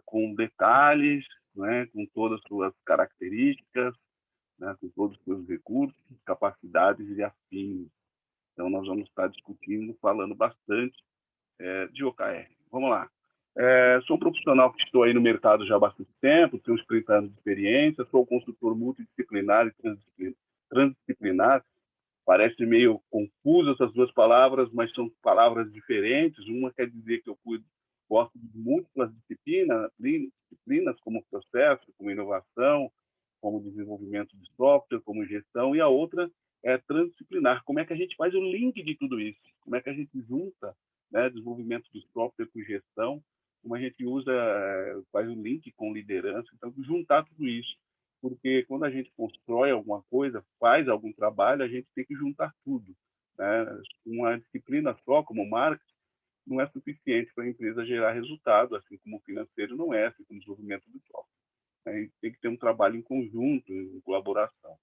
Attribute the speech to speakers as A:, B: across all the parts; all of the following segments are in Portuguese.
A: com detalhes, né, com todas as suas características, né, com todos os seus recursos, capacidades e afins. Então, nós vamos estar discutindo, falando bastante de OKR. Vamos lá. Sou um profissional que estou aí no mercado já há bastante tempo, tenho uns 30 anos de experiência, sou consultor multidisciplinar e transdisciplinar. Parece meio confuso essas duas palavras, mas são palavras diferentes. Uma quer dizer que eu gosto de múltiplas disciplinas, como processo, como inovação, como desenvolvimento de software, como gestão, e a outra é transdisciplinar. Como é que a gente faz o link de tudo isso? Como é que a gente junta, né, desenvolvimento de software com gestão? Como a gente usa, faz o link com liderança? Então, juntar tudo isso, porque quando a gente constrói alguma coisa, faz algum trabalho, a gente tem que juntar tudo, né? Uma disciplina só, como marketing, não é suficiente para a empresa gerar resultado, assim como o financeiro não é, assim como o desenvolvimento do software. A gente tem que ter um trabalho em conjunto, em colaboração.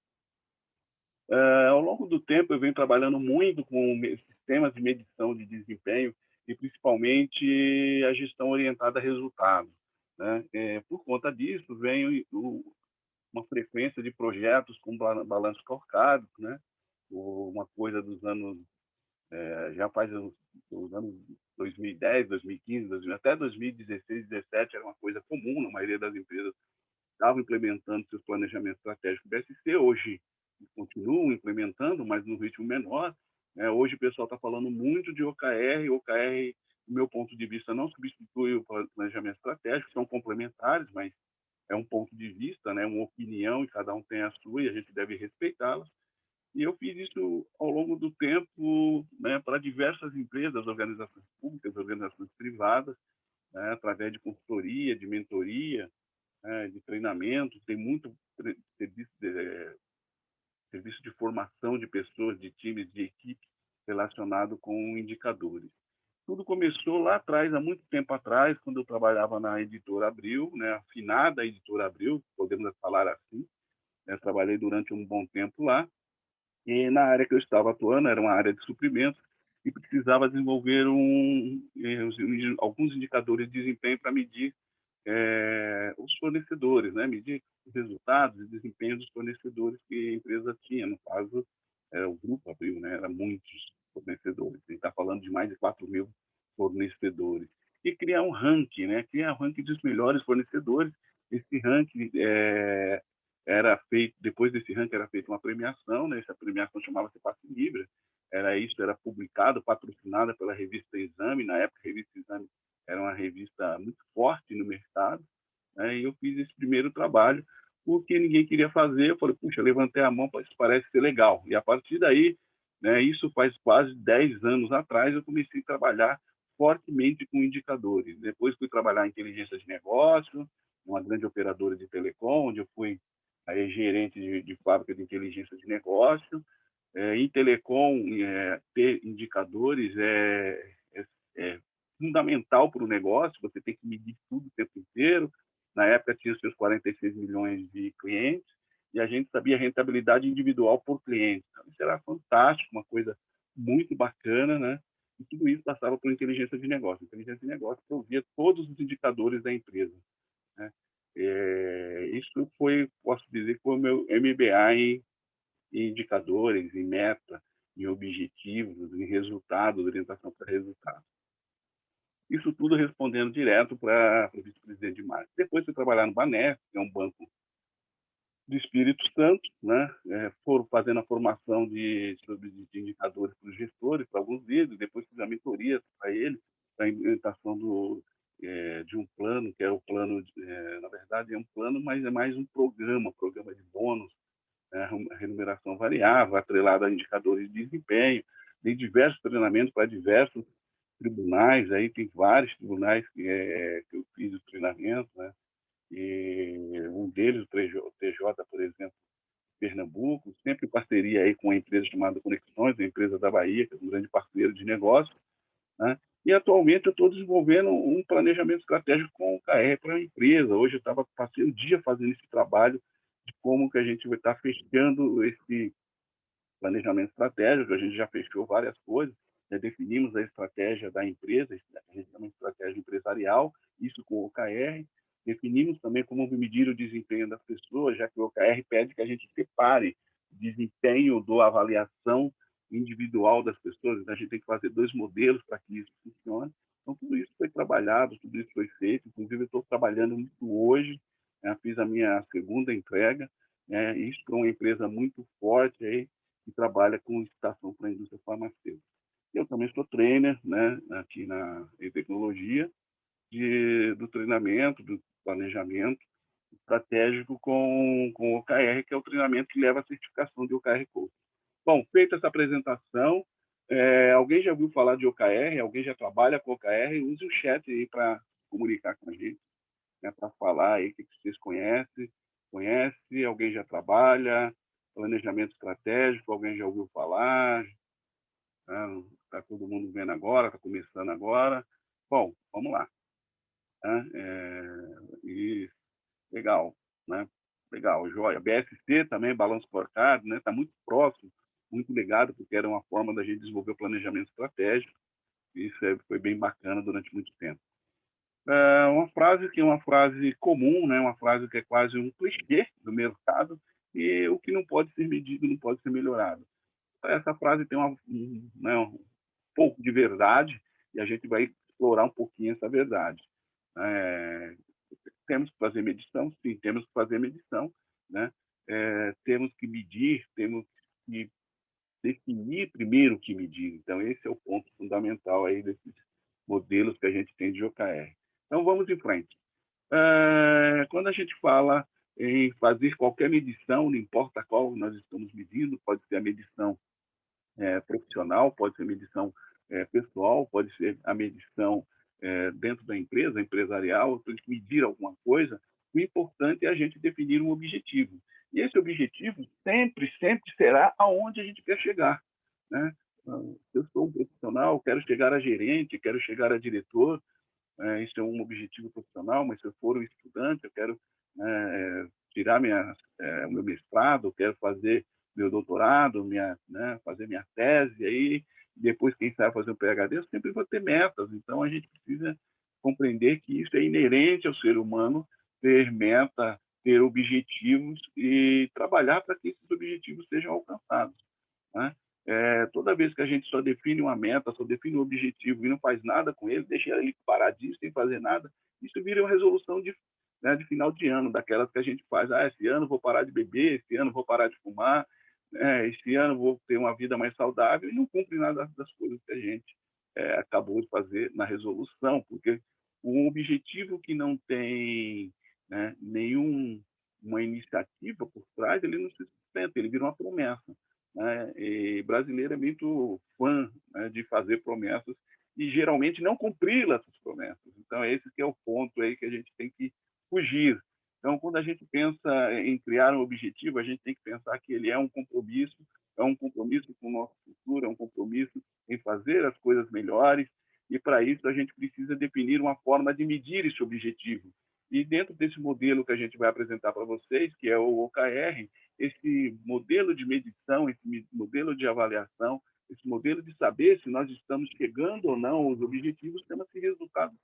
A: Ao longo do tempo, eu venho trabalhando muito com sistemas de medição de desempenho e, principalmente, a gestão orientada a resultados, né? Por conta disso, vem uma frequência de projetos com balanço scorecard, né? Uma coisa dos anos, já faz os anos 2010, 2015, 2000, até 2016, 2017 era uma coisa comum, na maioria das empresas estavam implementando seus planejamentos estratégicos BSC, hoje continuam implementando, mas no ritmo menor, né? Hoje o pessoal está falando muito de OKR. OKR, do meu ponto de vista, não substitui o planejamento estratégico, são complementares, mas é um ponto de vista, né, uma opinião, e cada um tem a sua e a gente deve respeitá-la. E eu fiz isso ao longo do tempo, né, para diversas empresas, organizações públicas, organizações privadas, né, através de consultoria, de mentoria, né, de treinamento. Tem muito serviço de formação de pessoas, de times, de equipe relacionado com indicadores. Tudo começou lá atrás, há muito tempo atrás, quando eu trabalhava na Editora Abril, né, a finada Editora Abril, podemos falar assim, né. Trabalhei durante um bom tempo lá, e na área que eu estava atuando, era uma área de suprimentos, e precisava desenvolver alguns indicadores de desempenho para medir os fornecedores, né, medir os resultados e desempenho dos fornecedores que a empresa tinha. No caso, o Grupo Abril, né, era muitos fornecedores. A gente está falando de mais de 4.000 fornecedores. E criar um ranking, né, criar um ranking dos melhores fornecedores. Esse ranking era feito, depois desse ranking era feita uma premiação, né, essa premiação chamava-se Passe Libra. Era publicado, patrocinada pela revista Exame. Na época, a revista Exame era uma revista muito forte no mercado, né? E eu fiz esse primeiro trabalho porque ninguém queria fazer. Eu falei, puxa, levantei a mão, isso parece ser legal. E a partir daí, né, isso faz quase 10 anos atrás, eu comecei a trabalhar fortemente com indicadores. Depois fui trabalhar em inteligência de negócio, uma grande operadora de telecom, onde eu fui aí gerente de fábrica de inteligência de negócio. Em telecom, ter indicadores é fundamental para o negócio. Você tem que medir tudo o tempo inteiro. Na época tinha os seus 46 milhões de clientes e a gente sabia a rentabilidade individual por cliente. Então, isso era fantástico, uma coisa muito bacana, né? E tudo isso passava por inteligência de negócio. Inteligência de negócio provia todos os indicadores da empresa, né? Isso foi, posso dizer, foi o meu MBA em indicadores, em meta, em objetivos, em resultados, orientação para resultados. Isso tudo respondendo direto para o vice-presidente de marketing. Depois fui trabalhar no Banesp, que é um banco do Espírito Santo, né? Foram fazendo a formação de indicadores para os gestores, para alguns deles. Depois fiz a mentoria para eles, para a implementação de um plano, que é o plano, na verdade é um plano, mas é mais um programa de bônus, né? Remuneração variável, atrelada a indicadores de desempenho. Dei diversos treinamentos para diversos tribunais. Aí tem vários tribunais que eu fiz o treinamento, né? E um deles, o TJ, por exemplo, Pernambuco, sempre em parceria aí com uma empresa chamada Conexões, a empresa da Bahia, que é um grande parceiro de negócio, né? E atualmente eu estou desenvolvendo um planejamento estratégico com o KR para a empresa. Hoje eu passei o dia fazendo esse trabalho de como que a gente vai estar fechando esse planejamento estratégico. A gente já fechou várias coisas, definimos a estratégia da empresa, a gente tem uma estratégia empresarial, isso com o OKR. Definimos também como medir o desempenho das pessoas, já que o OKR pede que a gente separe o desempenho da avaliação individual das pessoas. Então, a gente tem que fazer 2 modelos para que isso funcione. Então, tudo isso foi trabalhado, tudo isso foi feito. Inclusive, eu estou trabalhando muito hoje, né? Fiz a minha segunda entrega, né? Isso para uma empresa muito forte aí, que trabalha com licitação para a indústria farmacêutica. Eu também sou trainer, né, aqui em tecnologia, do treinamento, do planejamento estratégico com o OKR, que é o treinamento que leva à certificação de OKR Coach. Bom, feita essa apresentação, alguém já ouviu falar de OKR? Alguém já trabalha com OKR? Use o chat aí para comunicar com a gente, né, para falar aí o que vocês conhecem. Conhece? Alguém já trabalha? Planejamento estratégico, alguém já ouviu falar? Está todo mundo vendo agora, está começando agora. Bom, vamos lá. Né? Isso, legal, né? Legal, joia. BSC também, balanço scorecard, né? Está muito próximo, muito ligado, porque era uma forma da gente desenvolver o planejamento estratégico. Isso foi bem bacana durante muito tempo. Uma frase que é uma frase comum, né? Uma frase que é quase um clichê do mercado, e o que não pode ser medido não pode ser melhorado. Essa frase tem né, um pouco de verdade, e a gente vai explorar um pouquinho essa verdade. É, Temos que fazer medição? Sim, temos que fazer medição, né? Temos que medir, temos que definir primeiro o que medir. Então, esse é o ponto fundamental aí desses modelos que a gente tem de OKR. Então, vamos em frente. Quando a gente fala em fazer qualquer medição, não importa qual nós estamos medindo, pode ser a medição profissional, pode ser medição pessoal, pode ser a medição dentro da empresa, empresarial, tem que medir alguma coisa. O importante é a gente definir um objetivo. E esse objetivo sempre, sempre será aonde a gente quer chegar, né? Eu sou um profissional, quero chegar a gerente, quero chegar a diretor, isso é um objetivo profissional, mas se eu for um estudante, eu quero tirar o meu mestrado, quero fazer meu doutorado, fazer minha tese, aí depois, quem sabe, fazer um PhD, eu sempre vou ter metas. Então, a gente precisa compreender que isso é inerente ao ser humano, ter meta, ter objetivos e trabalhar para que esses objetivos sejam alcançados, né? Toda vez que a gente só define uma meta, só define um objetivo e não faz nada com ele, deixa ele paradinho sem fazer nada, isso vira uma resolução de final de ano, daquelas que a gente faz. Esse ano vou parar de beber, esse ano vou parar de fumar, esse ano vou ter uma vida mais saudável, e não cumpre nada das coisas que a gente acabou de fazer na resolução, porque um objetivo que não tem, né, uma iniciativa por trás, ele não se sustenta, ele vira uma promessa, né? E brasileiro é muito fã, né, de fazer promessas e geralmente não cumprir essas promessas. Então, esse que é o ponto aí que a gente tem que fugir. Então, quando a gente pensa em criar um objetivo, a gente tem que pensar que ele é um compromisso com o nosso futuro, é um compromisso em fazer as coisas melhores, e para isso a gente precisa definir uma forma de medir esse objetivo. E dentro desse modelo que a gente vai apresentar para vocês, que é o OKR, esse modelo de medição, esse modelo de avaliação, esse modelo de saber se nós estamos chegando ou não aos objetivos, chama-se resultado.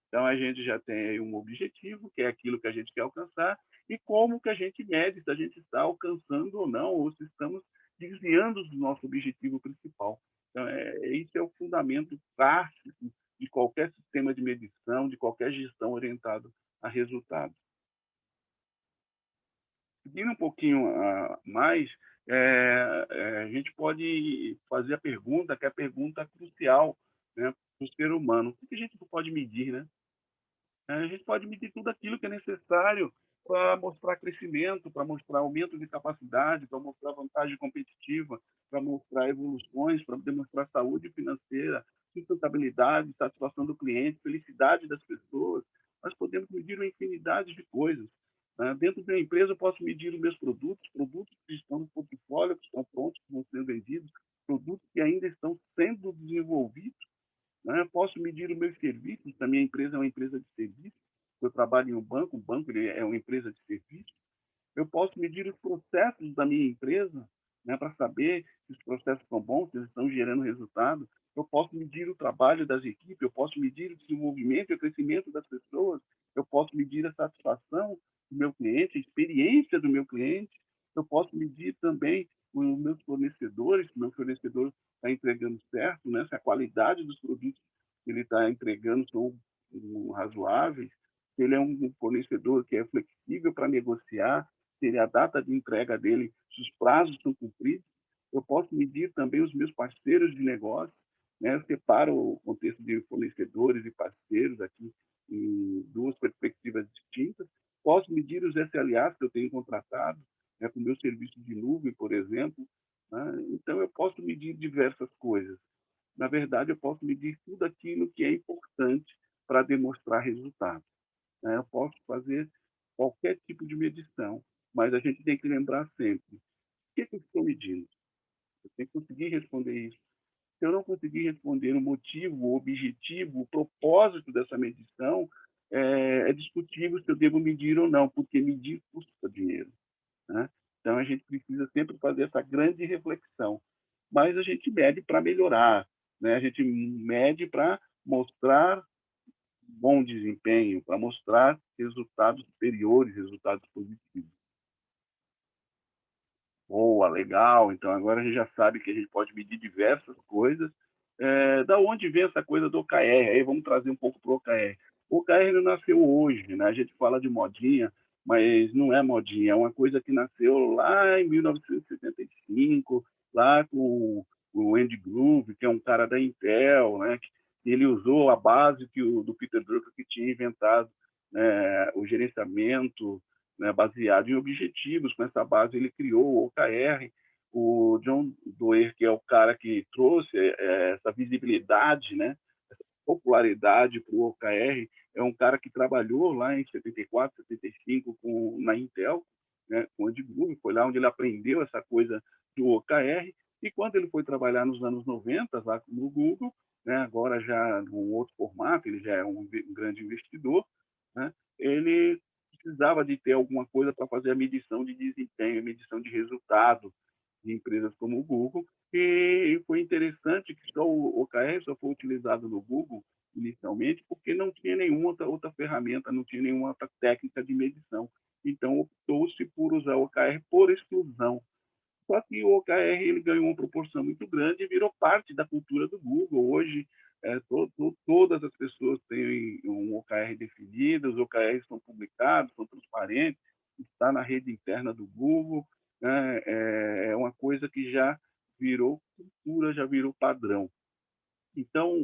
A: Então, a gente já tem um objetivo, que é aquilo que a gente quer alcançar, e como que a gente mede se a gente está alcançando ou não, ou se estamos desviando do nosso objetivo principal. Então, esse é o fundamento clássico de qualquer sistema de medição, de qualquer gestão orientada a resultados. Seguindo um pouquinho mais, a gente pode fazer a pergunta, que é a pergunta crucial, né, para o ser humano. O que a gente pode medir, né? A gente pode medir tudo aquilo que é necessário para mostrar crescimento, para mostrar aumento de capacidade, para mostrar vantagem competitiva, para mostrar evoluções, para demonstrar saúde financeira, sustentabilidade, satisfação do cliente, felicidade das pessoas. Nós podemos medir uma infinidade de coisas. Dentro da empresa, eu posso medir os meus produtos que estão no portfólio, que estão prontos, que vão ser vendidos, produtos que ainda estão sendo desenvolvidos, né? Eu posso medir os meus serviços, a minha empresa é uma empresa de serviço, eu trabalho em um banco ele é uma empresa de serviço. Eu posso medir os processos da minha empresa, né, para saber se os processos estão bons, se eles estão gerando resultado. Eu posso medir o trabalho das equipes, eu posso medir o desenvolvimento e o crescimento das pessoas, eu posso medir a satisfação do meu cliente, a experiência do meu cliente, eu posso medir também os meus fornecedores, se o meu fornecedor está entregando certo, né, se a qualidade dos produtos que ele está entregando são razoáveis, se ele é um fornecedor que é flexível para negociar, se a data de entrega dele, se os prazos estão cumpridos. Eu posso medir também os meus parceiros de negócio, né? Eu separo o contexto de fornecedores e parceiros aqui em duas perspectivas distintas. Posso medir os SLAs que eu tenho contratado, né, com o meu serviço de nuvem, por exemplo. Né? Então, eu posso medir diversas coisas. Na verdade, eu posso medir tudo aquilo que é importante para demonstrar resultado, né? Eu posso fazer qualquer tipo de medição, mas a gente tem que lembrar sempre: o que eu estou medindo? Eu tenho que conseguir responder isso. Se eu não conseguir responder o motivo, o objetivo, o propósito dessa medição, é discutível se eu devo medir ou não, porque medir custa dinheiro, né? Então, a gente precisa sempre fazer essa grande reflexão. Mas a gente mede para melhorar, né? A gente mede para mostrar bom desempenho, para mostrar resultados superiores, resultados positivos. Boa, legal. Então agora a gente já sabe que a gente pode medir diversas coisas. Da onde vem essa coisa do OKR? Aí vamos trazer um pouco para o OKR. O OKR não nasceu hoje, né? A gente fala de modinha, mas não é modinha, é uma coisa que nasceu lá em 1975, lá com o Andy Grove, que é um cara da Intel, né? Ele usou a base do Peter Drucker, que tinha inventado, né, o gerenciamento, né, baseado em objetivos. Com essa base, ele criou o OKR. O John Doerr, que é o cara que trouxe essa visibilidade, né, essa popularidade para o OKR, é um cara que trabalhou lá em 74, 75 na Intel, né, com o Ed Blum, foi lá onde ele aprendeu essa coisa do OKR, e quando ele foi trabalhar nos anos 90, lá no Google, né, agora já num outro formato, ele já é um grande investidor, né, ele precisava de ter alguma coisa para fazer a medição de desempenho, a medição de resultado de empresas como o Google, e foi interessante que só o OKR só foi utilizado no Google inicialmente porque não tinha nenhuma outra ferramenta, não tinha nenhuma outra técnica de medição. Então, optou-se por usar o OKR por exclusão. Só que o OKR ele ganhou uma proporção muito grande e virou parte da cultura do Google. Hoje, todas as pessoas têm um OKR definido, os OKRs são publicados, são transparentes, está na rede interna do Google. Né? É uma coisa que já virou cultura, já virou padrão. Então,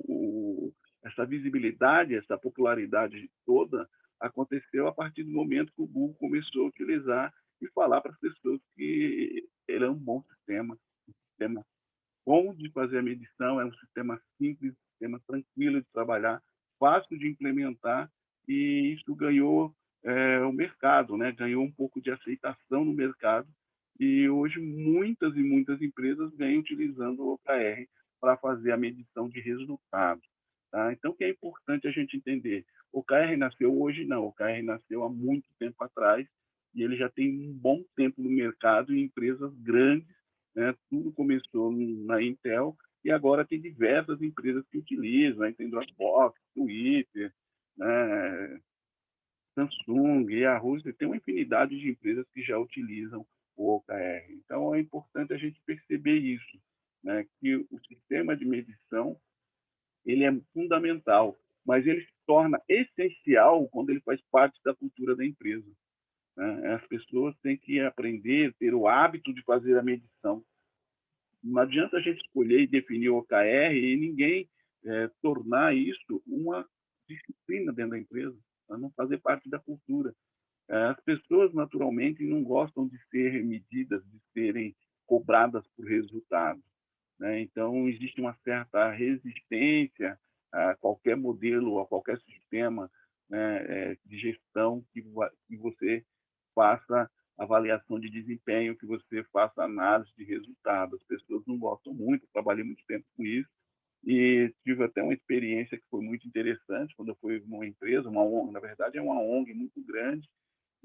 A: essa visibilidade, essa popularidade toda aconteceu a partir do momento que o Google começou a utilizar e falar para as pessoas que ele é um sistema bom de fazer a medição, é um sistema simples, um sistema tranquilo de trabalhar, fácil de implementar, e isso ganhou o mercado, né? Ganhou um pouco de aceitação no mercado, e hoje muitas e muitas empresas vêm utilizando o OKR para fazer a medição de resultados. Tá? Então, o que é importante a gente entender? O OKR nasceu hoje? Não, o OKR nasceu há muito tempo atrás, e ele já tem um bom tempo no mercado em empresas grandes, né? Tudo começou na Intel e agora tem diversas empresas que utilizam, né? Tem Dropbox, Twitter, né? Samsung, Yahoo, tem uma infinidade de empresas que já utilizam o OKR. Então, é importante a gente perceber isso, né? Que o sistema de medição ele é fundamental, mas ele se torna essencial quando ele faz parte da cultura da empresa. Né? As pessoas têm que aprender, ter o hábito de fazer a medição. Não adianta a gente escolher e definir o OKR e ninguém tornar isso uma disciplina dentro da empresa, para não fazer parte da cultura. As pessoas, naturalmente, não gostam de ser medidas, de serem cobradas por resultados. Né? Então, existe uma certa resistência a qualquer modelo, a qualquer sistema, né, de gestão que você faça avaliação de desempenho, que você faça análise de resultados. As pessoas não gostam muito, trabalhei muito tempo com isso, e tive até uma experiência que foi muito interessante quando eu fui numa empresa, uma ONG, na verdade é uma ONG muito grande,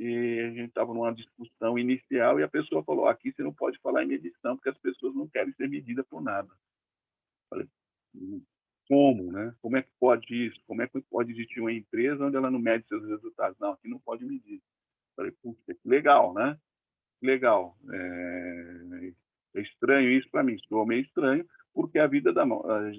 A: e a gente estava numa discussão inicial e a pessoa falou: "Aqui você não pode falar em medição, porque as pessoas não querem ser medidas por nada". Falei: Como, né? Como é que pode isso? Como é que pode existir uma empresa onde ela não mede seus resultados?". "Não, aqui não pode medir". Falei: "Puxa, que legal, né? Legal. É estranho isso para mim, soa meio estranho, porque a vida a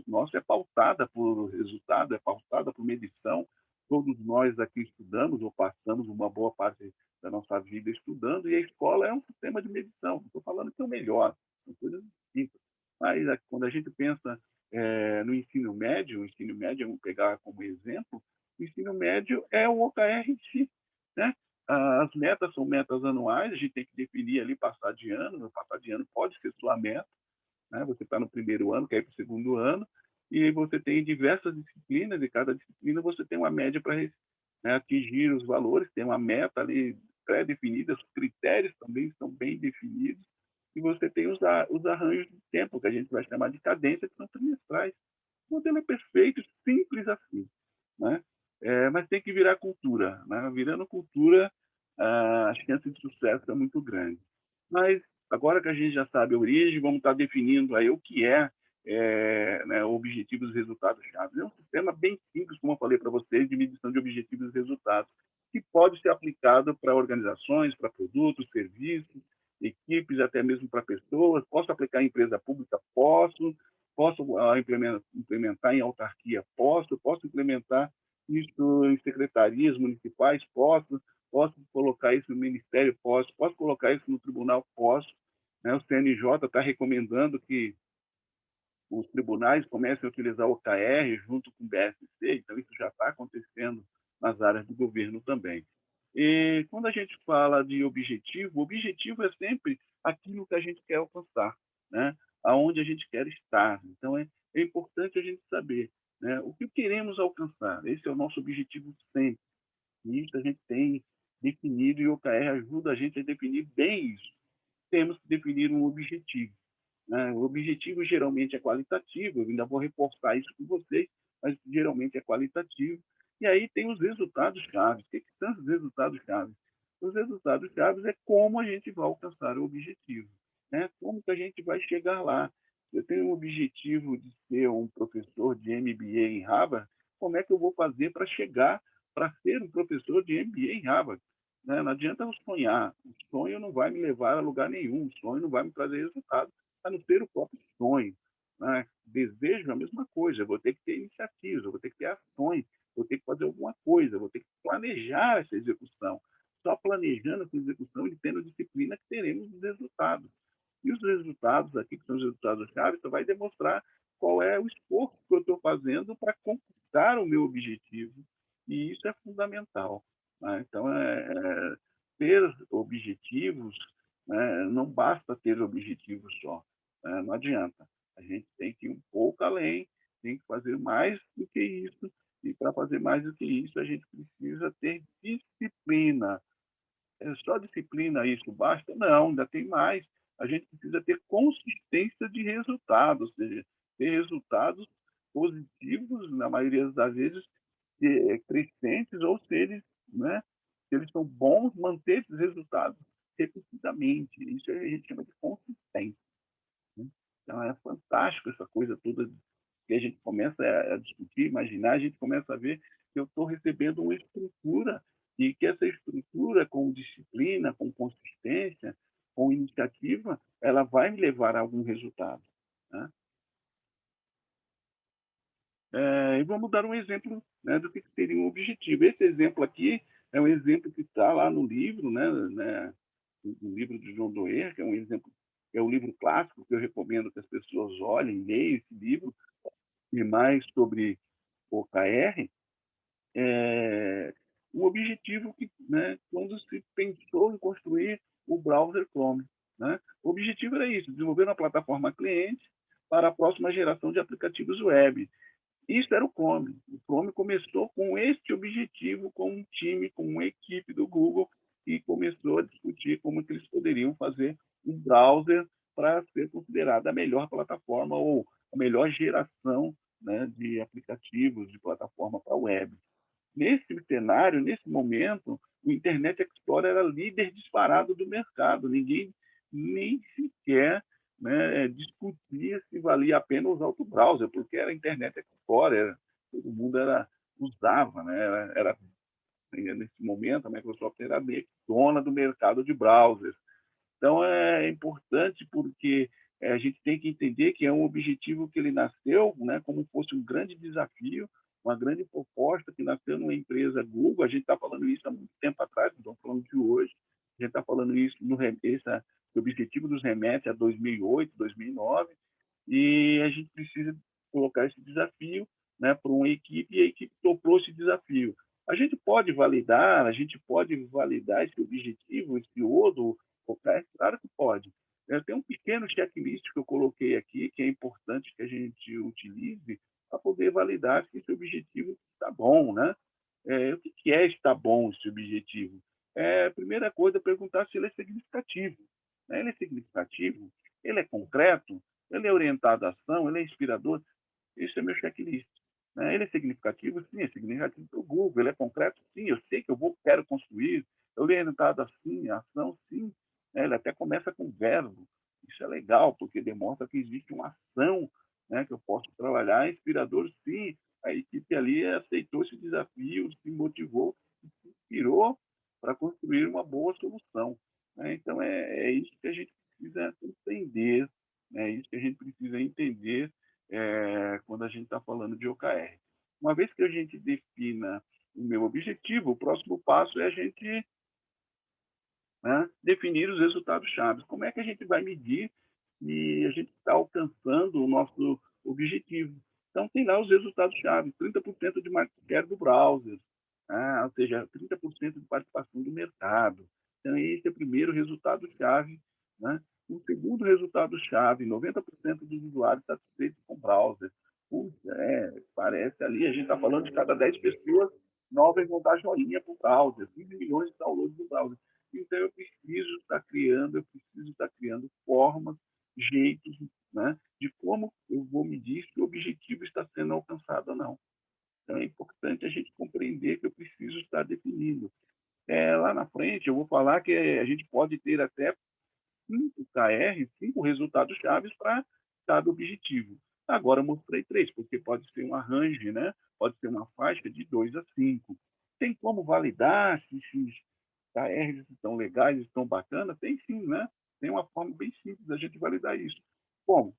A: nossa é pautada por resultado, é pautada por medição. Todos nós aqui estudamos ou passamos uma boa parte da nossa vida estudando, e a escola é um sistema de medição. Não estou falando que é o melhor, são coisas distintas. Mas quando a gente pensa no ensino médio, vamos pegar como exemplo, o ensino médio é o OKR em si, né? As metas são metas anuais, a gente tem que definir ali passar de ano pode ser sua meta, né? Você está no primeiro ano, quer ir para o segundo ano, e você tem diversas disciplinas, e cada disciplina você tem uma média para, né, atingir os valores, tem uma meta ali pré-definida, os critérios também estão bem definidos, e você tem os arranjos de tempo, que a gente vai chamar de cadência, que são trimestrais. O modelo é perfeito, simples assim, né? Mas tem que virar cultura, né? Virando cultura, a chance de sucesso é muito grande. Mas agora que a gente já sabe a origem, vamos estar definindo aí o que né, objetivos e resultados chaves. É um sistema bem simples, como eu falei para vocês, de medição de objetivos e resultados, que pode ser aplicado para organizações, para produtos, serviços, equipes, até mesmo para pessoas. Posso aplicar em empresa pública? Posso implementar em autarquia? Posso implementar isso em secretarias municipais? Posso colocar isso no Ministério? Posso colocar isso no Tribunal? Posso. Né? O CNJ está recomendando que os tribunais comecem a utilizar o OKR junto com o BSC, então isso já está acontecendo nas áreas do governo também. E quando a gente fala de objetivo, o objetivo é sempre aquilo que a gente quer alcançar, né? Aonde a gente quer estar. Então é importante a gente saber, né, o que queremos alcançar. Esse é o nosso objetivo sempre. E isso a gente tem definido, e o OKR ajuda a gente a definir bem isso. Temos que definir um objetivo, né? O objetivo geralmente é qualitativo, eu ainda vou reforçar isso com vocês, mas geralmente é qualitativo. E aí tem os resultados chaves. O que são os resultados chaves? Os resultados chaves é como a gente vai alcançar o objetivo, né? Como que a gente vai chegar lá. Eu tenho um objetivo de ser um professor de MBA em Harvard, como é que eu vou fazer para chegar para ser um professor de MBA em Harvard? Né? Não adianta eu sonhar. O sonho não vai me levar a lugar nenhum. O sonho não vai me trazer resultado, a não ser o próprio sonho. Né? Desejo é a mesma coisa. Eu vou ter que ter iniciativas, eu vou ter que ter ações, vou ter que fazer alguma coisa, vou ter que planejar essa execução. Só planejando essa execução e tendo disciplina que teremos os resultados. E os resultados aqui, que são os resultados-chave, só vai demonstrar qual é o esforço que eu estou fazendo para conquistar o meu objetivo. E isso é fundamental. Né? Então, ter objetivos, né? Não basta ter objetivos só. Né? Não adianta. A gente tem que ir um pouco além, tem que fazer mais do que isso. E para fazer mais do que isso, a gente precisa ter disciplina. É só disciplina isso basta? Não, ainda tem mais. A gente precisa ter consistência de resultados, ou seja, ter resultados positivos, na maioria das vezes, crescentes, ou se eles, né, se eles são bons, manter esses resultados repetidamente. Isso a gente chama de consistência. Né? Então, é fantástico essa coisa toda que a gente começa a discutir, imaginar, a gente começa a ver que eu estou recebendo uma estrutura e que essa estrutura, com disciplina, com consistência, com iniciativa, ela vai me levar a algum resultado. Né? E vamos dar um exemplo, né, do que seria um objetivo. Esse exemplo aqui é um exemplo que está lá no livro, no livro de John Doerr, que é um exemplo, é um livro clássico que eu recomendo que as pessoas olhem, leiam esse livro, e mais sobre OKR, um objetivo que, né, quando se pensou em construir o browser Chrome. Né? O objetivo era isso, desenvolver uma plataforma cliente para a próxima geração de aplicativos web. Isso era o Chrome. O Chrome começou com este objetivo, com um time, com uma equipe do Google, e começou a discutir como que eles poderiam fazer um browser para ser considerada a melhor plataforma ou a melhor geração, né, de aplicativos, de plataforma para a web. Nesse cenário, nesse momento, o Internet Explorer era líder disparado do mercado. Ninguém nem sequer, né, discutia se valia a pena usar outro browser, porque era Internet Explorer, todo mundo usava, né? Nesse momento, a Microsoft era meio que dona do mercado de browsers. Então, é importante porque a gente tem que entender que é um objetivo que ele nasceu, né, como fosse um grande desafio, uma grande proposta que nasceu numa empresa Google. A gente está falando isso há muito tempo atrás, não estamos falando de hoje. A gente está falando isso esse objetivo nos remete a 2008, 2009, e a gente precisa colocar esse desafio, né, para uma equipe, e a equipe topou esse desafio. A gente pode validar esse objetivo, esse outro, claro que pode. Tem um pequeno checklist que eu coloquei aqui, que é importante que a gente utilize para poder validar se esse objetivo está bom, né? O que é estar bom esse objetivo? A primeira coisa é perguntar se ele é significativo. Né? Ele é significativo? Ele é concreto? Ele é orientado à ação? Ele é inspirador? Esse é meu checklist. Né? Ele é significativo? Sim, é significativo para o Google. Ele é concreto? Sim, eu sei que quero construir. Eu orientado assim, a ação? Sim. Ele até começa com verbo. Isso é legal, porque demonstra que existe uma ação, né, que eu posso trabalhar. Inspirador? Sim. A equipe ali aceitou esse desafio, se motivou, se inspirou para construir uma boa solução. Né? Então, é isso que a gente precisa entender, né? É isso que a gente precisa entender quando a gente está falando de OKR. Uma vez que a gente defina o meu objetivo, o próximo passo é a gente, né, definir os resultados-chave. Como é que a gente vai medir se a gente está alcançando o nosso objetivo? Então, tem lá os resultados-chave: 30% de market share do browser, né? Ou seja, 30% de participação do mercado. Então, esse é o primeiro resultado-chave. Né? O segundo resultado-chave: 90% dos usuários satisfeitos com o browser. Parece ali, a gente está falando de cada 10 pessoas, 9 vão dar joinha para o browser, 15 milhões de downloads do browser. Então, eu preciso estar criando formas, jeitos, né, de como eu vou medir se o objetivo está sendo alcançado ou não. Então, é importante a gente compreender que eu preciso estar definindo. Lá na frente, eu vou falar que a gente pode ter até 5 KR, 5 resultados chaves para cada objetivo. Agora eu mostrei 3, porque pode ser um arranjo, né? Pode ser uma faixa de 2 a 5. Tem como validar se esses KRs estão legais, estão bacanas? Tem sim, né? Tem uma forma bem simples da gente validar isso. Como?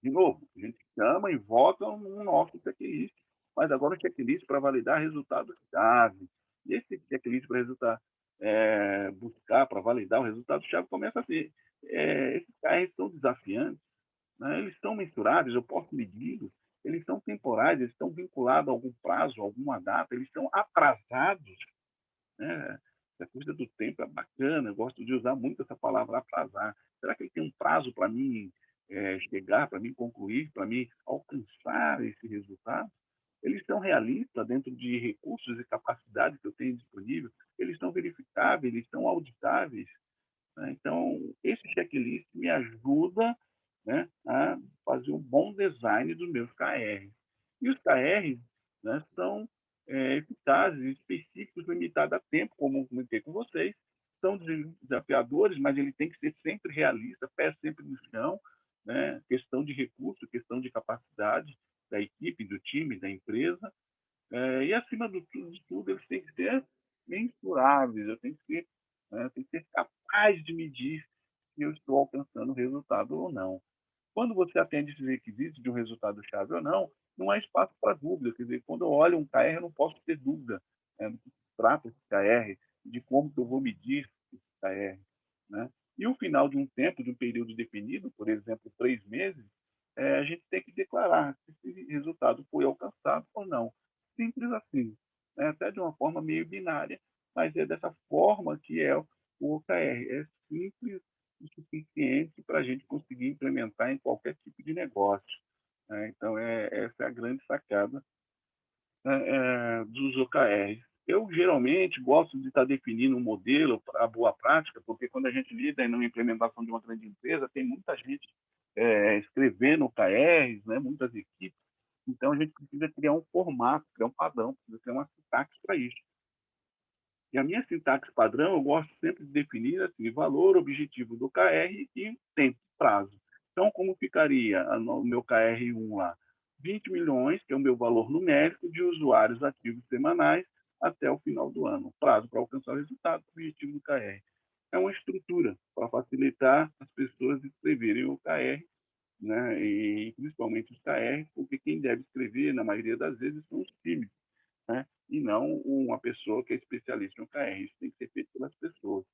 A: De novo, a gente chama e vota no nosso checklist, mas agora um checklist para validar resultados-chave. E esse checklist para buscar, para validar o resultado-chave, começa assim. Esses KRs são desafiantes, né? Eles são mensuráveis, eu posso medi-los, eles são temporais, eles estão vinculados a algum prazo, a alguma data, eles são atrasados, né? Essa coisa do tempo é bacana, eu gosto de usar muito essa palavra atrasar. Será que ele tem um prazo para mim chegar, para mim concluir, para mim alcançar esse resultado? Eles são realistas dentro de recursos e capacidades que eu tenho disponível? Eles são verificáveis, eles são auditáveis? Né? Então, esse checklist me ajuda, né, a fazer um bom design dos meus KRs. E os KRs, né, são eficazes, específicos, limitados a tempo, como eu comentei com vocês. São desafiadores, mas ele tem que ser sempre realista, pé sempre no chão, né? Questão de recurso, questão de capacidade da equipe, do time, da empresa. E, acima de tudo, eles têm que ser mensuráveis, eu tenho que ser, tenho que ser capaz de medir se eu estou alcançando o resultado ou não. Quando você atende esses requisitos de um resultado-chave ou não, não há espaço para dúvida. Quer dizer, quando eu olho um KR, eu não posso ter dúvida, do que se trata esse KR, de como que eu vou medir esse KR. Né? E o final de um tempo, de um período definido, por exemplo, 3 meses, a gente tem que declarar se esse resultado foi alcançado ou não. Simples assim, né? Até de uma forma meio binária, mas é dessa forma que é o OKR. É simples o suficiente para a gente conseguir implementar em qualquer tipo de negócio. Né? Então, essa é a grande sacada, dos OKRs. Eu, geralmente, gosto de estar definindo um modelo para a boa prática, porque quando a gente lida na implementação de uma grande empresa, tem muita gente escrevendo OKRs, né? Muitas equipes, Então, a gente precisa criar um formato, criar um padrão, precisa criar uma sintaxe para isso. E a minha sintaxe padrão, eu gosto sempre de definir assim, valor objetivo do KR e tempo, prazo. Então, como ficaria o meu KR1 lá? 20 milhões, que é o meu valor numérico de usuários ativos semanais até o final do ano. Prazo para alcançar o resultado, objetivo do KR. É uma estrutura para facilitar as pessoas escreverem o KR, né? E principalmente os KR, porque quem deve escrever, na maioria das vezes, são os times, né? E não uma pessoa que é especialista no OKR. Isso tem que ser feito pelas pessoas.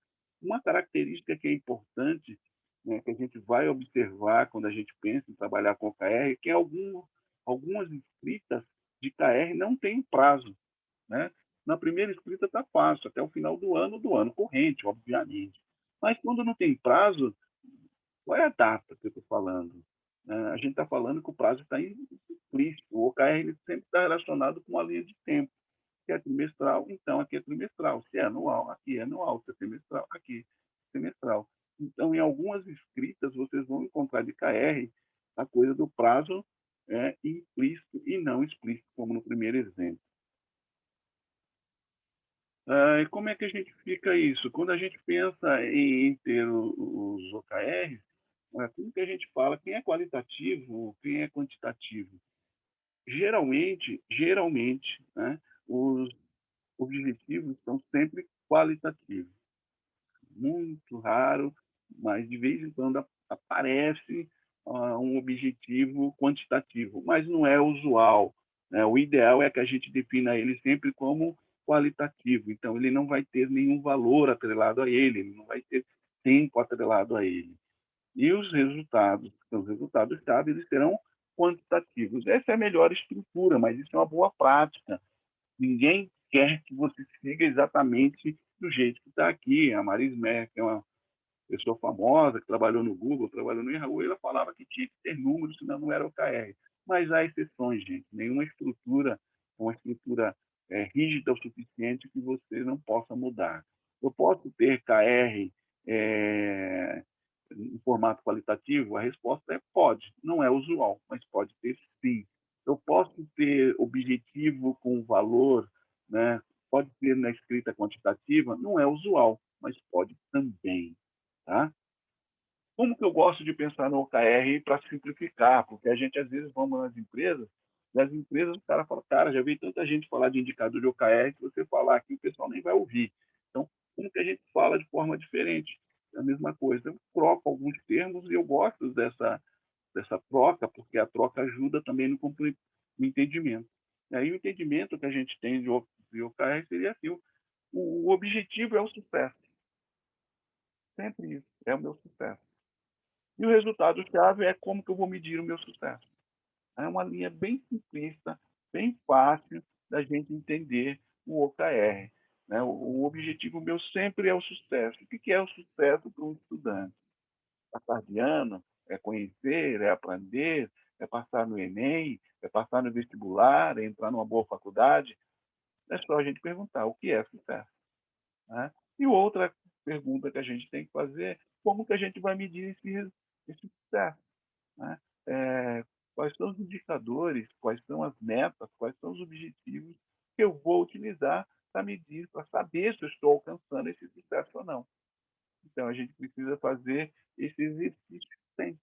A: Uma característica que é importante, né, que a gente vai observar quando a gente pensa em trabalhar com OKR, é que algumas escritas de KR não têm prazo, né? Na primeira escrita está fácil, até o final do ano corrente, obviamente. Mas quando não tem prazo, qual é a data que eu estou falando? A gente está falando que o prazo está implícito. O OKR ele sempre está relacionado com uma linha de tempo. Se é trimestral, então aqui é trimestral. Se é anual, aqui é anual. Se é trimestral, aqui é trimestral. Então, em algumas escritas, vocês vão encontrar de KR a coisa do prazo implícito e não explícito, como no primeiro exemplo. E como é que a gente fica isso? Quando a gente pensa em ter os OKRs, como que a gente fala quem é qualitativo, quem é quantitativo? Geralmente, né, os objetivos são sempre qualitativos. Muito raro, mas de vez em quando aparece um objetivo quantitativo, mas não é usual, né? O ideal é que a gente defina ele sempre como qualitativo, então ele não vai ter nenhum valor atrelado a ele, ele não vai ter tempo atrelado a ele. E os resultados-chave, eles serão quantitativos. Essa é a melhor estrutura, mas isso é uma boa prática. Ninguém quer que você siga exatamente do jeito que está aqui. A Maris Merck é uma pessoa famosa que trabalhou no Google, trabalhou no Yahoo, e ela falava que tinha que ter números, senão não era OKR. Mas há exceções, gente. Nenhuma estrutura, uma estrutura rígida o suficiente que você não possa mudar. Eu posso ter KR em formato qualitativo? A resposta é pode. Não é usual, mas pode ter sim. Eu posso ter objetivo com valor, né? Pode ter na escrita quantitativa, não é usual, mas pode também. Tá? Como que eu gosto de pensar no OKR para simplificar? Porque a gente, às vezes, vamos nas empresas, e as empresas, o cara fala, cara, já vi tanta gente falar de indicador de OKR, que você falar aqui, o pessoal nem vai ouvir. Então, como que a gente fala de forma diferente? É a mesma coisa. Eu troco alguns termos e eu gosto dessa troca, porque a troca ajuda também no entendimento. E aí o entendimento que a gente tem de OKR seria assim, o objetivo é o sucesso. Sempre isso, é o meu sucesso. E o resultado-chave é como que eu vou medir o meu sucesso. É uma linha bem simplista, bem fácil da gente entender o OKR. Né? O objetivo meu sempre é o sucesso. O que é o sucesso para um estudante? Passar de ano, é conhecer, é aprender, é passar no Enem, é passar no vestibular, é entrar numa boa faculdade. É só a gente perguntar o que é sucesso. Né? E outra pergunta que a gente tem que fazer é como que a gente vai medir esse sucesso? Né? Quais são os indicadores, quais são as metas, quais são os objetivos que eu vou utilizar para medir, para saber se eu estou alcançando esse sucesso ou não. Então, a gente precisa fazer esse exercício sempre.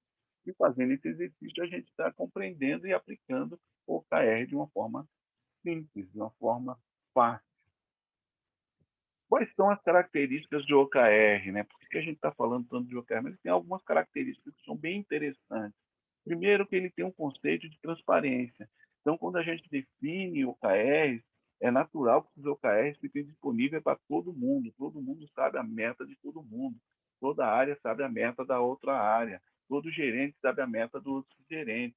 A: E fazendo esse exercício, a gente está compreendendo e aplicando o OKR de uma forma simples, de uma forma fácil. Quais são as características de OKR? Né? Por que a gente está falando tanto de OKR? Mas tem algumas características que são bem interessantes. Primeiro, que ele tem um conceito de transparência. Então, quando a gente define OKRs, é natural que os OKRs fiquem disponíveis para todo mundo sabe a meta de todo mundo, toda área sabe a meta da outra área, todo gerente sabe a meta do outro gerente,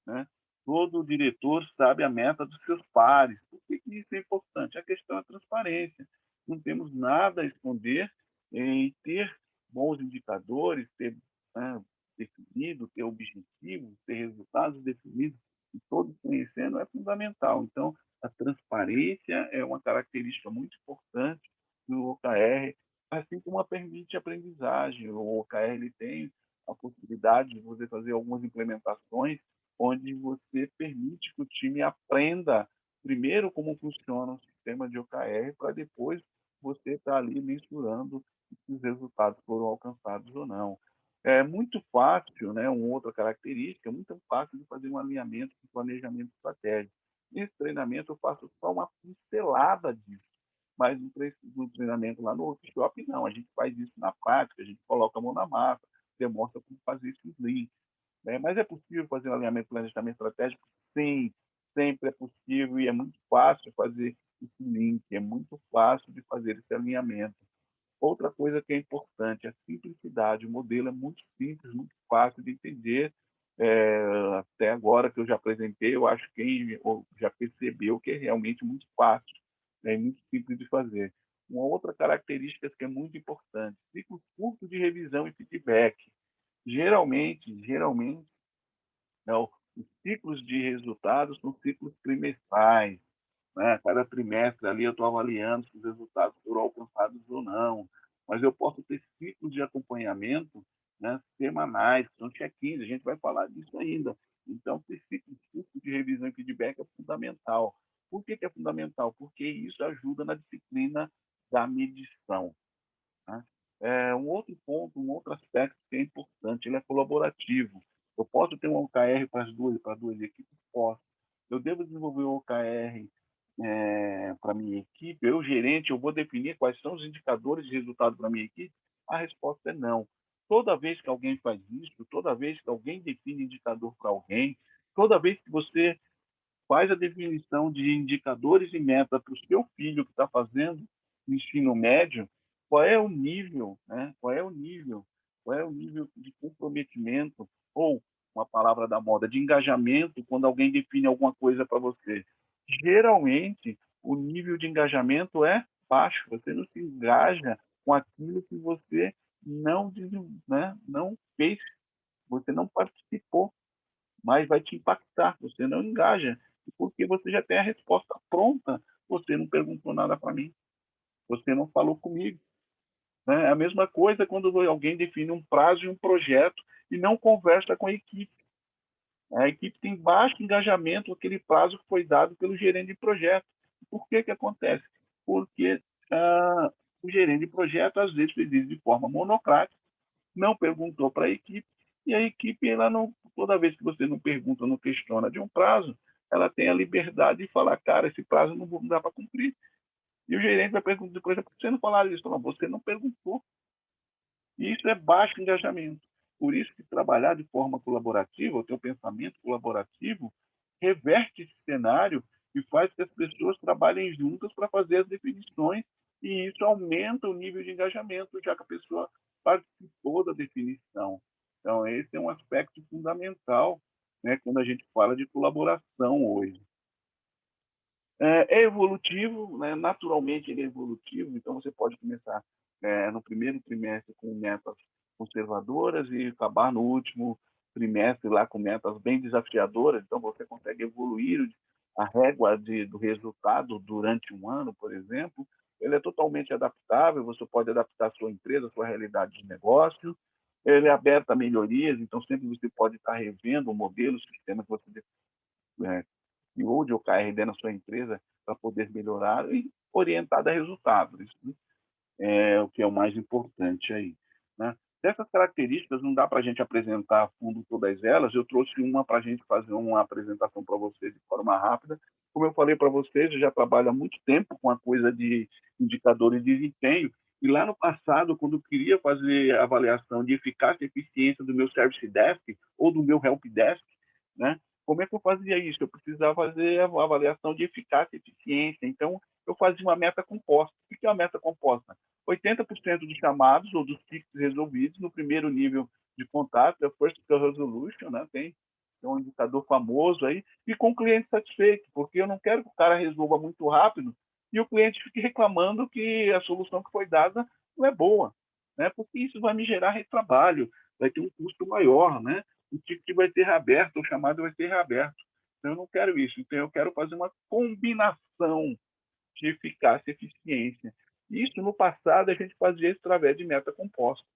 A: né? Todo diretor sabe a meta dos seus pares. Por que isso é importante? A questão é transparência. Não temos nada a esconder em ter bons indicadores, ter definido, ter objetivos, ter resultados definidos e todos conhecendo é fundamental. Então, a transparência é uma característica muito importante do OKR, assim como a permite aprendizagem. O OKR ele tem a possibilidade de você fazer algumas implementações onde você permite que o time aprenda primeiro como funciona o sistema de OKR, para depois você estar ali mensurando se os resultados foram alcançados ou não. É muito fácil, né, uma outra característica, é muito fácil de fazer um alinhamento de planejamento estratégico. Nesse treinamento eu faço só uma pincelada disso, mas no treinamento lá no workshop não, a gente faz isso na prática, a gente coloca a mão na massa, demonstra como fazer esses links, né? Mas é possível fazer um alinhamento de planejamento estratégico? Sim, sempre é possível e é muito fácil fazer esse link, é muito fácil de fazer esse alinhamento. Outra coisa que é importante é a simplicidade. O modelo é muito simples, muito fácil de entender. Até agora que eu já apresentei, eu acho que quem já percebeu que é realmente muito fácil, né, e muito simples de fazer. Uma outra característica que é muito importante, ciclo curto de revisão e feedback. Geralmente, não, os ciclos de resultados são ciclos trimestrais, né? Cada trimestre ali eu estou avaliando se os resultados foram alcançados ou não. Mas eu posso ter ciclos de acompanhamento, né, semanais, que são check-ins, a gente vai falar disso ainda. Então, ter ciclo de revisão e feedback é fundamental. Por que é fundamental? Porque isso ajuda na disciplina da medição. Né? Um outro ponto, um outro aspecto que é importante, ele é colaborativo. Eu posso ter um OKR para duas equipes? Posso. Eu devo desenvolver um OKR para minha equipe? Eu, gerente, eu vou definir quais são os indicadores de resultado para minha equipe? A resposta é não. Toda vez que alguém faz isso, toda vez que alguém define indicador para alguém, toda vez que você faz a definição de indicadores e metas para o seu filho que está fazendo ensino médio, qual é o nível, né? Qual é o nível de comprometimento ou uma palavra da moda de engajamento quando alguém define alguma coisa para você. Geralmente, o nível de engajamento é baixo. Você não se engaja com aquilo que você não fez, você não participou, mas vai te impactar. Você não engaja, porque você já tem a resposta pronta. Você não perguntou nada para mim, você não falou comigo. Né? É a mesma coisa quando alguém define um prazo e um projeto e não conversa com a equipe. A equipe tem baixo engajamento com aquele prazo que foi dado pelo gerente de projeto. Por que acontece? Porque o gerente de projeto, às vezes, fez isso de forma monocrática, não perguntou para a equipe, e a equipe, ela não, toda vez que você não pergunta, não questiona de um prazo, ela tem a liberdade de falar, cara, esse prazo não dá para cumprir. E o gerente vai perguntar, por exemplo, você não falaram isso? Não, você não perguntou. E isso é baixo engajamento. Por isso que trabalhar de forma colaborativa, o teu pensamento colaborativo, reverte esse cenário e faz que as pessoas trabalhem juntas para fazer as definições, e isso aumenta o nível de engajamento, já que a pessoa participou da definição. Então, esse é um aspecto fundamental, né, quando a gente fala de colaboração hoje. É evolutivo, né? Naturalmente ele é evolutivo, então você pode começar no primeiro trimestre com metas conservadoras e acabar no último trimestre lá com metas bem desafiadoras, então você consegue evoluir a régua do resultado durante um ano, por exemplo. Ele é totalmente adaptável, você pode adaptar a sua empresa, a sua realidade de negócio, ele é aberto a melhorias, então sempre você pode estar revendo o modelo, o sistema que você criou de OKR na sua empresa para poder melhorar e orientar a resultados. Isso é o que é o mais importante aí. Né? Dessas características, não dá para a gente apresentar a fundo todas elas. Eu trouxe uma para a gente fazer uma apresentação para vocês de forma rápida. Como eu falei para vocês, eu já trabalho há muito tempo com a coisa de indicadores de desempenho. E lá no passado, quando eu queria fazer avaliação de eficácia e eficiência do meu Service Desk ou do meu Help Desk, né? Como é que eu fazia isso? Eu precisava fazer a avaliação de eficácia e eficiência. Então, eu fazia uma meta composta. O que é uma meta composta? 80% dos chamados ou dos tickets resolvidos no primeiro nível de contato, é o First Call Resolution, né? Tem um indicador famoso aí, e com o cliente satisfeito, porque eu não quero que o cara resolva muito rápido e o cliente fique reclamando que a solução que foi dada não é boa, né? Porque isso vai me gerar retrabalho, vai ter um custo maior, né? O ticket vai ser reaberto, o chamado vai ser reaberto. Então, eu não quero isso. Então, eu quero fazer uma combinação de eficácia e eficiência. Isso, no passado, a gente fazia isso através de meta composta.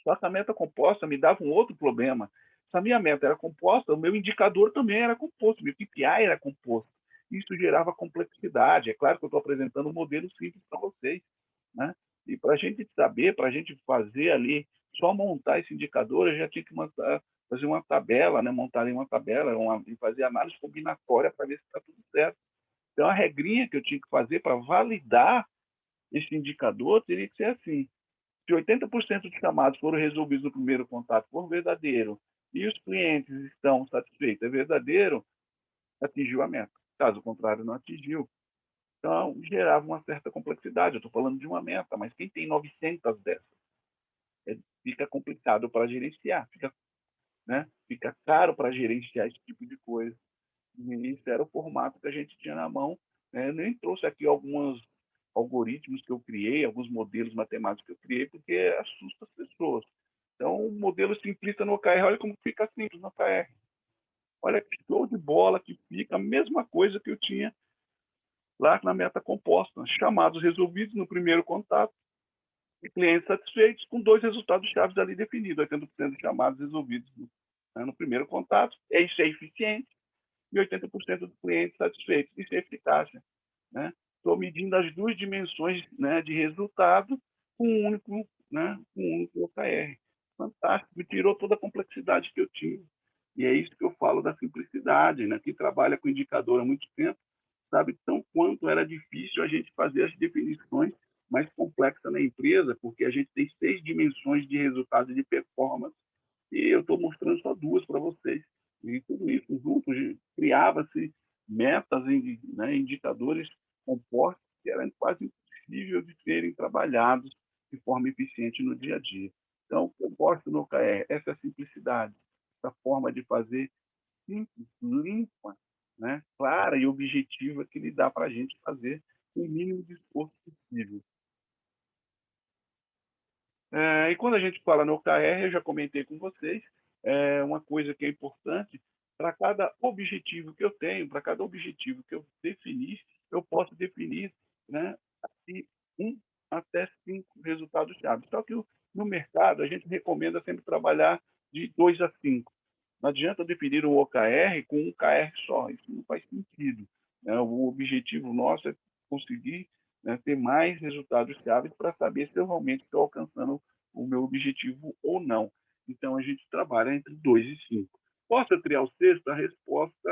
A: Só que a meta composta me dava um outro problema. Se a minha meta era composta, o meu indicador também era composto, meu KPI era composto. Isso gerava complexidade. É claro que eu estou apresentando um modelo simples para vocês, né? E para a gente saber, para a gente fazer ali, só montar esse indicador, eu já tinha que fazer uma tabela, né? Montar ali uma tabela e fazer análise combinatória para ver se está tudo certo. Então, a regrinha que eu tinha que fazer para validar esse indicador teria que ser assim: se 80% dos chamados foram resolvidos no primeiro contato por verdadeiro e os clientes estão satisfeitos, é verdadeiro, atingiu a meta. Caso contrário, não atingiu. Então, gerava uma certa complexidade. Eu estou falando de uma meta, mas quem tem 900 dessas? Fica complicado para gerenciar, fica caro para gerenciar esse tipo de coisa. E isso era o formato que a gente tinha na mão. Eu nem trouxe aqui alguns algoritmos que eu criei, alguns modelos matemáticos que eu criei, porque assusta as pessoas. Então, o modelo simplista no OKR, olha como fica simples no OKR. Olha que show de bola que fica a mesma coisa que eu tinha lá na meta composta. Chamados resolvidos no primeiro contato e clientes satisfeitos com dois resultados chaves ali definidos: 80% de chamados resolvidos no primeiro contato. Isso é eficiente, e 80% dos clientes satisfeitos. Isso é eficácia. Estou medindo as duas dimensões, de resultado com um único OKR. Fantástico, me tirou toda a complexidade que eu tinha. E é isso que eu falo da simplicidade. Quem trabalha com indicador há muito tempo sabe tão quanto era difícil a gente fazer as definições mais complexas na empresa, porque a gente tem 6 dimensões de resultado e de performance, e eu estou mostrando só 2 para vocês. E tudo isso junto, criava-se metas, indicadores compostos que eram quase impossível de serem trabalhados de forma eficiente no dia a dia. Então, o que eu gosto no OKR, essa simplicidade, essa forma de fazer simples, limpa, clara e objetiva, que lhe dá para a gente fazer o mínimo de esforço possível. E quando a gente fala no OKR, eu já comentei com vocês, uma coisa que é importante: para cada objetivo que eu tenho, para cada objetivo que eu definir, eu posso definir, de 1 até 5 resultados-chave. Só que no mercado, a gente recomenda sempre trabalhar de 2 a 5. Não adianta definir um OKR com um KR só, isso não faz sentido. O objetivo nosso é conseguir, ter mais resultados-chave para saber se eu realmente estou alcançando o meu objetivo ou não. Então, a gente trabalha entre 2 e 5. Posso criar o sexto? A resposta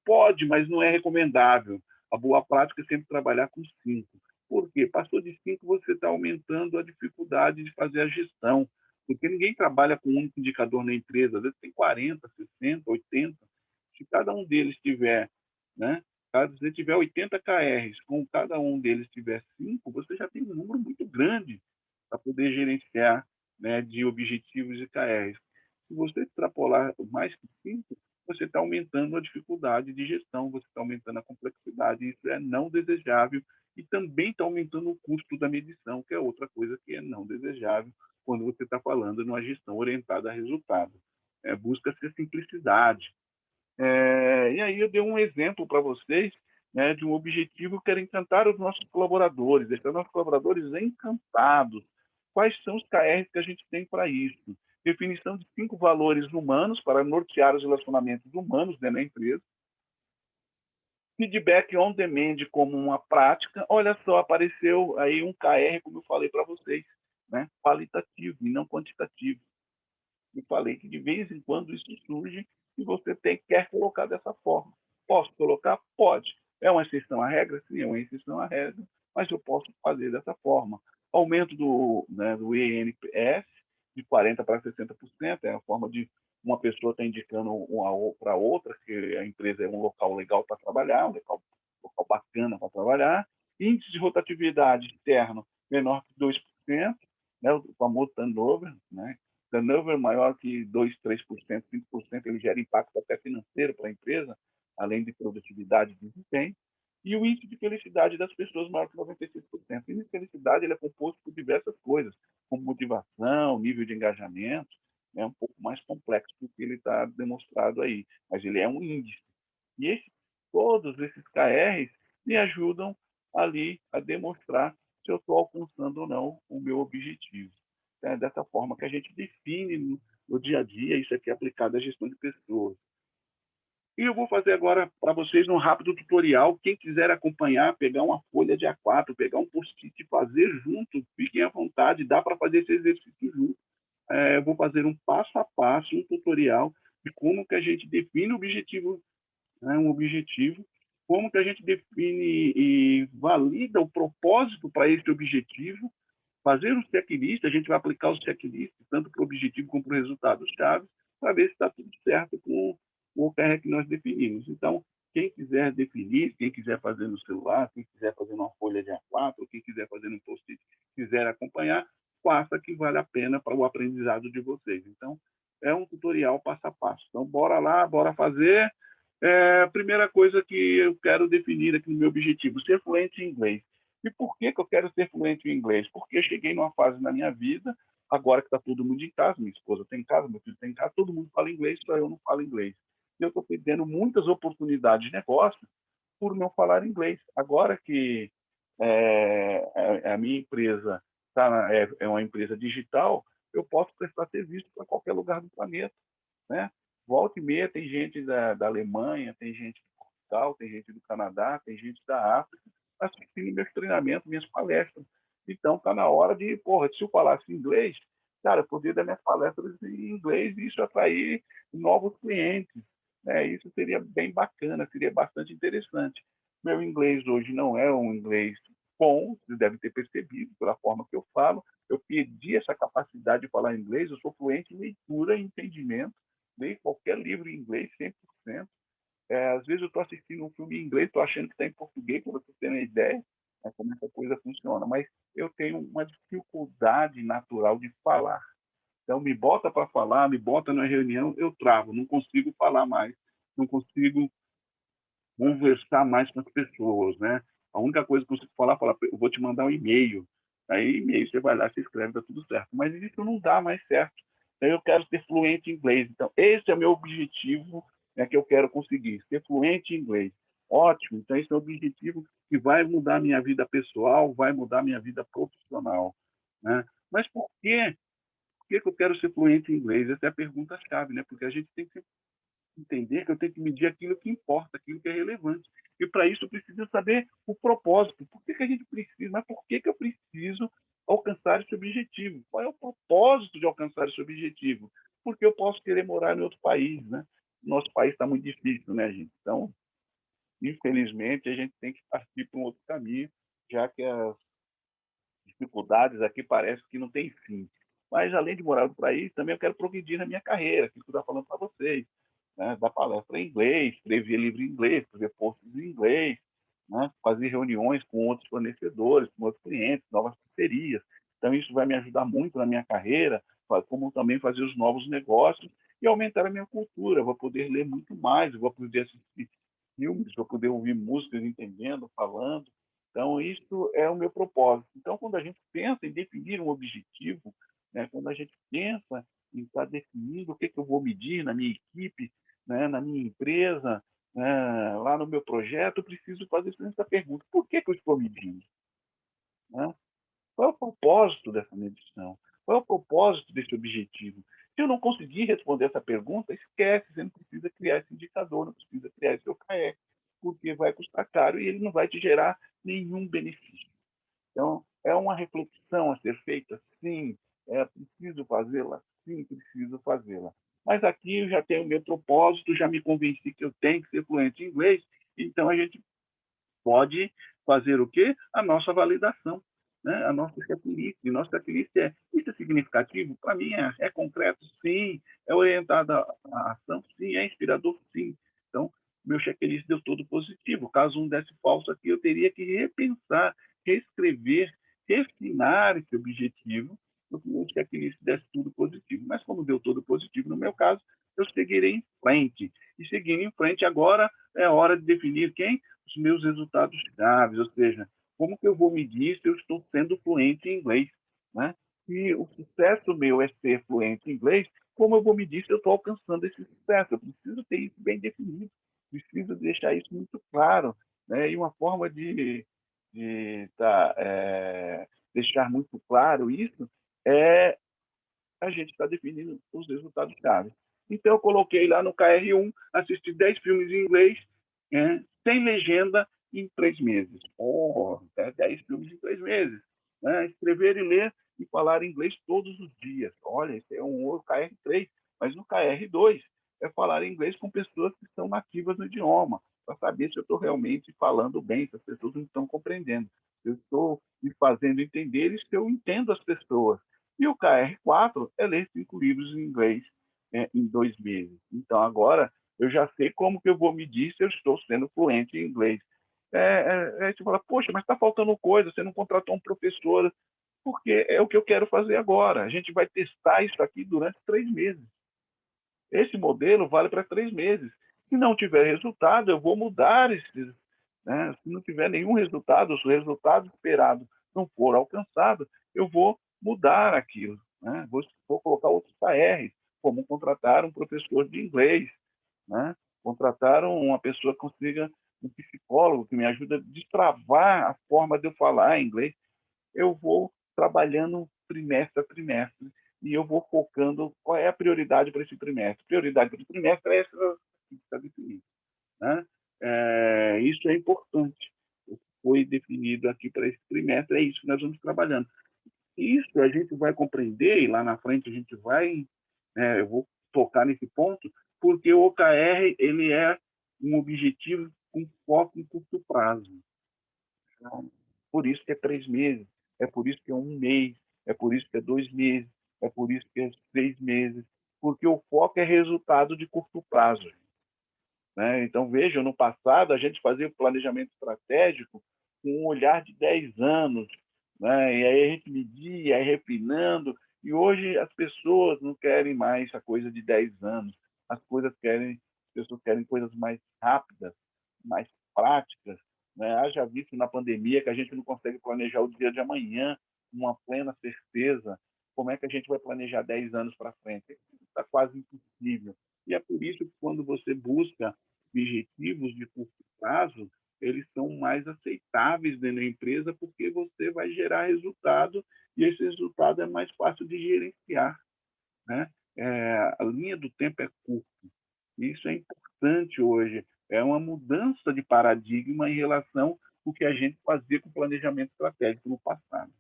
A: pode, mas não é recomendável. A boa prática é sempre trabalhar com 5. Por quê? Passou de 5, você está aumentando a dificuldade de fazer a gestão, porque ninguém trabalha com um único indicador na empresa. Às vezes tem 40, 60, 80. Se cada um deles tiver, se você tiver 80 KRs, com cada um deles tiver 5, você já tem um número muito grande para poder gerenciar, de objetivos e KRs. Se você extrapolar mais que 5, você está aumentando a dificuldade de gestão, você está aumentando a complexidade, isso é não desejável, e também está aumentando o custo da medição, que é outra coisa que é não desejável quando você está falando numa gestão orientada a resultado. Busca-se a simplicidade. E aí eu dei um exemplo para vocês, de um objetivo que era encantar os nossos colaboradores, deixar nossos colaboradores encantados. Quais são os KRs que a gente tem para isso? Definição de 5 valores humanos para nortear os relacionamentos humanos dentro da empresa. Feedback on demand como uma prática. Olha só, apareceu aí um KR, como eu falei para vocês, qualitativo e não quantitativo. Eu falei que de vez em quando isso surge e você quer colocar dessa forma. Posso colocar? Pode. É uma exceção à regra? Sim, é uma exceção à regra, mas eu posso fazer dessa forma. Aumento do ENPS de 40% para 60%, é a forma de uma pessoa estar indicando para outra que a empresa é um local legal para trabalhar, um local bacana para trabalhar. Índice de rotatividade externo menor que 2%, o famoso turnover, turnover maior que 2%, 3%, 5%, ele gera impacto até financeiro para a empresa, além de produtividade e desempenho. E o índice de felicidade das pessoas maior que 96%. O índice de felicidade ele é composto por diversas coisas, como motivação, nível de engajamento, é um pouco mais complexo do que ele está demonstrado aí, mas ele é um índice. E todos esses KRs me ajudam ali a demonstrar se eu estou alcançando ou não o meu objetivo. É dessa forma que a gente define no dia a dia, isso aqui é aplicado à gestão de pessoas. E eu vou fazer agora para vocês um rápido tutorial. Quem quiser acompanhar, pegar uma folha de A4, pegar um post-it e fazer junto, fiquem à vontade, dá para fazer esse exercício junto. Eu vou fazer um passo a passo, um tutorial de como que a gente define o objetivo, né, um objetivo, como que a gente define e valida o propósito para esse objetivo, fazer um checklist, a gente vai aplicar os checklists, tanto para o objetivo como para o resultado-chave, para ver se está tudo certo com o OKR que nós definimos. Então, quem quiser definir, quem quiser fazer no celular, quem quiser fazer numa folha de A4, quem quiser fazer no post-it, quiser acompanhar, faça que vale a pena para o aprendizado de vocês. Então, é um tutorial passo a passo. Então, bora lá, bora fazer. Primeira coisa que eu quero definir aqui no meu objetivo, ser fluente em inglês. E por que eu quero ser fluente em inglês? Porque eu cheguei numa fase na minha vida, agora que está todo mundo em casa, minha esposa tem casa, meu filho tem casa, todo mundo fala inglês, só eu não falo inglês. E eu estou perdendo muitas oportunidades de negócio por não falar inglês. Agora que a minha empresa é uma empresa digital, eu posso prestar serviço para qualquer lugar do planeta, né? Volta e meia tem gente da Alemanha, tem gente de Portugal, tem gente do Canadá, tem gente da África assistindo meus treinamentos, minhas palestras. Então, está na hora de, porra, se eu falasse inglês, cara, eu poderia dar minhas palestras em inglês e isso atrair novos clientes. Né? Isso seria bem bacana, seria bastante interessante. Meu inglês hoje não é um inglês bom, você deve ter percebido pela forma que eu falo. Eu perdi essa capacidade de falar inglês, eu sou fluente em leitura e entendimento, leio qualquer livro em inglês 100%. Às vezes eu estou assistindo um filme em inglês, estou achando que está em português, para você ter uma ideia, né, como essa coisa funciona. Mas eu tenho uma dificuldade natural de falar. Então, me bota para falar, me bota na reunião, eu travo, não consigo falar mais, não consigo conversar mais com as pessoas, né? A única coisa que eu consigo falar, eu vou te mandar um e-mail. Aí, e-mail, você vai lá, você escreve, tá tudo certo. Mas isso não dá mais certo. Então, eu quero ser fluente em inglês. Então, esse é o meu objetivo, né, que eu quero conseguir, ser fluente em inglês. Ótimo. Então, esse é o objetivo que vai mudar a minha vida pessoal, vai mudar a minha vida profissional, né? Mas por que eu quero ser fluente em inglês? Essa é a pergunta-chave, né? Porque a gente tem que entender que eu tenho que medir aquilo que importa, aquilo que é relevante. E para isso eu preciso saber o propósito. Por que a gente precisa? Mas por que eu preciso alcançar esse objetivo? Qual é o propósito de alcançar esse objetivo? Porque eu posso querer morar em outro país, né? Nosso país está muito difícil, né, gente? Então, infelizmente, a gente tem que partir para um outro caminho, já que as dificuldades aqui parece que não tem fim. Mas, além de morar no país, também eu quero progredir na minha carreira, que eu estou falando para vocês, né? Dar palestra em inglês, escrever livro em inglês, escrever posts em inglês, né? Fazer reuniões com outros fornecedores, com outros clientes, novas parcerias. Então, isso vai me ajudar muito na minha carreira, como também fazer os novos negócios e aumentar a minha cultura. Eu vou poder ler muito mais, eu vou poder assistir filmes, vou poder ouvir músicas entendendo, falando. Então, isso é o meu propósito. Então, quando a gente pensa em definir um objetivo, né, quando a gente pensa em estar definindo o que eu vou medir na minha equipe, né, na minha empresa, né, lá no meu projeto, eu preciso fazer essa pergunta: por que eu estou medindo? Né? Qual é o propósito dessa medição? Qual é o propósito desse objetivo? Se eu não conseguir responder essa pergunta, esquece, você não precisa criar esse indicador, não precisa criar esse OKR, porque vai custar caro e ele não vai te gerar nenhum benefício. Então, é uma reflexão a ser feita? Sim. É preciso fazê-la? Sim, preciso fazê-la. Mas aqui eu já tenho o meu propósito, já me convenci que eu tenho que ser fluente em inglês, então a gente pode fazer o quê? A nossa validação, né? A nossa checklist. E nossa checklist isso é significativo? Para mim é concreto? Sim. É orientado à ação? Sim. É inspirador? Sim. Então, meu checklist deu todo positivo. Caso um desse falso aqui, eu teria que repensar, reescrever, refinar esse objetivo, porque o checklist desse tudo positivo. Mas como deu todo positivo no meu caso, eu seguirei em frente. E seguindo em frente, agora é hora de definir quem? Os meus resultados chaves, ou seja, como que eu vou medir se eu estou sendo fluente em inglês, né? E o sucesso meu é ser fluente em inglês, como eu vou medir se eu estou alcançando esse sucesso? Eu preciso ter isso bem definido, preciso deixar isso muito claro, né? E uma forma de deixar muito claro isso é a gente está definindo os resultados-chave. Então, eu coloquei lá no KR1, assisti 10 filmes em inglês, sem legenda, em 3 meses. Oh, 10 filmes em 3 meses. Né? Escrever e ler e falar inglês todos os dias. Olha, esse é um KR3, mas no KR2 é falar inglês com pessoas que são nativas no idioma, para saber se eu estou realmente falando bem, se as pessoas não estão compreendendo. Se eu estou me fazendo entender e se eu entendo as pessoas. E o KR4 é ler 5 livros em inglês em 2 meses. Então, agora, eu já sei como que eu vou medir se eu estou sendo fluente em inglês. Você fala, poxa, mas está faltando coisa, você não contratou um professor, porque é o que eu quero fazer agora. A gente vai testar isso aqui durante 3 meses. Esse modelo vale para 3 meses. Se não tiver resultado, eu vou mudar esses. Né? Se não tiver nenhum resultado, se o resultado esperado não for alcançado, eu vou mudar aquilo. Né? Vou colocar outros KRs, como contratar um professor de inglês, né? Contratar uma pessoa que consiga, um psicólogo que me ajude a destravar a forma de eu falar inglês. Eu vou trabalhando trimestre a trimestre e eu vou focando qual é a prioridade para esse trimestre. Prioridade para o trimestre é essa que está definida. Né? Isso é importante. O que foi definido aqui para esse trimestre é isso que nós vamos trabalhando. Isso a gente vai compreender e lá na frente a gente vai, eu vou tocar nesse ponto, porque o OKR ele é um objetivo com foco em curto prazo. Por isso que é 3 meses, é por isso que é 1 mês, é por isso que é 2 meses, é por isso que é 6 meses, porque o foco é resultado de curto prazo. Né? Então, veja, no passado, a gente fazia planejamento estratégico com um olhar de 10 anos, né? E aí a gente media, refinando, e hoje as pessoas não querem mais essa coisa de 10 anos, as pessoas querem coisas mais rápidas, mais práticas. Né? Haja visto na pandemia que a gente não consegue planejar o dia de amanhã com uma plena certeza. Como é que a gente vai planejar 10 anos para frente? Está quase impossível. E é por isso que quando você busca objetivos de curto prazo, eles são mais aceitáveis dentro da empresa porque você vai gerar resultado e esse resultado é mais fácil de gerenciar. Né? A linha do tempo é curta. Isso é importante hoje. É uma mudança de paradigma em relação ao que a gente fazia com o planejamento estratégico no passado.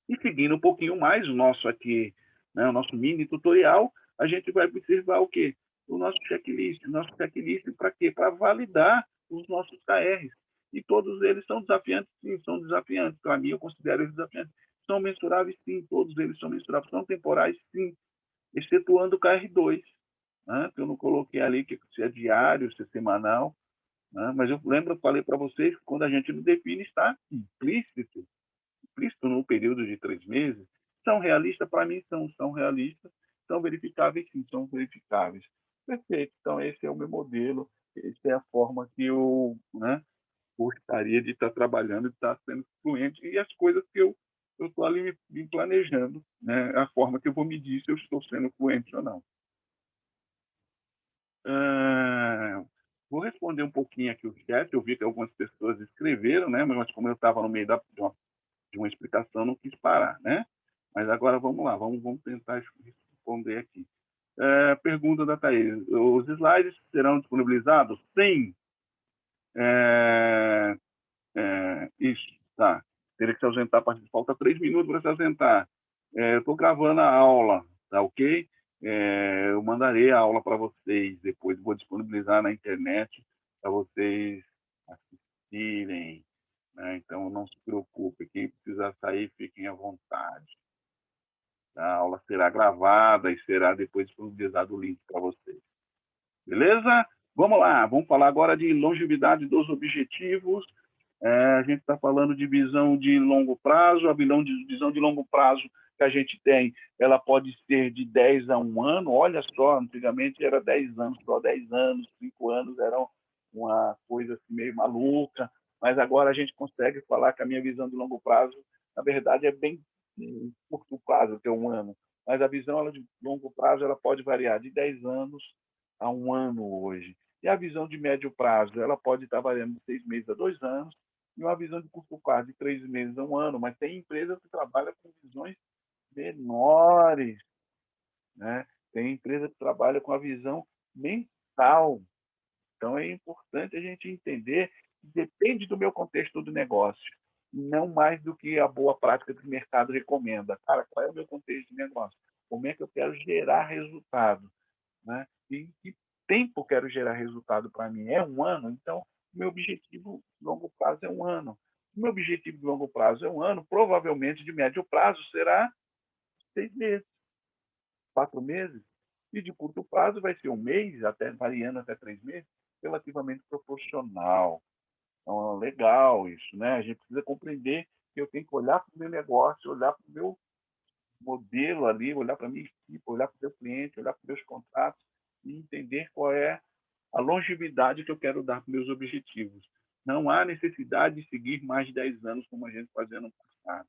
A: E seguindo um pouquinho mais o nosso aqui, né, o nosso mini tutorial, a gente vai observar o quê? O nosso checklist. O nosso checklist para quê? Para validar os nossos KRs. E todos eles são desafiantes? Sim, são desafiantes. Para mim, eu considero eles desafiantes. São mensuráveis? Sim, todos eles são mensuráveis. São temporais? Sim, excetuando o KR2, né, que eu não coloquei ali que se é diário, se é semanal. Né, mas eu lembro, eu falei para vocês que quando a gente não define, está implícito no período de 3 meses, são realistas? Para mim, são realistas. São verificáveis? Sim, são verificáveis. Perfeito. Então, esse é o meu modelo, essa é a forma que eu gostaria de estar trabalhando, de estar sendo fluente, e as coisas que eu estou ali me planejando, né? A forma que eu vou medir se eu estou sendo fluente ou não. Vou responder um pouquinho aqui o chat. Eu vi que algumas pessoas escreveram, né? Mas como eu estava no meio de uma explicação, não quis parar, né? Mas agora vamos lá, vamos tentar responder aqui. Pergunta da Thaís. Os slides serão disponibilizados? Sim. Isso, tá. Teria que se ausentar a partir de falta 3 minutos para se ausentar. Eu estou gravando a aula, tá ok? Eu mandarei a aula para vocês, depois vou disponibilizar na internet para vocês assistirem. Né? Então, não se preocupe, quem precisar sair, fiquem à vontade. A aula será gravada e será depois disponibilizado o link para vocês. Beleza? Vamos lá, vamos falar agora de longevidade dos objetivos. A gente está falando de visão de longo prazo. A visão de longo prazo que a gente tem, ela pode ser de 10 a 1 ano. Olha só, antigamente era 10 anos, só 10 anos, 5 anos eram uma coisa assim, meio maluca, mas agora a gente consegue falar que a minha visão de longo prazo, na verdade, é bem curto prazo, que é 1 ano. Mas a visão ela, de longo prazo ela pode variar de 10 anos a 1 ano hoje. E a visão de médio prazo ela pode estar variando de 6 meses a 2 anos, e uma visão de curto prazo de 3 meses a 1 ano, mas tem empresas que trabalham com visões
B: menores, né? Tem empresa que trabalha com a visão mensal. Então, é importante a gente entender que depende do meu contexto do negócio, não mais do que a boa prática que o mercado recomenda. Cara, qual é o meu contexto de negócio? Como é que eu quero gerar resultado? Né? E em que tempo eu quero gerar resultado para mim? É um ano? Então, meu objetivo de longo prazo é um ano. O meu objetivo de longo prazo é um ano, provavelmente de médio prazo será 6 meses, 4 meses, e de curto prazo vai ser um mês, até variando até 3 meses, relativamente proporcional. Então, é legal isso, né? A gente precisa compreender que eu tenho que olhar para o meu negócio, olhar para o meu modelo ali, olhar para a minha equipe, olhar para o meu cliente, olhar para os meus contratos e entender qual é a longevidade que eu quero dar para meus objetivos. Não há necessidade de seguir mais de 10 anos como a gente fazia no passado,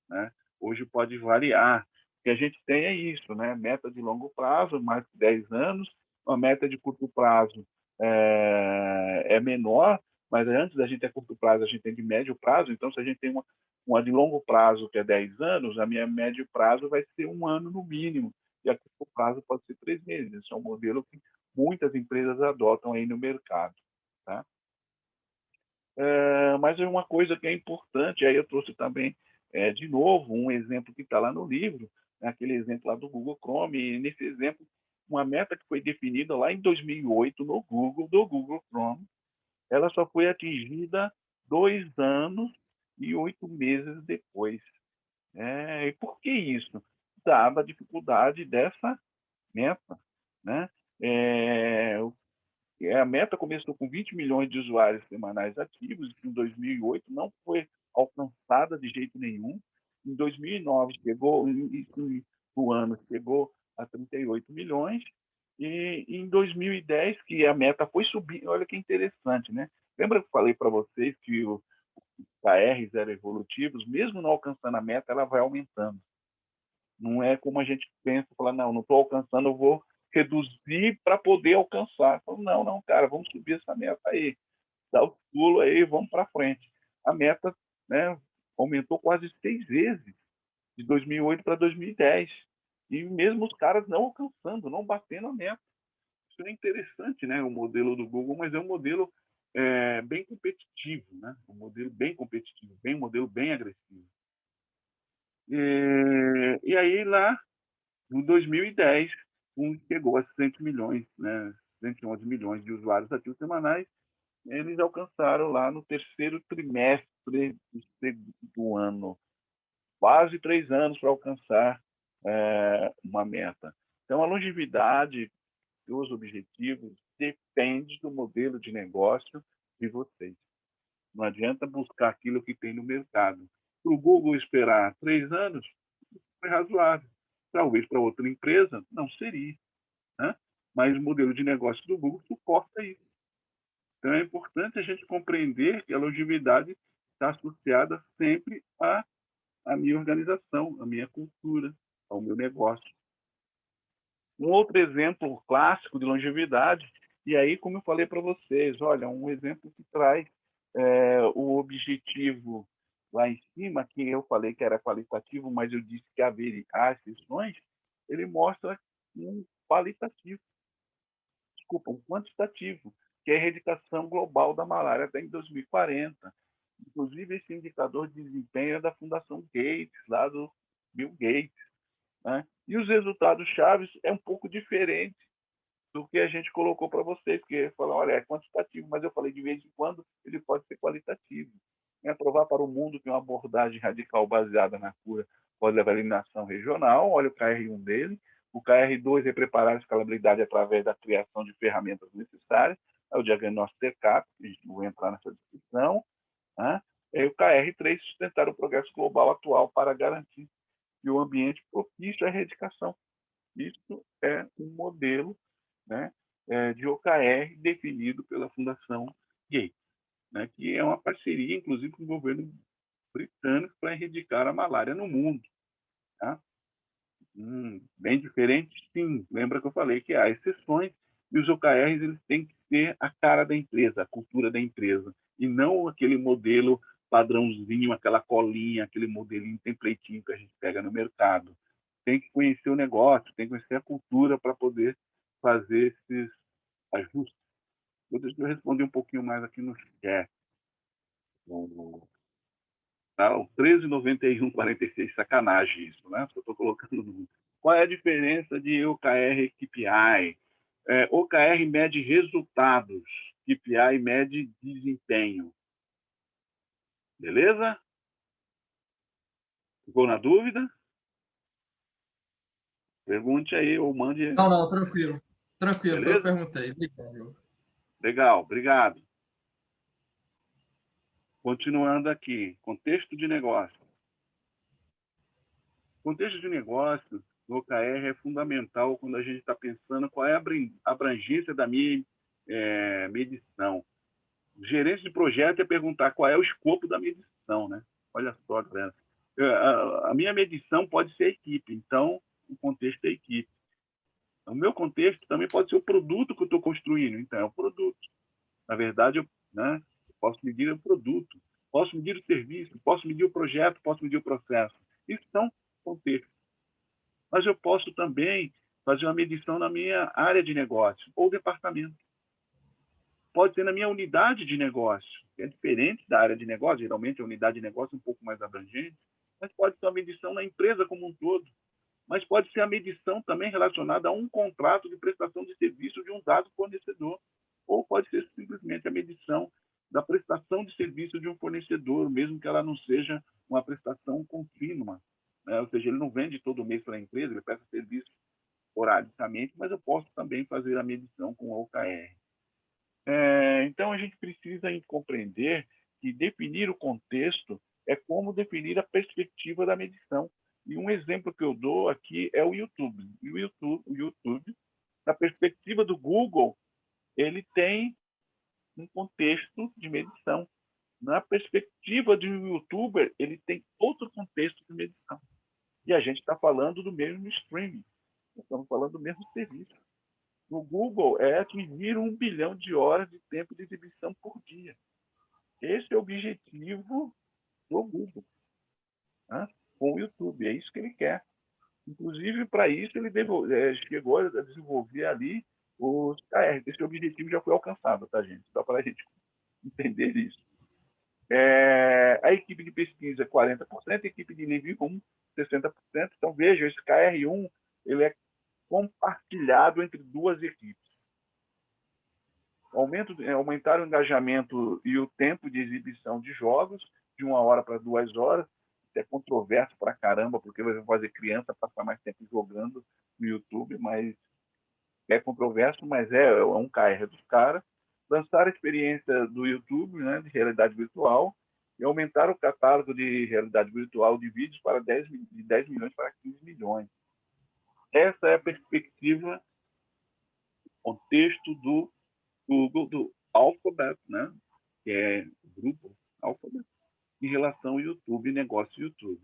B: né? Hoje pode variar. O que a gente tem é isso, né? Meta de longo prazo, mais de 10 anos, uma meta de curto prazo é menor, mas antes da gente ter curto prazo, a gente tem de médio prazo. Então, se a gente tem uma de longo prazo, que é 10 anos, a minha médio prazo vai ser um ano no mínimo, e a curto prazo pode ser 3 meses. Esse é um modelo que muitas empresas adotam aí no mercado. Tá? Mas é uma coisa que é importante, aí eu trouxe também, de novo, um exemplo que está lá no livro, né, aquele exemplo lá do Google Chrome, e nesse exemplo, uma meta que foi definida lá em 2008 no Google, do Google Chrome, ela só foi atingida 2 anos e 8 meses depois. E por que isso? Dada a dificuldade dessa meta. Né? É, a meta começou com 20 milhões de usuários semanais ativos, em 2008 não foi alcançada de jeito nenhum. Em 2009 chegou, no ano chegou a 38 milhões, e em 2010 que a meta foi subir. Olha que interessante, né? Lembra que eu falei para vocês que o KR zero evolutivos, mesmo não alcançando a meta, ela vai aumentando. Não é como a gente pensa, falar, não estou alcançando, eu vou reduzir para poder alcançar. Falo, não, não, cara, vamos subir essa meta aí, dá o pulo aí, vamos para frente. A meta, né, aumentou quase 6 vezes, de 2008 para 2010. E mesmo os caras não alcançando, não batendo a meta. Isso é interessante, né, o modelo do Google, mas é um modelo bem competitivo, né? Um modelo bem competitivo, um modelo bem agressivo. E aí, lá, em 2010, chegou a 100 milhões, né, 111 milhões de usuários ativos semanais. Eles alcançaram lá no terceiro trimestre do ano, quase 3 anos para alcançar uma meta. Então, a longevidade dos objetivos depende do modelo de negócio de vocês. Não adianta buscar aquilo que tem no mercado. Para o Google esperar 3 anos, foi razoável. Talvez para outra empresa não seria, né? Mas o modelo de negócio do Google suporta isso. Então, é importante a gente compreender que a longevidade está associada sempre à minha organização, à minha cultura, ao meu negócio. Um outro exemplo clássico de longevidade, e aí, como eu falei para vocês, olha, um exemplo que traz o objetivo lá em cima, que eu falei que era qualitativo, mas eu disse que haveria exceções, ele mostra um qualitativo, desculpa, um quantitativo, que é a erradicação global da malária até em 2040. Inclusive, esse indicador de desempenho é da Fundação Gates, lá do Bill Gates. Né? E os resultados chaves é um pouco diferente do que a gente colocou para vocês, porque falou, olha, é quantitativo, mas eu falei de vez em quando ele pode ser qualitativo. Provar para o mundo que uma abordagem radical baseada na cura pode levar à eliminação regional, olha o KR1 dele. O KR2 é preparar a escalabilidade através da criação de ferramentas necessárias, é o diagnóstico TECAP, que a gente não vai entrar nessa discussão. Né? E o KR3, sustentar o progresso global atual para garantir que o ambiente propício à erradicação. Isso é um modelo, né, de OKR definido pela Fundação Gates, né, que é uma parceria, inclusive, com o governo britânico para erradicar a malária no mundo. Tá? Bem diferente, sim. Lembra que eu falei que há exceções e os OKRs eles têm que ser a cara da empresa, a cultura da empresa, e não aquele modelo padrãozinho, aquela colinha, aquele modelinho templatinho que a gente pega no mercado.
A: tem que conhecer o negócio, tem que conhecer a cultura para poder fazer esses ajustes. Deixa eu responder um pouquinho mais aqui no chat. Tá? O 13,91,46, sacanagem isso, né? Só estou colocando no número. Qual é a diferença de OKR e KPI? OKR mede resultados, KPI mede desempenho. Beleza? Ficou na dúvida? Pergunte aí ou mande.
C: Não, tranquilo. Tranquilo, foi o que eu
A: Beleza?
C: perguntei. Obrigado.
A: Legal, obrigado. Continuando aqui, contexto de negócio. Contexto de negócio, no OKR é fundamental quando a gente está pensando qual é a abrangência da minha medição. O gerente de projeto é perguntar qual é o escopo da medição, né? Olha só, galera. A minha medição pode ser a equipe, então o contexto é a equipe. O meu contexto também pode ser o produto que eu estou construindo, então é o produto. Na verdade, eu posso medir o produto, posso medir o serviço, posso medir o projeto, posso medir o processo. Isso são contextos. Mas eu posso também fazer uma medição na minha área de negócio ou departamento. Pode ser na minha unidade de negócio, que é diferente da área de negócio, geralmente a unidade de negócio é um pouco mais abrangente, mas pode ser uma medição na empresa como um todo. Mas pode ser a medição também relacionada a um contrato de prestação de serviço de um dado fornecedor. Ou pode ser simplesmente a medição da prestação de serviço de um fornecedor, mesmo que ela não seja uma prestação contínua. Né? Ou seja, ele não vende todo mês para a empresa, ele presta serviço esporadicamente, mas eu posso também fazer a medição com o OKR. Então, a gente precisa compreender que definir o contexto é como definir a perspectiva da medição. E um exemplo que eu dou aqui é o YouTube. E o YouTube, na perspectiva do Google, ele tem um contexto de medição. Na perspectiva de um YouTuber, ele tem outro contexto de medição. E a gente está falando do mesmo streaming. Estamos falando do mesmo serviço. No Google, é atingir 1 bilhão de horas de tempo de exibição por dia. Esse é o objetivo do Google, né? Com o YouTube. É isso que ele quer. Inclusive, para isso, ele chegou a desenvolver ali os KR. Esse objetivo já foi alcançado, tá, gente? Só para a gente entender isso. A equipe de pesquisa, 40%, a equipe de nível 1, 60%. Então, vejam, esse KR1 ele é compartilhado entre duas equipes. Aumentar o engajamento e o tempo de exibição de jogos, de 1 hora para 2 horas. Isso é controverso para caramba, porque você vai fazer criança passar mais tempo jogando no YouTube, mas é controverso, mas é um KR dos caras. Lançar a experiência do YouTube, né, de realidade virtual, e aumentar o catálogo de realidade virtual de vídeos de 10 milhões para 15 milhões. Essa é a perspectiva, contexto do Google, do Alphabet, né, que é o grupo Alphabet, em relação ao YouTube, negócio YouTube.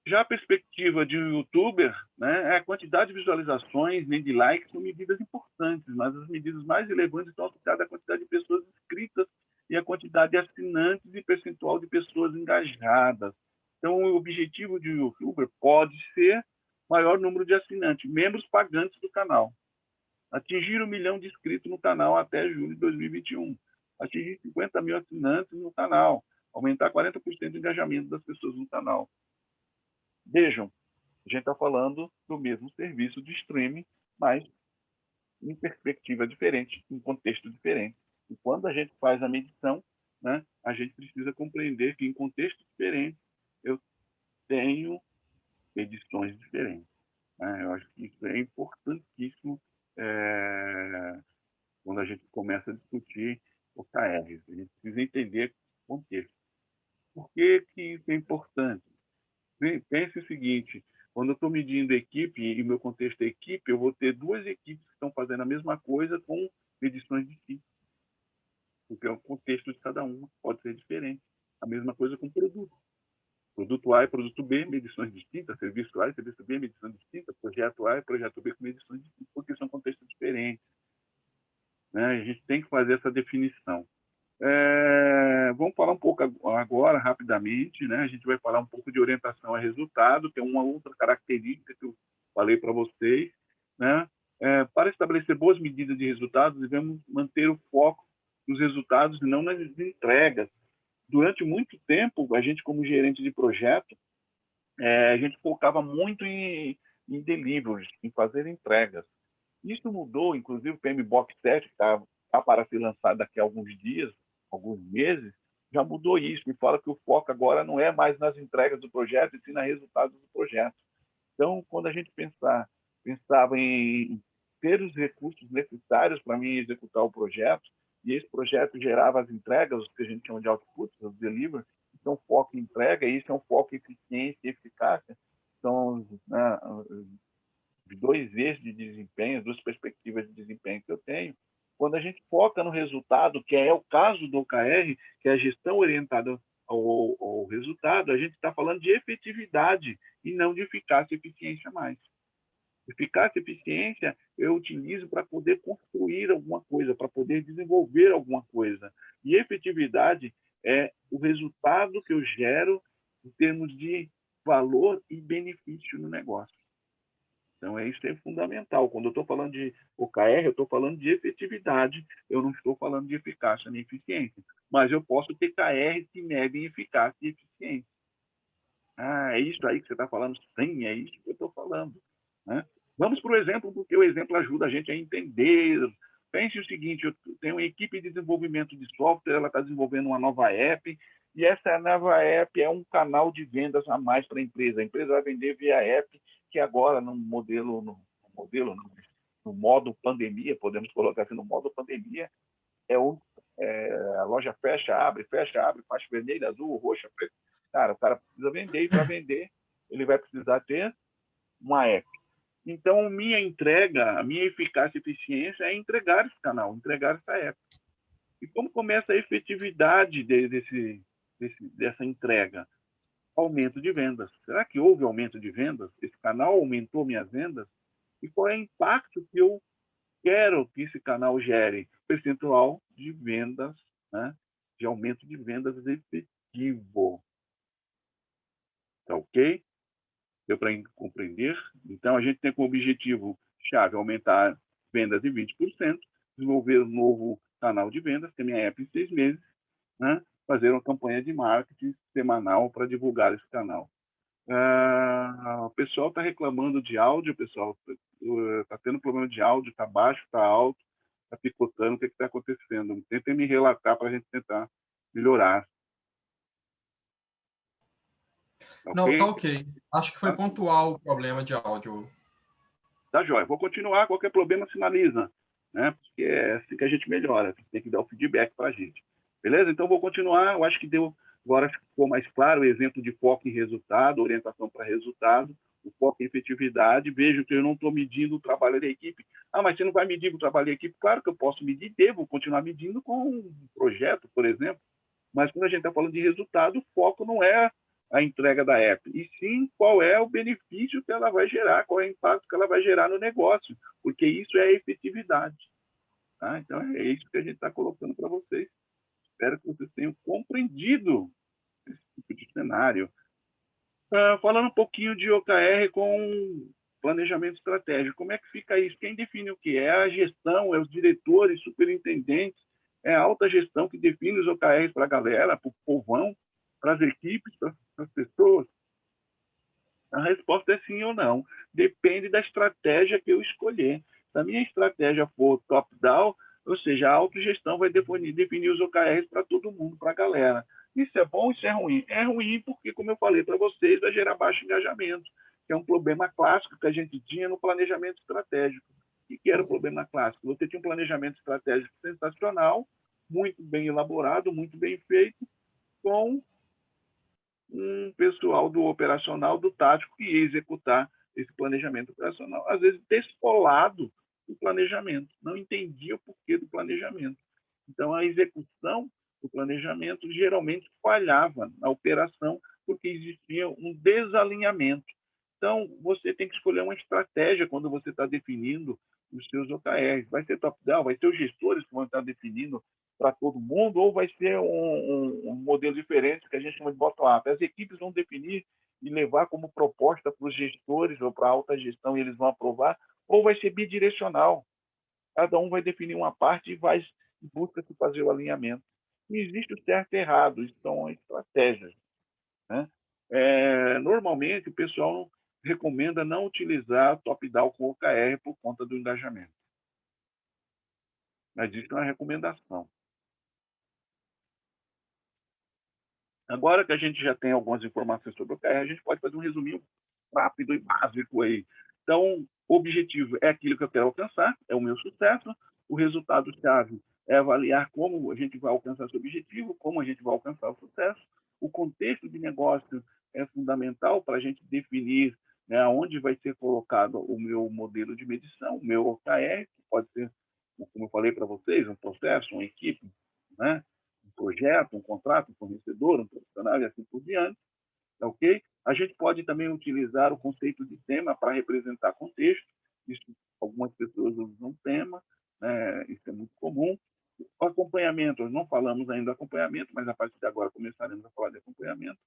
A: Já a perspectiva de um youtuber, né, a quantidade de visualizações nem de likes são medidas importantes, mas as medidas mais relevantes estão associadas à quantidade de pessoas inscritas e a quantidade de assinantes e percentual de pessoas engajadas. Então, o objetivo de um youtuber pode ser maior número de assinantes, membros pagantes do canal. Atingir 1 milhão de inscritos no canal até julho de 2021. Atingir 50 mil assinantes no canal. Aumentar 40% do engajamento das pessoas no canal. Vejam, a gente está falando do mesmo serviço de streaming, mas em perspectiva diferente, em contexto diferente. E quando a gente faz a medição, né, a gente precisa compreender que em contexto diferente eu tenho edições diferentes. Né? Eu acho que isso é importantíssimo quando a gente começa a discutir OKRs. A gente precisa entender o contexto. Por que isso é importante? Pense o seguinte, quando eu estou medindo equipe, e o meu contexto é equipe, eu vou ter duas equipes que estão fazendo a mesma coisa com medições distintas. Porque o contexto de cada uma pode ser diferente. A mesma coisa com produto. Produto A e produto B, medições distintas. Serviço A e serviço B, medições distintas. Projeto A e projeto B com medições distintas, porque são contextos diferentes. Né? A gente tem que fazer essa definição. Vamos falar um pouco agora, rapidamente, né? A gente vai falar um pouco de orientação a resultado, que é uma outra característica que eu falei para vocês, né? Para estabelecer boas medidas de resultados, devemos manter o foco nos resultados e não nas entregas. Durante muito tempo, a gente, como gerente de projeto, a gente focava muito em deliveries, em fazer entregas. Isso mudou, inclusive o PMBOK 7, que está para ser lançado daqui a alguns dias, alguns meses, já mudou isso, e fala que o foco agora não é mais nas entregas do projeto, e sim nos resultados do projeto. Então, quando a gente pensava em ter os recursos necessários para mim executar o projeto, e esse projeto gerava as entregas, o que a gente chama de outputs, os delivery, então foco em entrega, e isso é um foco em eficiência e eficácia, são né, dois eixos de desempenho, duas perspectivas de desempenho que eu tenho. Quando a gente foca no resultado, que é o caso do OKR, que é a gestão orientada ao resultado, a gente está falando de efetividade e não de eficácia e eficiência mais. Eficácia e eficiência eu utilizo para poder construir alguma coisa, para poder desenvolver alguma coisa. E efetividade é o resultado que eu gero em termos de valor e benefício no negócio. Então, isso é fundamental. Quando eu estou falando de OKR, eu estou falando de efetividade, eu não estou falando de eficácia nem eficiência. Mas eu posso ter KR que medem eficácia e eficiência. É isso aí que você está falando? Sim, é isso que eu estou falando. Né? Vamos para o exemplo, porque o exemplo ajuda a gente a entender. Pense o seguinte, eu tenho uma equipe de desenvolvimento de software, ela está desenvolvendo uma nova app, e essa nova app é um canal de vendas a mais para a empresa. A empresa vai vender via app, que agora, no modo pandemia, podemos colocar assim, no modo pandemia, a loja fecha, abre, faixa vermelha, azul, roxa, preta. Cara, o cara precisa vender, e para vender, ele vai precisar ter uma app. Então, minha entrega, a minha eficácia e eficiência é entregar esse canal, entregar essa app. E como começa a efetividade dessa entrega? Aumento de vendas. Será que houve aumento de vendas? Esse canal aumentou minhas vendas? E qual é o impacto que eu quero que esse canal gere? Percentual de vendas, né? De aumento de vendas efetivo. Tá ok? Deu para compreender? Então, a gente tem como objetivo-chave aumentar vendas em 20%, desenvolver um novo canal de vendas, que é minha app em 6 meses, né? Fazer uma campanha de marketing semanal para divulgar esse canal. O pessoal está reclamando de áudio, pessoal. Está tendo problema de áudio, está baixo, está alto, está picotando. O que está acontecendo? Tentem me relatar para a gente tentar melhorar.
C: Não, tá
A: Ok?
C: ok. Acho que foi
A: Tá?
C: pontual o problema de áudio.
A: Tá jóia. Vou continuar. Qualquer problema, sinaliza. Né? Porque é assim que a gente melhora. Tem que dar o feedback para a gente. Beleza? Então, vou continuar. Eu acho que deu. Agora ficou mais claro o exemplo de foco em resultado, orientação para resultado, o foco em efetividade. Vejo que eu não estou medindo o trabalho da equipe. Mas você não vai medir o trabalho da equipe? Claro que eu posso medir, devo continuar medindo com um projeto, por exemplo. Mas quando a gente está falando de resultado, o foco não é a entrega da app, e sim qual é o benefício que ela vai gerar, qual é o impacto que ela vai gerar no negócio, porque isso é efetividade. Tá? Então, é isso que a gente está colocando para vocês. Espero que vocês tenham compreendido esse tipo de cenário. Falando um pouquinho de OKR com planejamento estratégico, como é que fica isso? Quem define o que? É a gestão, é os diretores, superintendentes, é a alta gestão que define os OKRs para a galera, para o povão, para as equipes, para as pessoas? A resposta é sim ou não. Depende da estratégia que eu escolher. Se a minha estratégia for top-down, ou seja, a autogestão vai definir os OKRs para todo mundo, para a galera. Isso é bom, isso é ruim? É ruim porque, como eu falei para vocês, vai gerar baixo engajamento, que é um problema clássico que a gente tinha no planejamento estratégico. O que era o problema clássico? Você tinha um planejamento estratégico sensacional, muito bem elaborado, muito bem feito, com um pessoal do operacional, do tático, que ia executar esse planejamento operacional, às vezes descolado do planejamento, não entendia o porquê do planejamento. Então, a execução do planejamento geralmente falhava na operação, porque existia um desalinhamento.
B: Então, você tem que escolher uma estratégia quando você está definindo os seus OKRs. Vai ser top-down, vai ser os gestores que vão estar definindo para todo mundo, ou vai ser um modelo diferente que a gente chama de bottom-up. As equipes vão definir e levar como proposta para os gestores ou para a alta gestão e eles vão aprovar, ou vai ser bidirecional. Cada um vai definir uma parte e vai busca se fazer o alinhamento. Não existe o certo e errado, isso são estratégias, né? Normalmente, o pessoal recomenda não utilizar top-down com OKR por conta do engajamento. Mas isso é uma recomendação. Agora que a gente já tem algumas informações sobre o OKR, a gente pode fazer um resuminho rápido e básico aí. Então, o objetivo é aquilo que eu quero alcançar, é o meu sucesso. O resultado-chave é avaliar como a gente vai alcançar esse objetivo, como a gente vai alcançar o sucesso. O contexto de negócio é fundamental para a gente definir, né, onde vai ser colocado o meu modelo de medição, o meu OKR, que pode ser, como eu falei para vocês, um processo, uma equipe, né? Um projeto, um contrato, um fornecedor, um profissional e assim por diante. Ok? A gente pode também utilizar o conceito de tema para representar contexto. Isso, algumas pessoas usam tema, né? Isso é muito comum. O acompanhamento, nós não falamos ainda do acompanhamento, mas a partir de agora começaremos a falar de acompanhamento.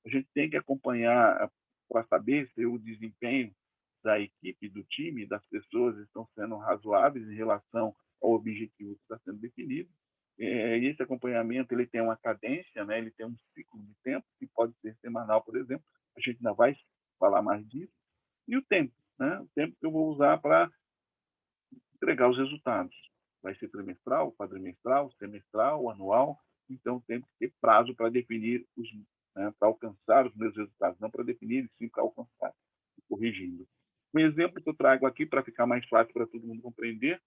B: A gente tem que acompanhar para saber se o desempenho da equipe, do time, das pessoas estão sendo razoáveis em relação ao objetivo que está sendo definido. Esse acompanhamento ele tem uma cadência, né? Ele tem um ciclo de tempo, que pode ser semanal, por exemplo. A gente ainda vai falar mais disso. E o tempo, né? O tempo que eu vou usar para entregar os resultados. Vai ser trimestral, quadrimestral, semestral, anual. Então, tem que ter prazo para definir, né, para alcançar os meus resultados, não para definir, sim para alcançar, corrigindo. Um exemplo que eu trago aqui para ficar mais fácil para todo mundo compreender,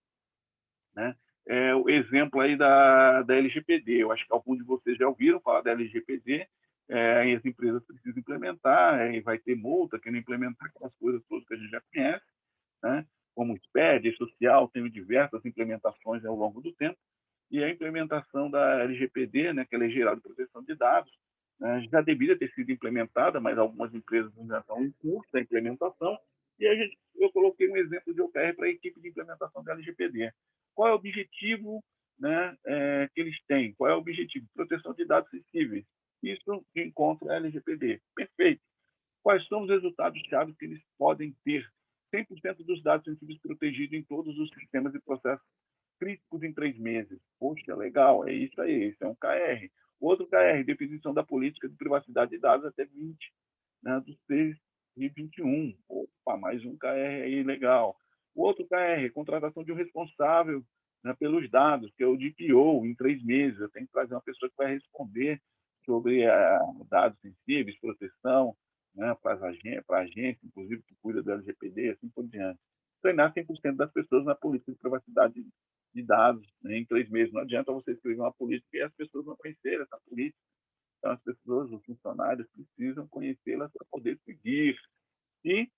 B: né, é o exemplo aí da LGPD. Eu acho que alguns de vocês já ouviram falar da LGPD. As empresas precisam implementar, e vai ter multa quem não implementar aquelas coisas todas que a gente já conhece, né? Como o SPED, social, tem diversas implementações ao longo do tempo, e a implementação da LGPD, né, que é a Lei Geral de Proteção de Dados, né, já deveria ter sido implementada, mas algumas empresas ainda estão em curso da implementação, e eu coloquei um exemplo de OKR para a equipe de implementação da LGPD. Qual é o objetivo, né, que eles têm? Qual é o objetivo? Proteção de dados sensíveis. Isso encontra a LGPD. Perfeito. Quais são os resultados-chave que eles podem ter? 100% dos dados sensíveis protegidos em todos os sistemas e processos críticos em 3 meses. Poxa, legal, é isso aí, isso é um KR. Outro KR, definição da política de privacidade de dados até 20, né, dos 6 de 21. Opa, mais um KR aí, legal. O outro KR, contratação de um responsável, né, pelos dados, que é o DPO, em 3 meses. Eu tenho que trazer uma pessoa que vai responder sobre dados sensíveis, proteção, né, para a agência, inclusive, que cuida do LGPD, assim por diante. Treinar 100% das pessoas na política de privacidade de dados, né, em 3 meses. Não adianta você escrever uma política e as pessoas não conhecerem essa política. Então, as pessoas, os funcionários, precisam conhecê-las para poder seguir. E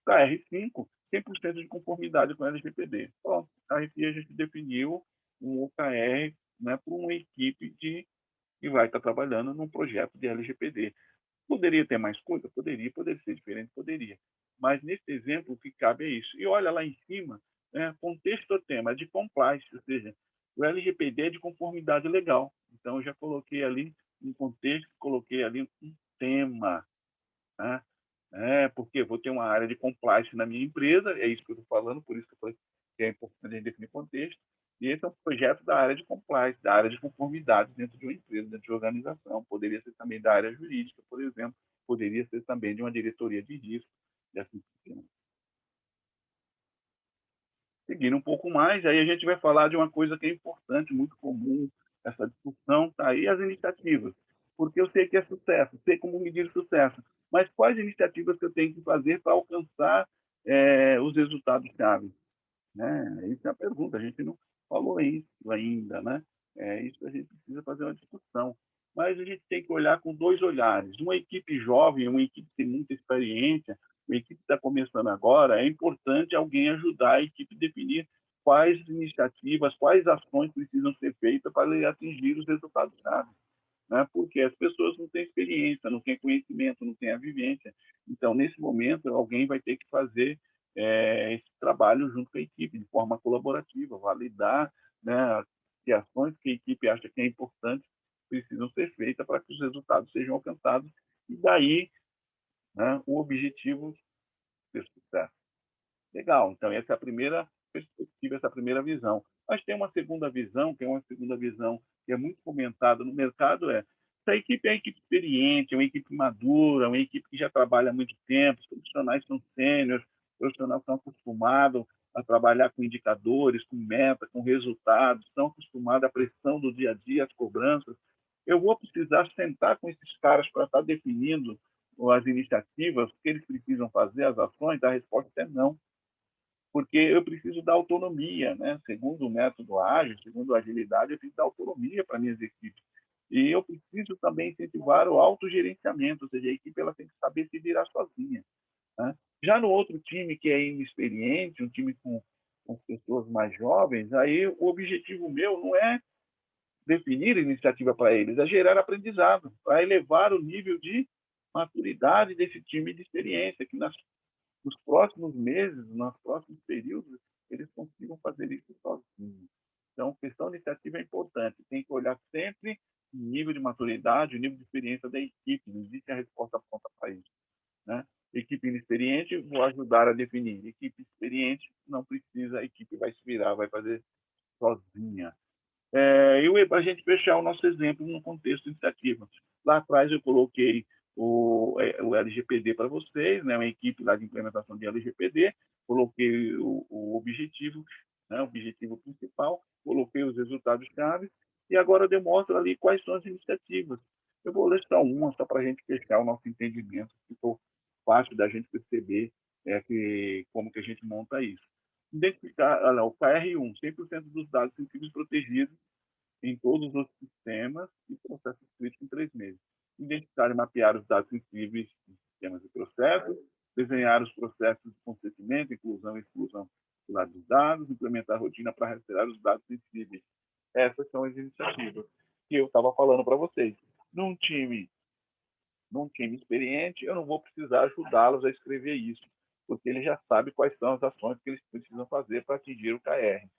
B: KR5, 100% de conformidade com a LGPD. Pronto, aqui a gente definiu um OKR, né, para uma equipe que vai estar trabalhando num projeto de LGPD. Poderia ter mais coisa? Poderia ser diferente? Poderia. Mas, nesse exemplo, o que cabe é isso. E olha lá em cima, né, contexto ou tema, de compliance, ou seja, o LGPD é de conformidade legal. Então, eu já coloquei ali um contexto, coloquei ali um tema, né? Porque eu vou ter uma área de compliance na minha empresa, é isso que eu estou falando, por isso que eu falei que é importante a gente definir contexto. E esse é um projeto da área de compliance, da área de conformidade dentro de uma empresa, dentro de uma organização. Poderia ser também da área jurídica, por exemplo. Poderia ser também de uma diretoria de risco. E assim por diante. Seguindo um pouco mais, aí a gente vai falar de uma coisa que é importante, muito comum, essa discussão, tá aí as iniciativas. Porque eu sei que é sucesso, sei como medir sucesso, mas quais iniciativas que eu tenho que fazer para alcançar os resultados-chave? Né? Essa é a pergunta, a gente não falou isso ainda, né? Isso a gente precisa fazer uma discussão. Mas a gente tem que olhar com 2 olhares. Uma equipe jovem, uma equipe que tem muita experiência, uma equipe que está começando agora, é importante alguém ajudar a equipe a definir quais iniciativas, quais ações precisam ser feitas para atingir os resultados-chave. né? Porque as pessoas não têm experiência, não têm conhecimento, não têm a vivência. Então, nesse momento, alguém vai ter que fazer esse trabalho junto com a equipe, de forma colaborativa, validar, né, que ações que a equipe acha que é importante precisam ser feitas para que os resultados sejam alcançados e daí, né, o objetivo ter sucesso. Legal, então essa é a primeira perspectiva, essa é a primeira visão. Mas tem uma segunda visão, que é muito comentada no mercado, se a equipe é uma equipe experiente, é uma equipe madura, é uma equipe que já trabalha há muito tempo, os profissionais são sêniores, os profissionais estão acostumados a trabalhar com indicadores, com meta, com resultados, estão acostumados à pressão do dia a dia, às cobranças. Eu vou precisar sentar com esses caras para estar definindo as iniciativas, o que eles precisam fazer, as ações? A resposta é não, porque eu preciso dar autonomia, né? Segundo o método ágil, segundo a agilidade, eu preciso dar autonomia para minhas equipes. E eu preciso também incentivar o autogerenciamento, ou seja, a equipe ela tem que saber se virar sozinha, né? Já no outro time que é inexperiente, um time com pessoas mais jovens, aí o objetivo meu não é definir iniciativa para eles, é gerar aprendizado, para elevar o nível de maturidade desse time de experiência, que nos próximos meses, nos próximos períodos, eles consigam fazer isso sozinhos. Então, questão de iniciativa é importante. Tem que olhar sempre o nível de maturidade, o nível de experiência da equipe. Não existe a resposta pronta para isso, né? Equipe inexperiente, vou ajudar a definir. Equipe experiente, não precisa, a equipe vai se virar, vai fazer sozinha. E para a gente fechar o nosso exemplo no contexto de iniciativa. Lá atrás eu coloquei o LGPD para vocês, né, uma equipe lá de implementação de LGPD, coloquei o objetivo, né, o objetivo principal, coloquei os resultados-chave e agora eu demonstro ali quais são as iniciativas. Eu vou listar uma só para a gente fechar o nosso entendimento, se for fácil da gente perceber como que a gente monta isso. Identificar, olha, o KR1, 100% dos dados sensíveis protegidos em todos os sistemas e processos críticos em 3 meses. Identificar e mapear os dados sensíveis em sistemas e processos, desenhar os processos de consentimento, inclusão e exclusão do lado dos dados, implementar a rotina para rastrear os dados sensíveis. Essas são as iniciativas que eu estava falando para vocês. Num time experiente, eu não vou precisar ajudá-los a escrever isso, porque ele já sabe quais são as ações que eles precisam fazer para atingir o KR.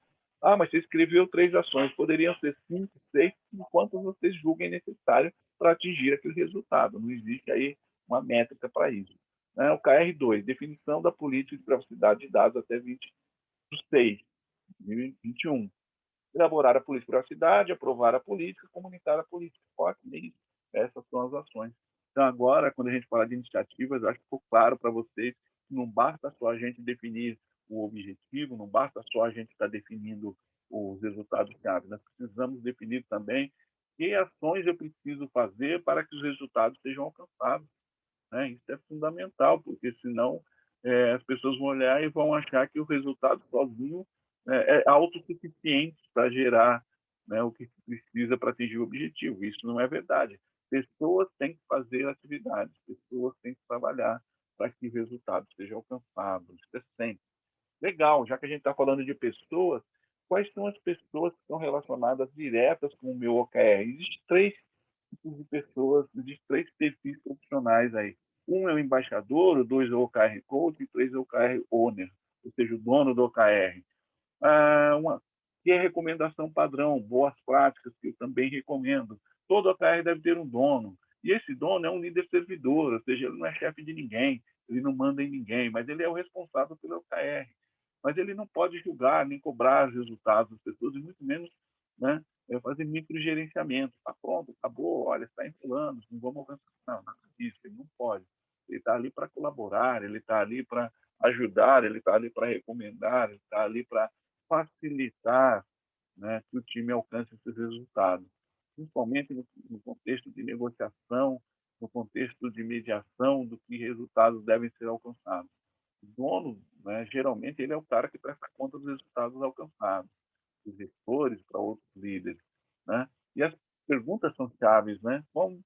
B: Ah, mas você escreveu 3 ações, poderiam ser 5, 6, enquanto vocês julguem necessário para atingir aquele resultado. Não existe aí uma métrica para isso. O KR2, definição da política de privacidade de dados até 26, 2021. Elaborar a política de privacidade, aprovar a política, comunicar a política. Ótimo, essas são as ações. Então, agora, quando a gente fala de iniciativas, eu acho que ficou claro para vocês que não basta só a gente definir o objetivo, não basta só a gente estar definindo os resultados-chave. Nós precisamos definir também que ações eu preciso fazer para que os resultados sejam alcançados, né? Isso é fundamental, porque senão as pessoas vão olhar e vão achar que o resultado sozinho é autossuficiente para gerar, né, o que precisa para atingir o objetivo. Isso não é verdade. Pessoas têm que fazer atividades, pessoas têm que trabalhar para que o resultado seja alcançado. Isso é sempre. Legal, já que a gente está falando de pessoas, quais são as pessoas que estão relacionadas diretas com o meu OKR? Existem 3 tipos de pessoas, existem 3 perfis profissionais aí. Um é o embaixador, o 2 é o OKR Coach e o 3 é o OKR Owner, ou seja, o dono do OKR. Que é recomendação padrão, boas práticas, que eu também recomendo. Todo OKR deve ter um dono. E esse dono é um líder servidor, ou seja, ele não é chefe de ninguém, ele não manda em ninguém, mas ele é o responsável pelo OKR. Mas ele não pode julgar nem cobrar os resultados das pessoas, e muito menos, né, fazer microgerenciamento. Está pronto, acabou, olha, está enrolando, não vamos alcançar. Não, não é isso, ele não pode. Ele está ali para colaborar, ele está ali para ajudar, ele está ali para recomendar, ele está ali para facilitar, né, que o time alcance esses resultados, principalmente no contexto de negociação, no contexto de mediação do que resultados devem ser alcançados. O dono, né, geralmente, ele é o cara que presta conta dos resultados alcançados, os gestores para outros líderes, né? E as perguntas são chaves, né? Bom,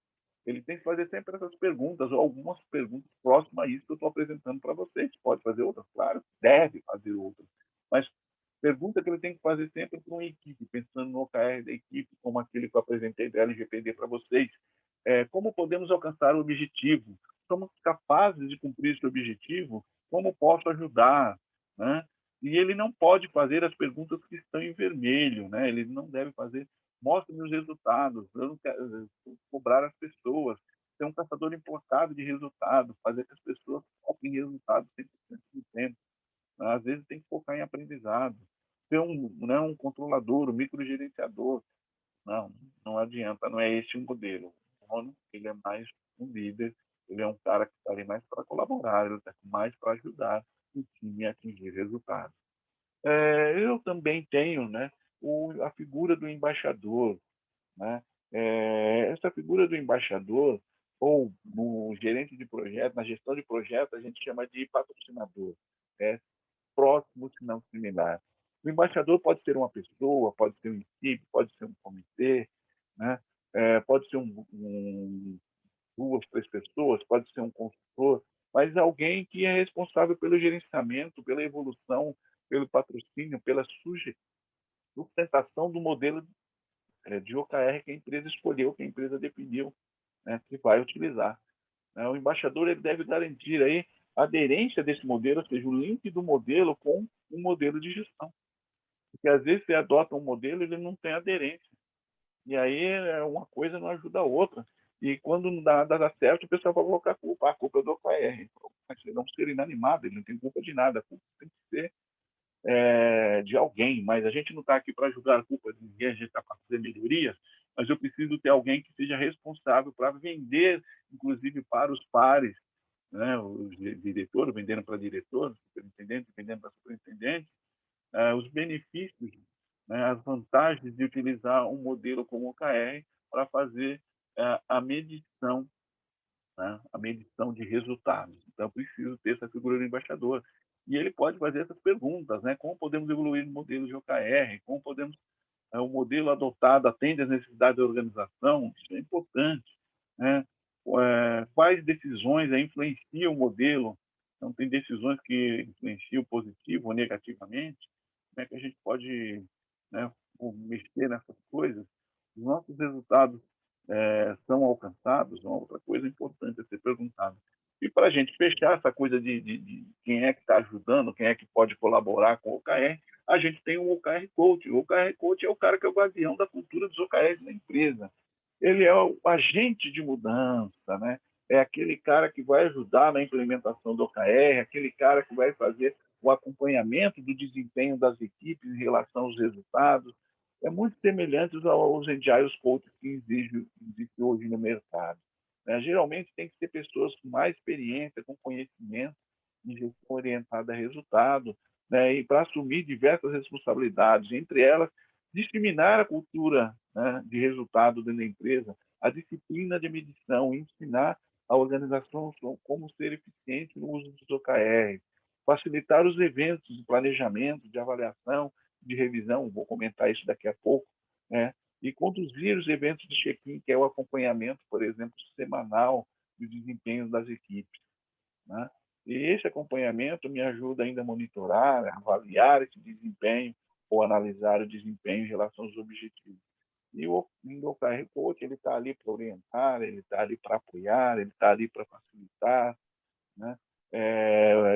B: ele tem que fazer sempre essas perguntas, ou algumas perguntas próximas a isso que eu estou apresentando para vocês. Pode fazer outras, claro, deve fazer outras, mas Pergunta que ele tem que fazer sempre para uma equipe, pensando no OKR da equipe, como aquele que eu apresentei da LGPD para vocês. Como podemos alcançar o objetivo? Somos capazes de cumprir esse objetivo? Como posso ajudar? Né? E ele não pode fazer as perguntas que estão em vermelho, né? Ele não deve fazer, mostre-me os resultados, eu não quero cobrar as pessoas, ser um caçador implacável de resultados, fazer que as pessoas cobrem resultados 100% do tempo. Às vezes tem que focar em aprendizado, ser um controlador, um microgerenciador. Não, não adianta, não é esse o modelo. O dono, ele é mais um líder, ele é um cara que está ali mais para colaborar, ele está mais para ajudar o time a atingir resultados. Eu também tenho, né, a figura do embaixador, né? Essa figura do embaixador, ou no gerente de projeto, na gestão de projeto, a gente chama de patrocinador. É próximo, se não similar. O embaixador pode ser uma pessoa, pode ser uma equipe, pode ser um comitê, né? Pode ser duas, três pessoas, pode ser um consultor, mas alguém que é responsável pelo gerenciamento, pela evolução, pelo patrocínio, pela sustentação do modelo de OKR que a empresa escolheu, que a empresa definiu, né, que vai utilizar. O embaixador ele deve garantir aí a aderência desse modelo, ou seja, o link do modelo com um modelo de gestão. Porque às vezes você adota um modelo e ele não tem aderência. E aí uma coisa não ajuda a outra. E quando não dá nada certo, o pessoal vai colocar a culpa é do OKR. Mas ele é um ser inanimado, ele não tem culpa de nada. A culpa tem que ser de alguém, mas a gente não está aqui para julgar a culpa de ninguém, a gente está para fazer melhorias, mas eu preciso ter alguém que seja responsável para vender, inclusive para os pares, né, os diretores, vendendo para diretor, superintendente, vendendo para superintendente, os benefícios, né, as vantagens de utilizar um modelo como o OKR para fazer a medição, né, a medição de resultados. Então, eu preciso ter essa figura do embaixador. E ele pode fazer essas perguntas, né? Como podemos evoluir no modelo de OKR? Como podemos o modelo adotado atende às necessidades da organização? Isso é importante, né? Quais decisões influenciam o modelo? Então, tem decisões que influenciam positivo ou negativamente. Como é que a gente pode, né, mexer nessas coisas? Os nossos resultados são alcançados? Uma outra coisa importante a ser perguntada. E para a gente fechar essa coisa de quem é que está ajudando, quem é que pode colaborar com o OKR, a gente tem o OKR Coach. O OKR Coach é o cara que é o guardião da cultura dos OKRs na empresa. Ele é o agente de mudança, né? É aquele cara que vai ajudar na implementação do OKR, aquele cara que vai fazer o acompanhamento do desempenho das equipes em relação aos resultados. É muito semelhante aos Agile Coaches que existem hoje no mercado. Geralmente tem que ser pessoas com mais experiência, com conhecimento em gestão orientada a resultado, né, e para assumir diversas responsabilidades, entre elas, disseminar a cultura, né, de resultado dentro da empresa, a disciplina de medição, ensinar a organização como ser eficiente no uso dos OKR, facilitar os eventos de planejamento, de avaliação, de revisão, vou comentar isso daqui a pouco, né, e conduzir os eventos de check-in, que é o acompanhamento, por exemplo, semanal do desempenho das equipes, né? E esse acompanhamento me ajuda ainda a monitorar, a avaliar esse desempenho ou analisar o desempenho em relação aos objetivos. E o OKR Coach ele está ali para orientar, ele está ali para apoiar, ele está ali para facilitar, né?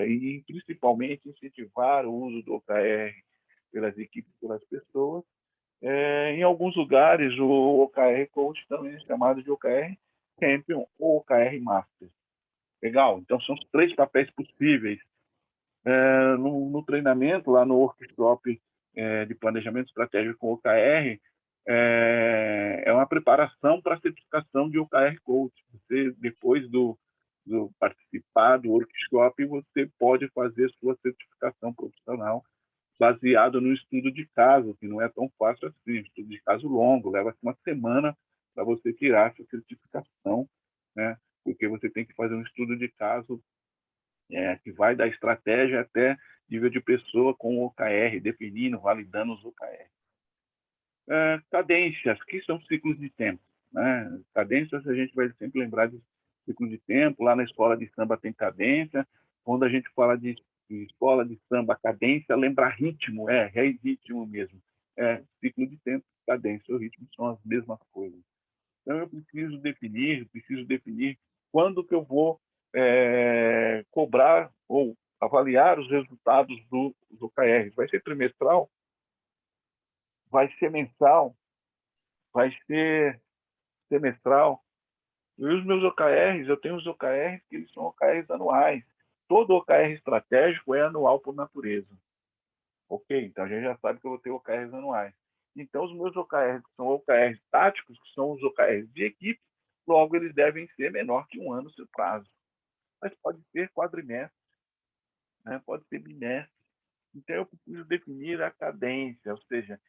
B: E principalmente incentivar o uso do OKR pelas equipes, pelas pessoas. Em alguns lugares, o OKR Coach também é chamado de OKR Champion ou OKR Master. Legal? Então, são os 3 papéis possíveis. No treinamento, lá no workshop de planejamento estratégico com OKR, é uma preparação para a certificação de OKR Coach. Você, depois do participar do workshop, você pode fazer sua certificação profissional baseado no estudo de caso, que não é tão fácil assim, estudo de caso longo, leva uma semana para você tirar essa certificação, né? Porque você tem que fazer um estudo de caso que vai da estratégia até nível de pessoa com o OKR, definindo, validando os OKR. Cadências, que são ciclos de tempo, né? Cadências a gente vai sempre lembrar de ciclo de tempo, lá na escola de samba tem cadência, quando a gente fala de em escola de samba, cadência lembra ritmo, é ritmo mesmo. Ciclo de tempo, cadência e ritmo são as mesmas coisas. Então, eu preciso definir quando que eu vou cobrar ou avaliar os resultados dos OKRs. Vai ser trimestral? Vai ser mensal? Vai ser semestral? E os meus OKRs, eu tenho os OKRs que eles são OKRs anuais. Todo OKR estratégico é anual por natureza. Ok? Então, a gente já sabe que eu vou ter OKRs anuais. Então, os meus OKRs são OKRs táticos, que são os OKRs de equipe, logo eles devem ser menor que um ano seu prazo. Mas pode ser quadrimestre, né? Pode ser bimestre. Então, eu preciso definir a cadência, ou seja,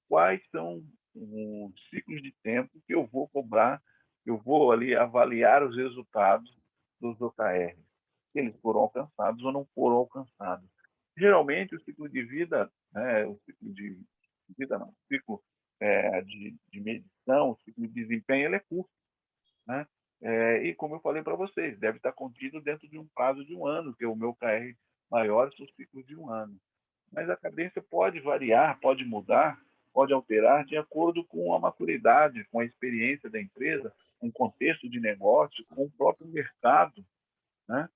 B: quais são os ciclos de tempo que eu vou cobrar, eu vou ali avaliar os resultados dos OKRs, se eles foram alcançados ou não foram alcançados. Geralmente, o ciclo de vida, né, o ciclo de vida não, o ciclo de medição, o ciclo de desempenho, ele é curto, né? E como eu falei para vocês, deve estar contido dentro de um prazo de um ano, que é o meu KR maior, são ciclos de um ano. Mas a cadência pode variar, pode mudar, pode alterar de acordo com a maturidade, com a experiência da empresa, com o contexto de negócio, com o próprio mercado, né?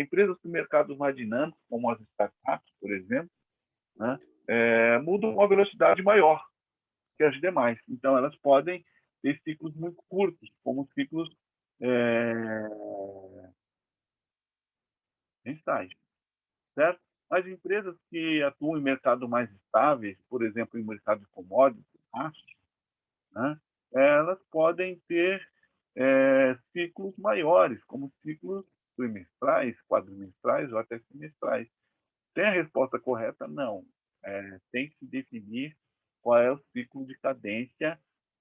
B: Empresas com mercados mais dinâmicos, como as startups, por exemplo, né? Mudam a uma velocidade maior que as demais. Então, elas podem ter ciclos muito curtos, como ciclos mensais, certo? Mas empresas que atuam em mercados mais estáveis, por exemplo, em mercado de commodities, aços, né? Elas podem ter ciclos maiores, como ciclos trimestrais, quadrimestrais ou até semestrais. Tem a resposta correta? Não. Tem que se definir qual é o ciclo de cadência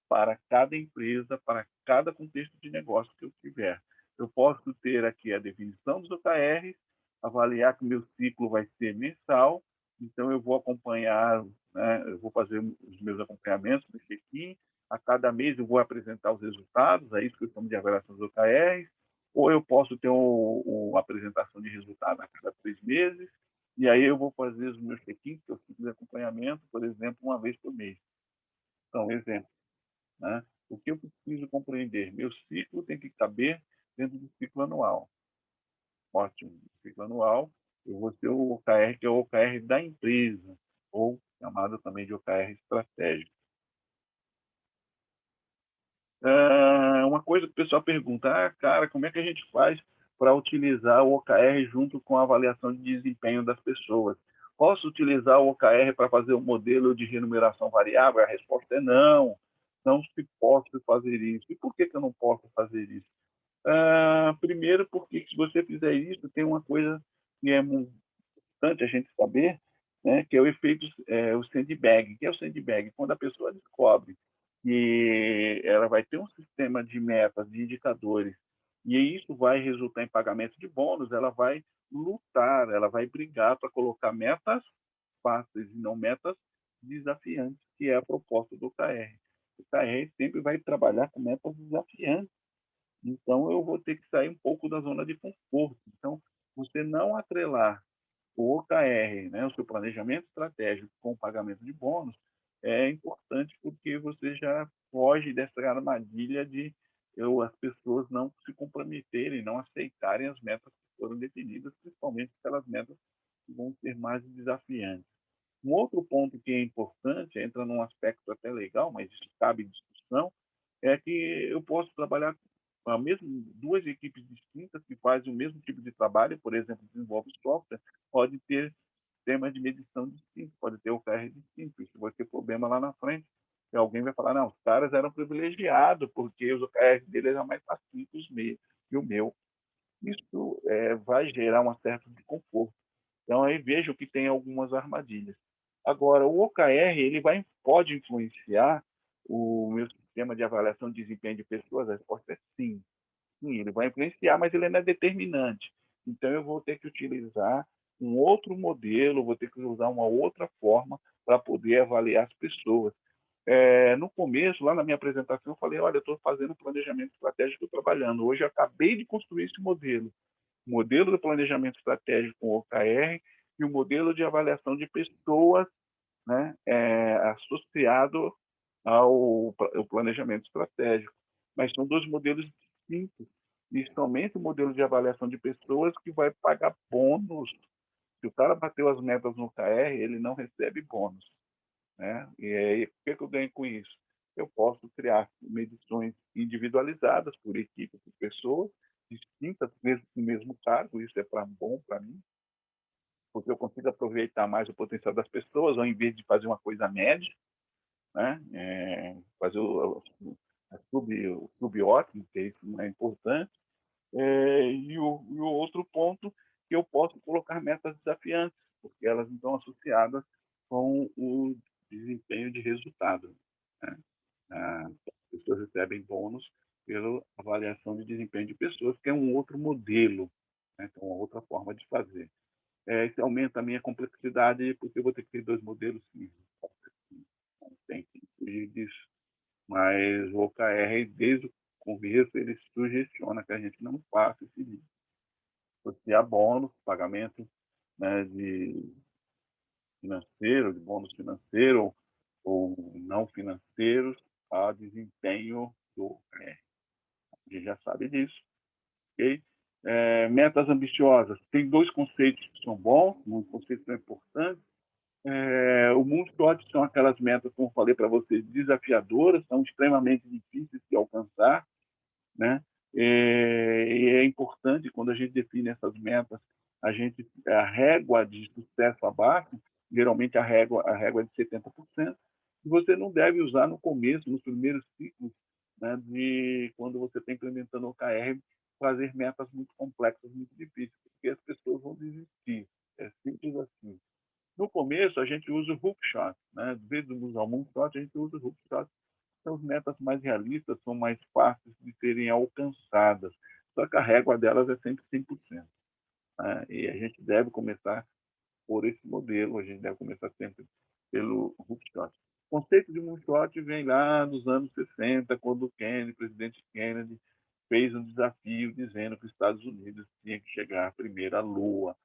B: para cada empresa, para cada contexto de negócio que eu tiver. Eu posso ter aqui a definição dos OKRs, avaliar que o meu ciclo vai ser mensal, então eu vou acompanhar, né, eu vou fazer os meus acompanhamentos do check-in, a cada mês eu vou apresentar os resultados, é isso que eu chamo de avaliação dos OKRs, ou eu posso ter uma apresentação de resultado a cada 3 meses, e aí eu vou fazer os meus check-ins, que eu ciclo de acompanhamento, por exemplo, uma vez por mês. Então, exemplo, né? O que eu preciso compreender? Meu ciclo tem que caber dentro do ciclo anual. Ótimo. Ciclo anual, eu vou ter o OKR, que é o OKR da empresa, ou chamado também de OKR estratégico. Uma coisa que o pessoal pergunta, cara, como é que a gente faz para utilizar o OKR junto com a avaliação de desempenho das pessoas? Posso utilizar o OKR para fazer um modelo de remuneração variável? A resposta é não. Não se pode fazer isso. E por que eu não posso fazer isso? Primeiro, porque se você fizer isso, tem uma coisa que é importante a gente saber, né, que é o efeito, o sandbag. O que é o sandbag? Quando a pessoa descobre que ela vai ter um sistema de metas, de indicadores, e isso vai resultar em pagamento de bônus, ela vai lutar, ela vai brigar para colocar metas fáceis e não metas desafiantes, que é a proposta do KR. O KR sempre vai trabalhar com metas desafiantes. Então, eu vou ter que sair um pouco da zona de conforto. Então, você não atrelar o OKR, né, o seu planejamento estratégico com o pagamento de bônus, é importante porque você já foge dessa armadilha de as pessoas não se comprometerem, não aceitarem as metas que foram definidas, principalmente aquelas metas que vão ser mais desafiantes. Um outro ponto que é importante, entra num aspecto até legal, mas isso cabe em discussão, é que eu posso trabalhar com a mesma, duas equipes distintas que fazem o mesmo tipo de trabalho, por exemplo, desenvolve software, pode ter sistemas de medição distintos, pode ter OKR distinto. Isso vai ter problema lá na frente. E alguém vai falar, não, os caras eram privilegiados, porque os OKRs deles eram mais fáceis que o meu. Isso vai gerar um certo desconforto. Então, aí vejo que tem algumas armadilhas. Agora, o OKR pode influenciar o meu sistema de avaliação de desempenho de pessoas? A resposta é sim. Sim, ele vai influenciar, mas ele não é determinante. Então, eu vou ter que utilizar um outro modelo, vou ter que usar uma outra forma para poder avaliar as pessoas. No começo, lá na minha apresentação, eu falei, olha, eu estou fazendo planejamento estratégico trabalhando. Hoje, eu acabei de construir esse modelo. o modelo do planejamento estratégico com OKR e o modelo de avaliação de pessoas, né, associado ao planejamento estratégico. Mas são dois modelos distintos, e somente o modelo de avaliação de pessoas que vai pagar bônus. Se o cara bateu as metas no OKR, ele não recebe bônus, né? E aí, o que eu ganho com isso? Eu posso criar medições individualizadas por equipe, por pessoas, distintas, mesmo no mesmo cargo, isso é bom para mim, porque eu consigo aproveitar mais o potencial das pessoas, ao invés de fazer uma coisa média, né? Fazer o sub-ótimo, que isso não é importante. E o outro ponto, que eu posso colocar metas desafiantes, porque elas estão associadas com o desempenho de resultado, né? As pessoas recebem bônus pela avaliação de desempenho de pessoas, que é um outro modelo, né? Então, uma outra forma de fazer. Isso aumenta a minha complexidade, porque eu vou ter que ter dois modelos, sim. Não tem que fugir disso. Mas o OKR, desde o começo, ele sugestiona que a gente não faça esse livro. Porque há bônus, pagamento, né, de bônus financeiro ou não financeiros, a desempenho do OKR. A gente já sabe disso. Okay? Metas ambiciosas. Tem dois conceitos que são bons, um conceito que é importante. O Moonshot são aquelas metas, como eu falei para vocês, desafiadoras, são extremamente difíceis de alcançar, né? E é importante, quando a gente define essas metas, a régua de sucesso abaixo, geralmente a régua é de 70%, e você não deve usar no começo, nos primeiros ciclos, né, de quando você está implementando o OKR, fazer metas muito complexas, muito difíceis, porque as pessoas vão desistir. É simples assim. No começo, a gente usa o hookshot, né? Em vez de usar o moonshot, a gente usa o hookshot. São as metas mais realistas, são mais fáceis de serem alcançadas. Só que a régua delas é sempre 100%. Né? E a gente deve começar por esse modelo, a gente deve começar sempre pelo hookshot. O conceito de moonshot vem lá nos anos 60, quando o presidente Kennedy, fez um desafio dizendo que os Estados Unidos tinha que chegar primeiro à Lua.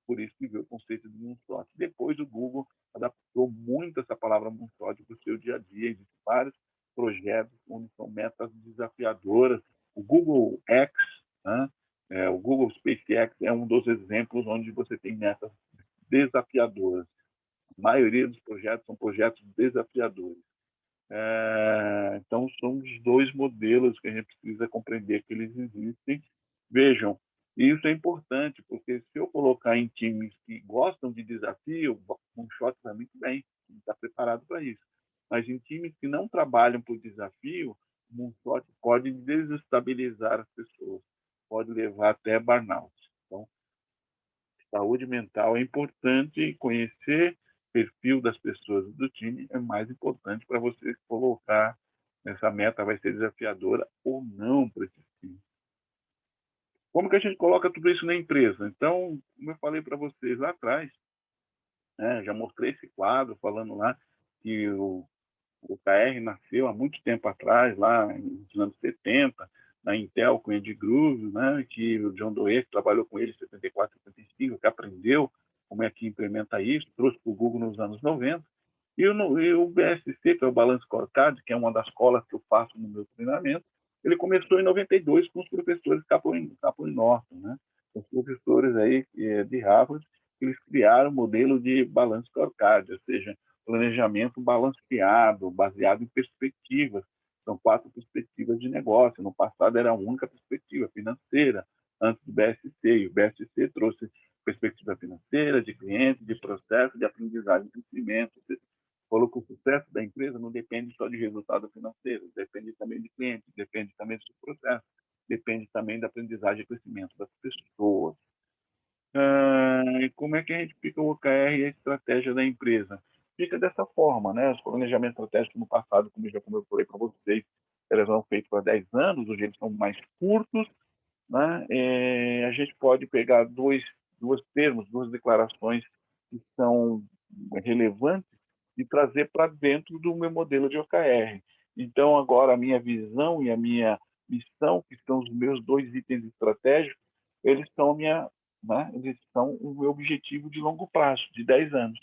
B: Por isso que veio o conceito de moonshot. Depois o Google adaptou muito essa palavra moonshot para o seu dia a dia. Existem vários projetos onde são metas desafiadoras. O Google X, né? O Google SpaceX é um dos exemplos onde você tem metas desafiadoras. A maioria dos projetos são projetos desafiadores. Então, são os dois modelos que a gente precisa compreender que eles existem. Vejam, isso é importante, porque se eu colocar em times que gostam de desafio, o Moonshot vai muito bem, está preparado para isso. Mas em times que não trabalham por desafio, o Moonshot pode desestabilizar as pessoas, pode levar até burnout. Então, saúde mental é importante, conhecer o perfil das pessoas do time é mais importante para você colocar essa meta vai ser desafiadora ou não para esse time. Como que a gente coloca tudo isso na empresa? Então, como eu falei para vocês lá atrás, né, já mostrei esse quadro falando lá que o KR nasceu há muito tempo atrás, lá nos anos 70, na Intel com Ed Groove, né, que o John Doerr trabalhou com ele em 74, 75, que aprendeu como é que implementa isso, trouxe para o Google nos anos 90. E o BSC, que é o Balance Scorecard, que é uma das escolas que eu faço no meu treinamento, ele começou em 92 com os professores Kaplan e Norton, né? Os professores aí de Harvard, eles criaram o modelo de Balance Scorecard, ou seja, planejamento balanceado, baseado em perspectivas. São 4 perspectivas de negócio. No passado era a única perspectiva financeira, antes do BSC. E o BSC trouxe perspectiva financeira, de cliente, de processo, de aprendizagem e crescimento. Falou que o sucesso da empresa não depende só de resultado financeiro, depende também de cliente, depende também do processo, depende também da aprendizagem e crescimento das pessoas. E como é que a gente fica o OKR e a estratégia da empresa? Fica dessa forma, né? Os planejamentos estratégicos no passado, como eu falei para vocês, eles eram feitos para 10 anos, hoje eles são mais curtos, né? A gente pode pegar duas declarações que são relevantes e trazer para dentro do meu modelo de OKR. Então, agora, a minha visão e a minha missão, que são os meus 2 itens estratégicos, eles são eles são o meu objetivo de longo prazo, de 10 anos.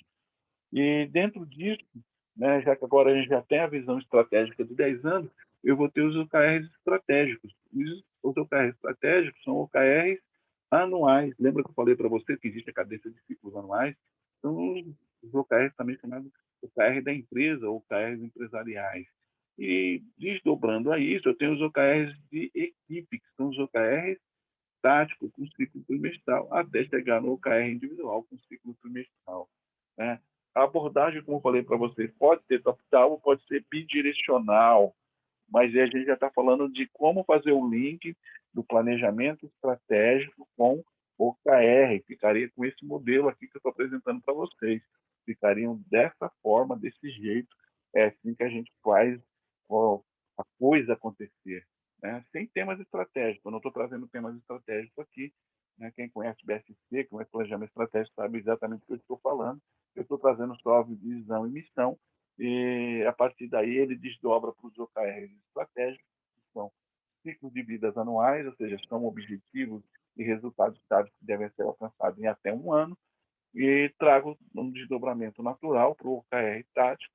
B: E dentro disso, né, já que agora a gente já tem a visão estratégica de 10 anos, eu vou ter os OKRs estratégicos. Os OKRs estratégicos são OKRs anuais. Lembra que eu falei para você que existe a cadência de ciclos anuais? São os OKRs também chamados OKR da empresa, OKRs empresariais. E desdobrando a isso, eu tenho os OKRs de equipe, que são os OKRs táticos com ciclo trimestral, até chegar no OKR individual com ciclo trimestral, né? A abordagem, como eu falei para vocês, pode ser top-down, pode ser bidirecional, mas a gente já está falando de como fazer o link do planejamento estratégico com o OKR. Ficaria com esse modelo aqui que eu estou apresentando para vocês. Ficariam dessa forma, desse jeito. É assim que a gente faz a coisa acontecer, né? Sem temas estratégicos. Eu não estou trazendo temas estratégicos aqui, né? Quem conhece BSC, que é planejamento estratégico, sabe exatamente o que eu estou falando. Eu estou trazendo só visão e missão, e a partir daí ele desdobra para os OKRs estratégicos, que são ciclos de vidas anuais, ou seja, são objetivos e resultados táticos que devem ser alcançados em até um ano, e trago um desdobramento natural para o OKR tático,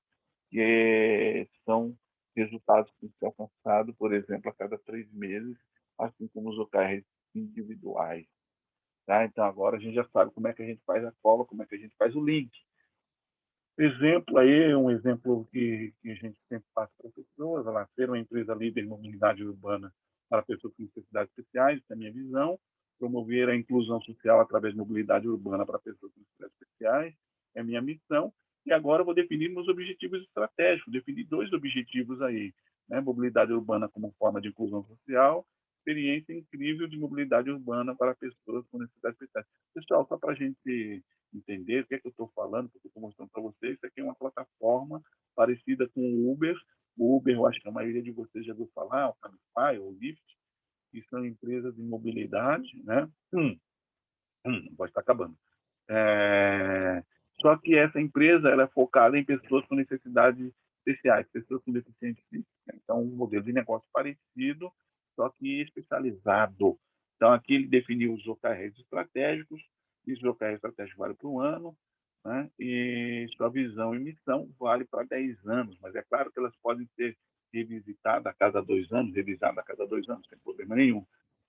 B: que são resultados que têm que ser alcançados, por exemplo, a cada 3 meses, assim como os OKRs individuais. Tá? Então, agora a gente já sabe como é que a gente faz a cola, como é que a gente faz o link. Exemplo aí, um exemplo que a gente sempre passa para as pessoas, ela ser uma empresa líder em mobilidade urbana para pessoas com necessidades especiais, essa é a minha visão, promover a inclusão social através de mobilidade urbana para pessoas com necessidades especiais, é a minha missão, e agora eu vou definir meus objetivos estratégicos, definir 2 objetivos aí, né? Mobilidade urbana como forma de inclusão social, experiência incrível de mobilidade urbana para pessoas com necessidades especiais. Pessoal, só para a gente entender o que é que eu estou falando, porque eu estou mostrando para vocês, isso aqui é uma plataforma parecida com o Uber. O Uber, eu acho que a maioria de vocês já ouviu falar, o Cabify ou o Lyft, que são empresas de mobilidade, né? Pode estar acabando. Só que essa empresa ela é focada em pessoas com necessidades especiais, pessoas com deficiência física. Então, um modelo de negócio parecido, só que especializado. Então, aqui ele definiu os OKRs estratégicos, e os OKRs estratégicos vale para um ano, né? E sua visão e missão vale para 10 anos, mas é claro que elas podem ser revisitadas a cada 2 anos, revisadas a cada 2 anos, sem problema nenhum.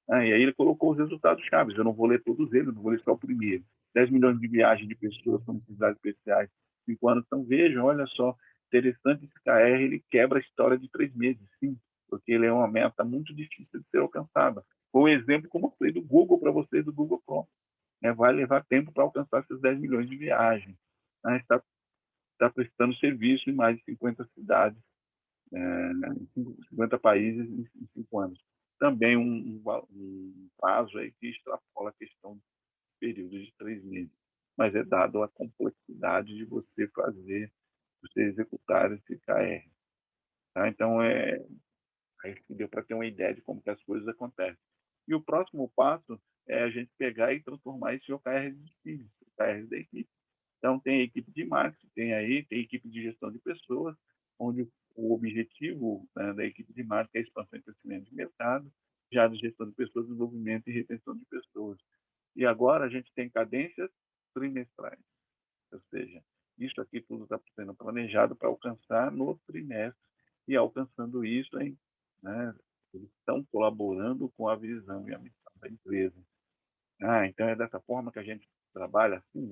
B: E aí ele colocou os resultados chaves. Eu não vou ler todos eles, não vou ler só o primeiro. 10 milhões de viagens de pessoas com necessidades especiais, 5 anos. Então, vejam, olha só, interessante esse KR, ele quebra a história de 3 meses, sim, porque ele é uma meta muito difícil de ser alcançada. Foi o exemplo, como eu falei, do Google para vocês, do Google Chrome. Vai levar tempo para alcançar esses 10 milhões de viagens. Está prestando serviço em mais de 50 cidades, em 50 países em 5 anos. Também um prazo aí que extrapola a questão do período de 3 meses, mas é dado a complexidade de você fazer, você executar esse KR. Tá? Então, aí deu para ter uma ideia de como que as coisas acontecem. E o próximo passo é a gente pegar e transformar esse OKR de times, OKR da equipe. Então, tem a equipe de marketing, tem a equipe de gestão de pessoas, onde o objetivo, né, da equipe de marketing é a expansão e crescimento de mercado, já de gestão de pessoas, desenvolvimento e retenção de pessoas. E agora a gente tem cadências trimestrais, ou seja, isso aqui tudo está sendo planejado para alcançar no trimestre, e alcançando isso, né, eles estão colaborando com a visão e a missão da empresa. Então é dessa forma que a gente trabalha, assim,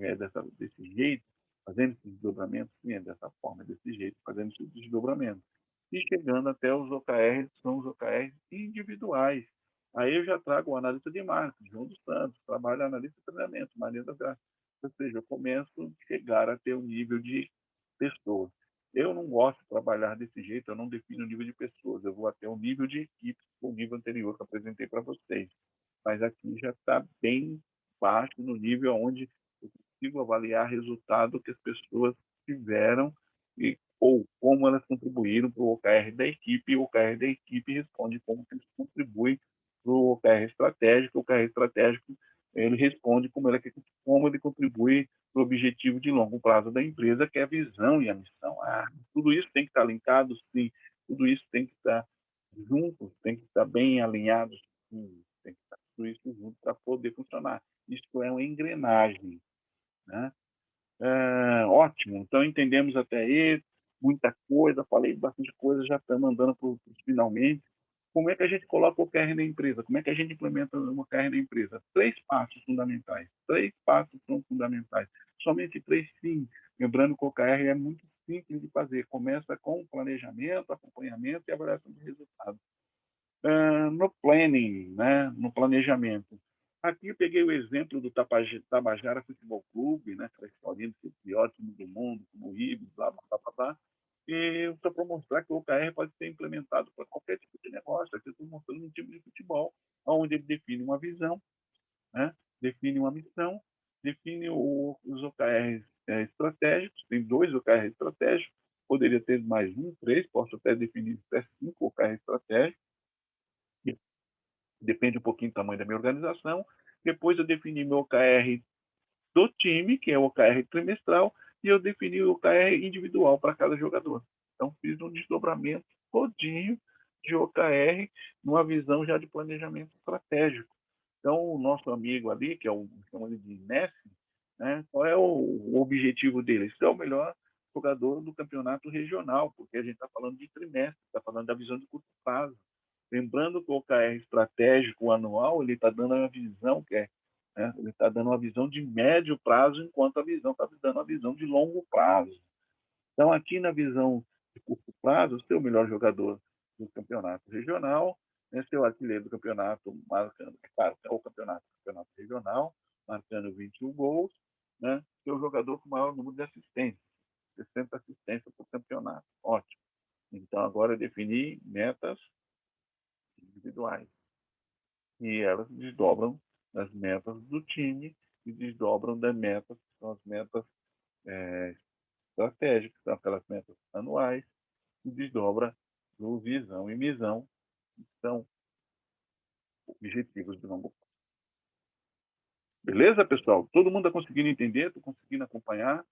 B: desse jeito, fazendo esse desdobramento, sim, é dessa forma, desse jeito, fazendo esse desdobramento. E chegando até os OKRs, que são os OKRs individuais. Aí eu já trago o analista de marketing, João dos Santos, trabalho analista de treinamento, Maria da Graça. Ou seja, eu começo a chegar a ter um nível de pessoas. Eu não gosto de trabalhar desse jeito, eu não defino o nível de pessoas, eu vou até o nível de equipes, o nível anterior que eu apresentei para vocês, mas aqui já está bem baixo no nível onde eu consigo avaliar o resultado que as pessoas tiveram ou como elas contribuíram para o OKR da equipe, e o OKR da equipe responde como eles contribuem para o OKR estratégico. O OKR estratégico ele responde como ele contribui para o objetivo de longo prazo da empresa, que é a visão e a missão. Tudo isso tem que estar linkado, sim. Tudo isso tem que estar junto, tem que estar bem alinhado, sim. Tem que estar construir isso junto para poder funcionar. Isso é uma engrenagem, né? Ótimo, então entendemos até aí muita coisa, falei bastante coisa, já estamos andando para os finalmente. Como é que a gente coloca o OKR na empresa? Como é que a gente implementa o OKR na empresa? 3 passos fundamentais. 3 passos são fundamentais. Somente 3, sim. Lembrando que o OKR é muito simples de fazer. Começa com planejamento, acompanhamento e avaliação de resultados. No planning, né? No planejamento. Aqui eu peguei o exemplo do Tabajara Futebol Clube, né? Aquela historinha do pior time do mundo, como o Ibis, blá, blá, blá, blá. E só para mostrar que o OKR pode ser implementado para qualquer tipo de negócio. Aqui eu estou mostrando um time de futebol, onde ele define uma visão, né? Define uma missão, define os OKRs estratégicos, tem 2 OKRs estratégicos, poderia ter mais 1, 3, posso até definir até 5 OKRs estratégicos, depende um pouquinho do tamanho da minha organização. Depois eu defini meu OKR do time, que é o OKR trimestral, e eu defini o OKR individual para cada jogador. Então, fiz um desdobramento todinho de OKR numa visão já de planejamento estratégico. Então, o nosso amigo ali, que é o chamamos de Messi, né, qual é o objetivo dele? Ser o melhor jogador do campeonato regional, porque a gente está falando de trimestre, está falando da visão de curto prazo. Lembrando que o OKR estratégico anual, ele está dando uma visão que é, né, ele está dando uma visão de médio prazo, enquanto a visão está dando uma visão de longo prazo. Então, aqui na visão de curto prazo, ser o melhor jogador do campeonato regional, né, ser o artilheiro do campeonato, marcando, claro, é o campeonato regional, marcando 21 gols, né, ser o jogador com o maior número de assistências, 60 assistências por campeonato. Ótimo. Então, agora eu defini metas individuais. E elas desdobram das metas do time e desdobram das metas, que são as metas estratégicas, são aquelas metas anuais, e desdobra do visão e missão, que são objetivos de longo prazo. Beleza, pessoal? Todo mundo está conseguindo entender? Estou conseguindo acompanhar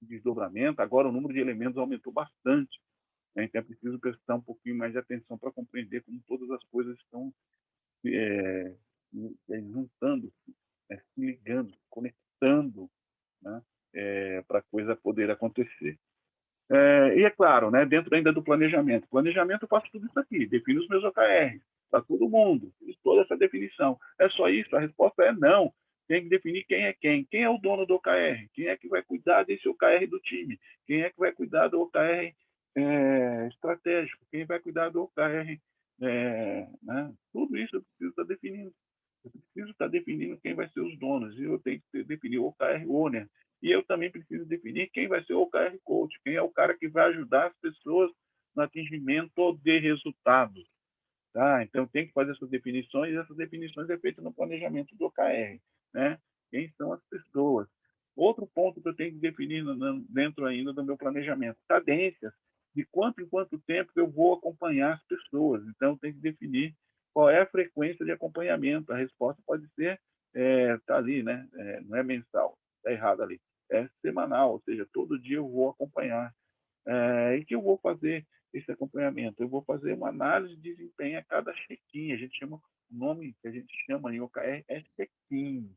B: o desdobramento. Agora o número de elementos aumentou bastante. Né? Então é preciso prestar um pouquinho mais de atenção para compreender como todas as coisas estão juntando, se ligando, conectando, né? Para a coisa poder acontecer. E é claro, né, dentro ainda do planejamento. Planejamento eu faço tudo isso aqui, defino os meus OKRs, para todo mundo, fiz toda essa definição. É só isso? A resposta é não. Tem que definir quem é quem. Quem é o dono do OKR? Quem é que vai cuidar desse OKR do time? Quem é que vai cuidar do OKR estratégico? Quem vai cuidar do OKR? Né? Tudo isso eu preciso estar definindo. Eu preciso estar definindo quem vai ser os donos. E eu tenho que definir o OKR owner. E eu também preciso definir quem vai ser o OKR coach, quem é o cara que vai ajudar as pessoas no atingimento de resultados. Tá? Então, tem que fazer essas definições, e essas definições é feita no planejamento do OKR. Né? Quem são as pessoas? Outro ponto que eu tenho que definir dentro ainda do meu planejamento, cadências, de quanto em quanto tempo eu vou acompanhar as pessoas. Então, eu tenho que definir qual é a frequência de acompanhamento. A resposta pode ser, tá ali, né? Não é mensal, está errado ali. É semanal, ou seja, todo dia eu vou acompanhar. E que eu vou fazer esse acompanhamento? Eu vou fazer uma análise de desempenho a cada check-in. A gente chama, o nome que a gente chama em OKR é check-in.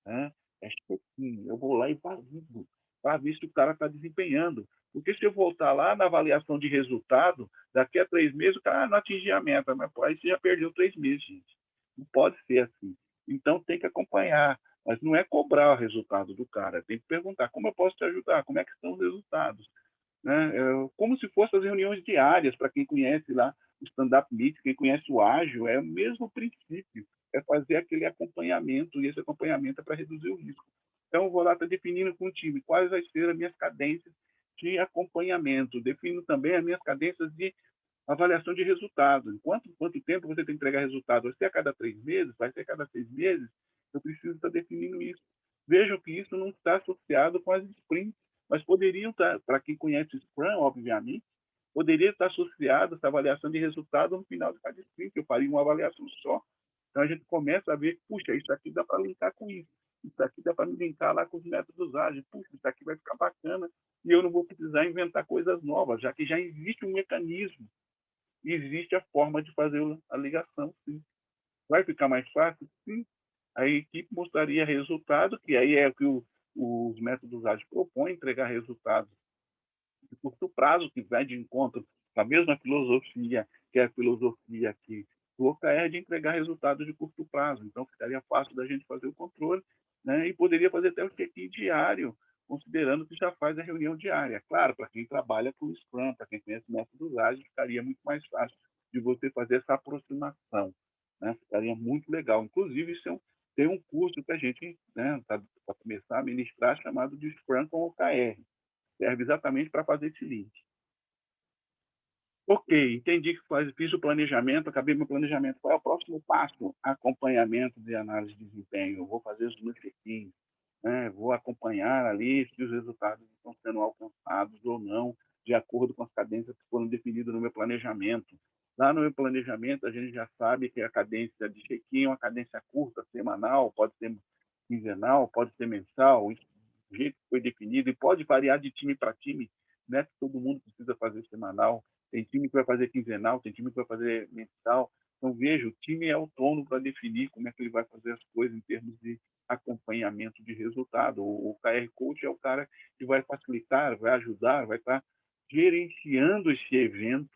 B: Né? É check-in. Eu vou lá e valido para ver se o cara está desempenhando. Porque se eu voltar lá na avaliação de resultado, daqui a 3 meses o cara não atingiu a meta, mas aí você já perdeu 3 meses, gente. Não pode ser assim. Então tem que acompanhar. Mas não é cobrar o resultado do cara. Tem que perguntar como eu posso te ajudar, como é que estão os resultados. Né? Como se fossem as reuniões diárias, para quem conhece lá o stand-up meet, quem conhece o ágil, é o mesmo princípio, é fazer aquele acompanhamento, e esse acompanhamento é para reduzir o risco. Então, eu vou lá estar definindo com o time quais vão ser as minhas cadências de acompanhamento, defino também as minhas cadências de avaliação de resultado. Quanto tempo você tem que entregar resultado? Vai ser a cada 3 meses? Vai ser a cada 6 meses? Eu preciso estar definindo isso. Vejam que isso não está associado com as sprints, mas poderiam estar, para quem conhece o Scrum, obviamente, poderia estar associado essa avaliação de resultado no final de cada sprint. Eu faria uma avaliação só. Então, a gente começa a ver, puxa, isso aqui dá para linkar com isso. Isso aqui dá para me linkar lá com os métodos ágeis. Puxa, isso aqui vai ficar bacana e eu não vou precisar inventar coisas novas, já que já existe um mecanismo. Existe a forma de fazer a ligação, sim. Vai ficar mais fácil? Sim. A equipe mostraria resultado, que aí é o que os métodos ágeis propõem, entregar resultados de curto prazo, que vai de encontro com a mesma filosofia, que é a filosofia aqui do OKR, de entregar resultados de curto prazo. Então, ficaria fácil da gente fazer o controle, né? E poderia fazer até o check-in diário, considerando que já faz a reunião diária. Claro, para quem trabalha com o Scrum, para quem conhece métodos ágeis, ficaria muito mais fácil de você fazer essa aproximação, né? Ficaria muito legal. Inclusive, isso tem um curso que a gente, né, para começar a ministrar, chamado de Scrum com OKR. Serve exatamente para fazer esse link. Ok, entendi que fiz o planejamento, acabei meu planejamento. Qual é o próximo passo? Acompanhamento de análise de desempenho. Eu vou fazer os meus check-ins, né? Vou acompanhar ali se os resultados estão sendo alcançados ou não, de acordo com as cadências que foram definidas no meu planejamento. Lá no meu planejamento, a gente já sabe que a cadência de check-in é uma cadência curta, semanal, pode ser quinzenal, pode ser mensal, isso do jeito que foi definido, e pode variar de time para time, né? Todo mundo precisa fazer semanal. Tem time que vai fazer quinzenal, tem time que vai fazer mensal. Então, veja, o time é autônomo para definir como é que ele vai fazer as coisas em termos de acompanhamento de resultado. O KR Coach é o cara que vai facilitar, vai ajudar, vai estar gerenciando esse evento,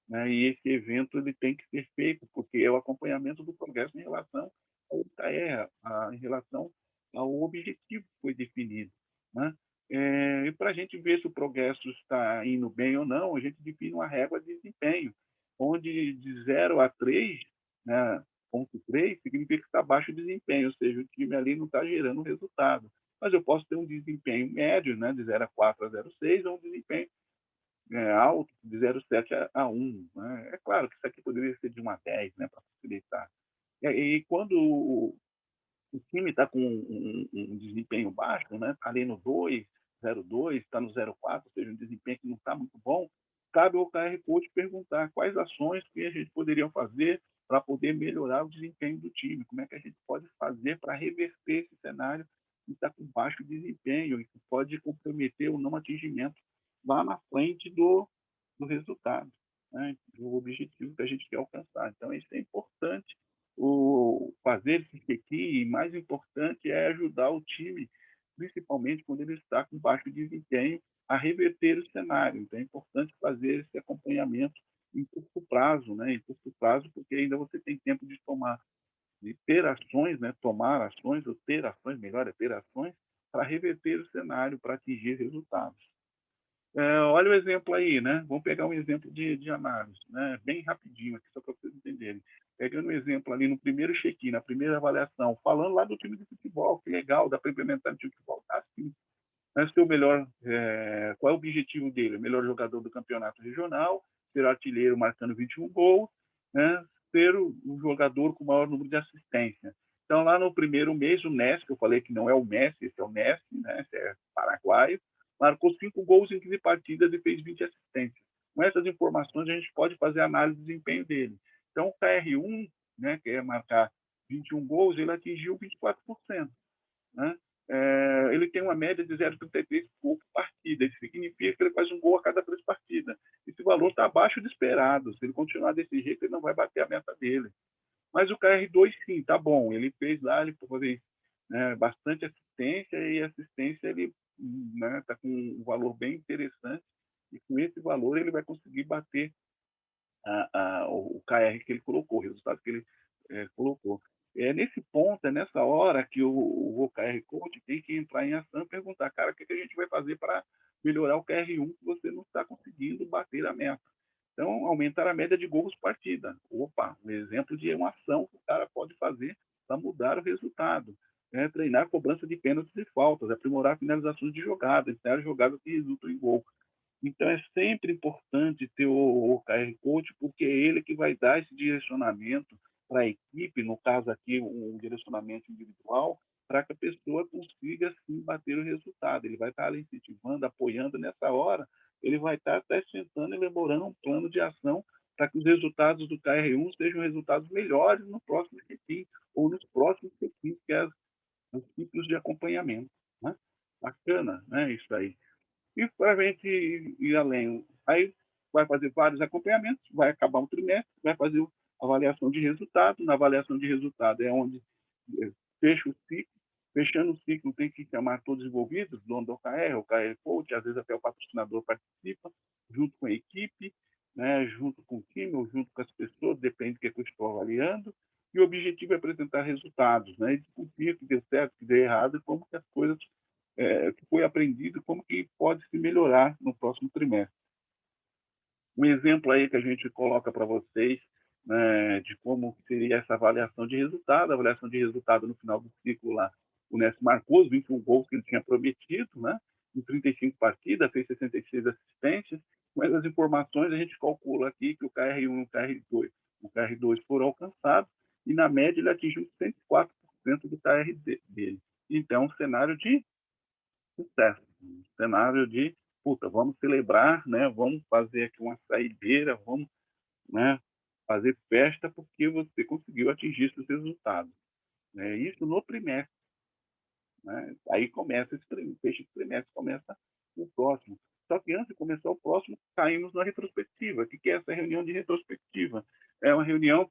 B: né? E esse evento ele tem que ser feito, porque é o acompanhamento do progresso em relação ao KR, em relação ao objetivo que foi definido, né? E para a gente ver se o progresso está indo bem ou não, a gente define uma régua de desempenho, onde de 0 a 3, né, ponto 3, significa que está baixo desempenho, ou seja, o time ali não está gerando resultado. Mas eu posso ter um desempenho médio, né, de 0 a 4 a 0,6, ou um desempenho alto, de 0,7 a 1. Né? É claro que isso aqui poderia ser de 1 a 10, né, para facilitar. E quando o time está com um desempenho baixo, né? Está ali no 2, 0,2, está no 0,4, ou seja, um desempenho que não está muito bom, cabe ao OKR Coach perguntar quais ações que a gente poderia fazer para poder melhorar o desempenho do time, como é que a gente pode fazer para reverter esse cenário que está com baixo desempenho e que pode comprometer o não atingimento lá na frente do resultado, né? Do objetivo que a gente quer alcançar. Então, isso é importante, fazer esse check-in, e mais importante é ajudar o time, principalmente quando ele está com baixo desempenho, a reverter o cenário. Então, é importante fazer esse acompanhamento em curto prazo, né? Em curto prazo, porque ainda você tem tempo de ter ações, né? Tomar ações, ou ter ações, melhor é ter ações, para reverter o cenário, para atingir resultados. Olha o exemplo aí, né? Vamos pegar um exemplo de análise, né? Bem rapidinho aqui, só para vocês entenderem. Pegando um exemplo ali no primeiro check-in, na primeira avaliação, falando lá do time de futebol, que legal, dá para implementar no time de futebol. Tá, sim. Mas o melhor, qual é o objetivo dele? O melhor jogador do campeonato regional, ser artilheiro marcando 21 gols, né? Ser o jogador com o maior número de assistência. Então, lá no primeiro mês, o Messi, que eu falei que não é o Messi, esse é o Messi, né? Esse é paraguaio, marcou 5 gols em 15 partidas e fez 20 assistências. Com essas informações, a gente pode fazer análise do desempenho dele. Então, o KR1, né, que é marcar 21 gols, ele atingiu 24%. Né? Ele tem uma média de 0,33 por partida. Isso significa que ele faz um gol a cada 3 partidas. Esse valor está abaixo do esperado. Se ele continuar desse jeito, ele não vai bater a meta dele. Mas o KR2, sim, tá bom. Ele fez lá, ele fez, né, bastante assistência, e assistência ele está, né, com um valor bem interessante, e com esse valor ele vai conseguir bater o KR que ele colocou, o resultado que ele colocou. É nesse ponto, é nessa hora que o OKR Coach tem que entrar em ação e perguntar, cara, o que a gente vai fazer para melhorar o KR1 que você não está conseguindo bater a meta? Então, aumentar a média de gols por partida. Opa, um exemplo de uma ação que o cara pode fazer para mudar o resultado. Treinar a cobrança de pênaltis e faltas, aprimorar finalizações de jogadas, treinar jogadas que resultam em gol. Então, é sempre importante ter o OKR Coach, porque é ele que vai dar esse direcionamento para a equipe, no caso aqui, um direcionamento individual, para que a pessoa consiga, sim, bater o resultado. Ele vai estar ali incentivando, apoiando. Nessa hora, ele vai estar até sentando, elaborando um plano de ação para que os resultados do KR1 sejam resultados melhores no próximo check-in, ou nos próximos check-ins, que é os ciclos de acompanhamento. Né? Bacana, né? Isso aí. E para a gente ir além, aí vai fazer vários acompanhamentos, vai acabar um trimestre, vai fazer
A: avaliação de resultado. Na avaliação de resultado é onde fecha o ciclo. Fechando o ciclo, tem que chamar todos os envolvidos, dono do OKR, OKR Coach, às vezes até o patrocinador participa, junto com a equipe, né, junto com o time ou junto com as pessoas, depende do que eu estou avaliando. E o objetivo é apresentar resultados, né, e discutir o que deu certo, o que deu errado, e como que as coisas que foi aprendido, como que pode se melhorar no próximo trimestre. Um exemplo aí que a gente coloca para vocês, né, de como seria essa avaliação de resultado. A avaliação de resultado no final do ciclo lá, o Nessi marcou os 21 gols que ele tinha prometido, né, em 35 partidas, fez 66 assistências. Com essas informações, a gente calcula aqui que o KR1 e o KR2 foram alcançados, e na média ele atingiu 104% do KR dele. Então, um cenário de sucesso, um cenário de, puta, vamos celebrar, né? Vamos fazer aqui uma saideira, vamos, né, fazer festa porque você conseguiu atingir seus resultados. Né? Isso no trimestre. Né? Aí começa esse trimestre, fecha esse trimestre, começa o próximo. Só que antes de começar o próximo, caímos na retrospectiva. O que é essa reunião de retrospectiva? É uma reunião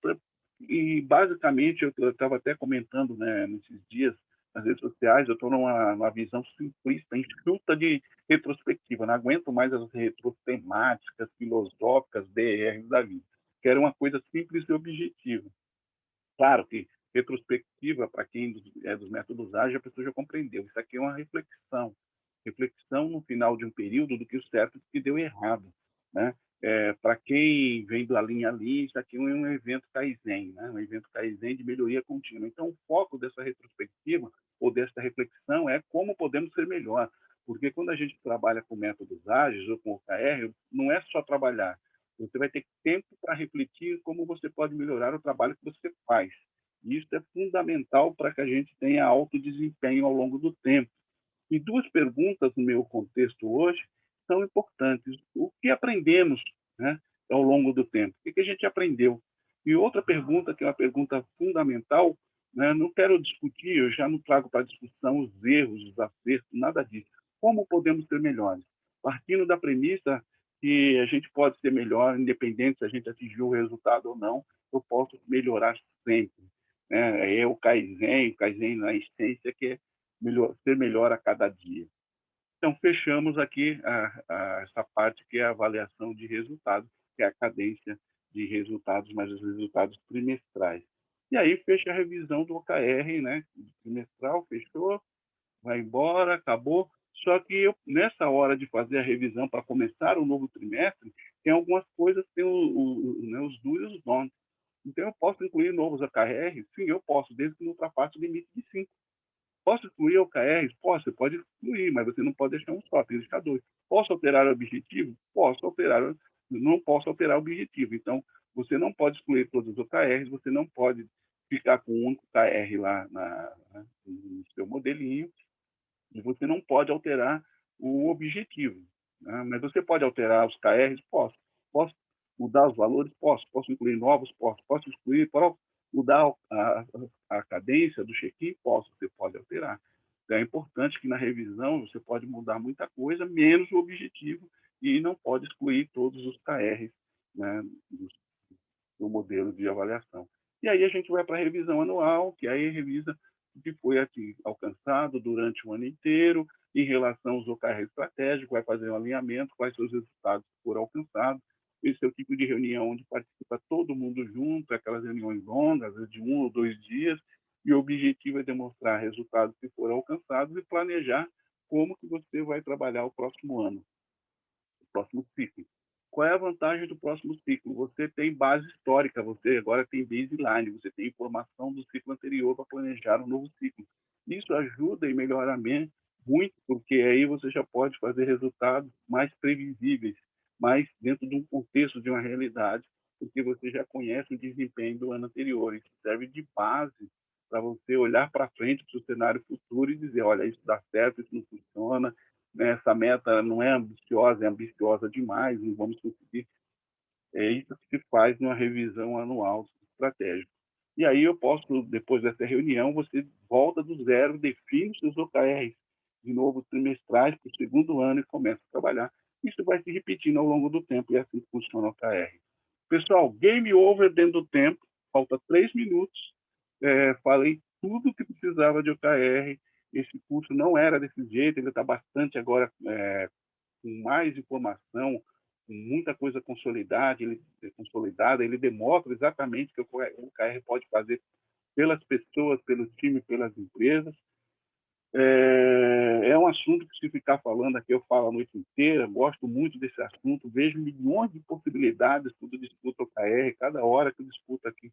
A: e basicamente eu estava até comentando, né, nesses dias nas redes sociais, eu estou numa visão simplista, enxuta de retrospectiva. Não aguento mais as retros temáticas, filosóficas, DRs da vida. Quero uma coisa simples e objetiva. Claro que retrospectiva, para quem é dos métodos ágeis, a pessoa já compreendeu. Isso aqui é uma reflexão. Reflexão no final de um período do que o certo e do que deu errado. Né? Para quem vem da linha Lean, isso aqui é um evento Kaizen, né? Um evento Kaizen de melhoria contínua. Então, o foco dessa retrospectiva ou dessa reflexão é como podemos ser melhor. Porque quando a gente trabalha com métodos ágeis ou com OKR, não é só trabalhar, você vai ter tempo para refletir como você pode melhorar o trabalho que você faz. E isso é fundamental para que a gente tenha alto desempenho ao longo do tempo. E duas perguntas no meu contexto hoje são importantes. O que aprendemos, né, ao longo do tempo? O que a gente aprendeu? E outra pergunta, que é uma pergunta fundamental, né, não quero discutir, eu já não trago para discussão os erros, os acertos, nada disso. Como podemos ser melhores? Partindo da premissa que a gente pode ser melhor, independente se a gente atingiu o resultado ou não, eu posso melhorar sempre. Né? É o Kaizen na essência, que é ser melhor a cada dia. Então, fechamos aqui essa parte que é a avaliação de resultados, que é a cadência de resultados, mas os resultados trimestrais. E aí fecha a revisão do OKR, né? Trimestral, fechou, vai embora, acabou. Só que nessa hora de fazer a revisão para começar o novo trimestre, tem algumas coisas, tem né, os do's e os don'ts. Então, eu posso incluir novos OKRs? Sim, eu posso, desde que não ultrapasse o limite de 5. Posso incluir OKRs? Posso, você pode incluir, mas você não pode deixar um só, tem que deixar dois. Posso alterar o objetivo? Posso alterar, não posso alterar o objetivo. Então, você não pode excluir todos os OKRs, você não pode ficar com um único OKR lá no seu modelinho, e você não pode alterar o objetivo. Né? Mas você pode alterar os KRs? Posso. Posso mudar os valores? Posso. Posso incluir novos? Posso. Posso excluir? Posso mudar a cadência do check-in? Posso. Você pode alterar. Então, é importante que na revisão você pode mudar muita coisa, menos o objetivo, e não pode excluir todos os KRs, né, do modelo de avaliação. E aí a gente vai para a revisão anual, que aí revisa o que foi alcançado durante o ano inteiro, em relação aos OKR estratégicos, vai fazer um alinhamento, quais são os resultados que foram alcançados. Esse é o tipo de reunião onde participa todo mundo junto, aquelas reuniões longas, de 1 ou 2 dias, e o objetivo é demonstrar resultados que foram alcançados e planejar como que você vai trabalhar o próximo ano, o próximo ciclo. Qual é a vantagem do próximo ciclo? Você tem base histórica, você agora tem baseline, você tem informação do ciclo anterior para planejar um novo ciclo. Isso ajuda em melhoramento muito, porque aí você já pode fazer resultados mais previsíveis, mais dentro de um contexto de uma realidade, porque você já conhece o desempenho do ano anterior. Isso serve de base para você olhar para frente, para o cenário futuro e dizer, olha, isso dá certo, isso não funciona, essa meta não é ambiciosa, é ambiciosa demais, não vamos conseguir. É isso que se faz numa revisão anual estratégica. E aí eu posso, depois dessa reunião, você volta do zero, define os seus OKRs, de novo trimestrais para o segundo ano e começa a trabalhar. Isso vai se repetindo ao longo do tempo e é assim que funciona o OKR. Pessoal, game over dentro do tempo, falta 3 minutos. Falei tudo que precisava de OKR. Esse curso não era desse jeito, ele está bastante agora com mais informação, com muita coisa consolidada, ele demonstra exatamente o que o OKR pode fazer pelas pessoas, pelos times, pelas empresas. É um assunto que, se ficar falando aqui, eu falo a noite inteira, gosto muito desse assunto, vejo milhões de possibilidades quando disputo OKR, cada hora que eu disputo aqui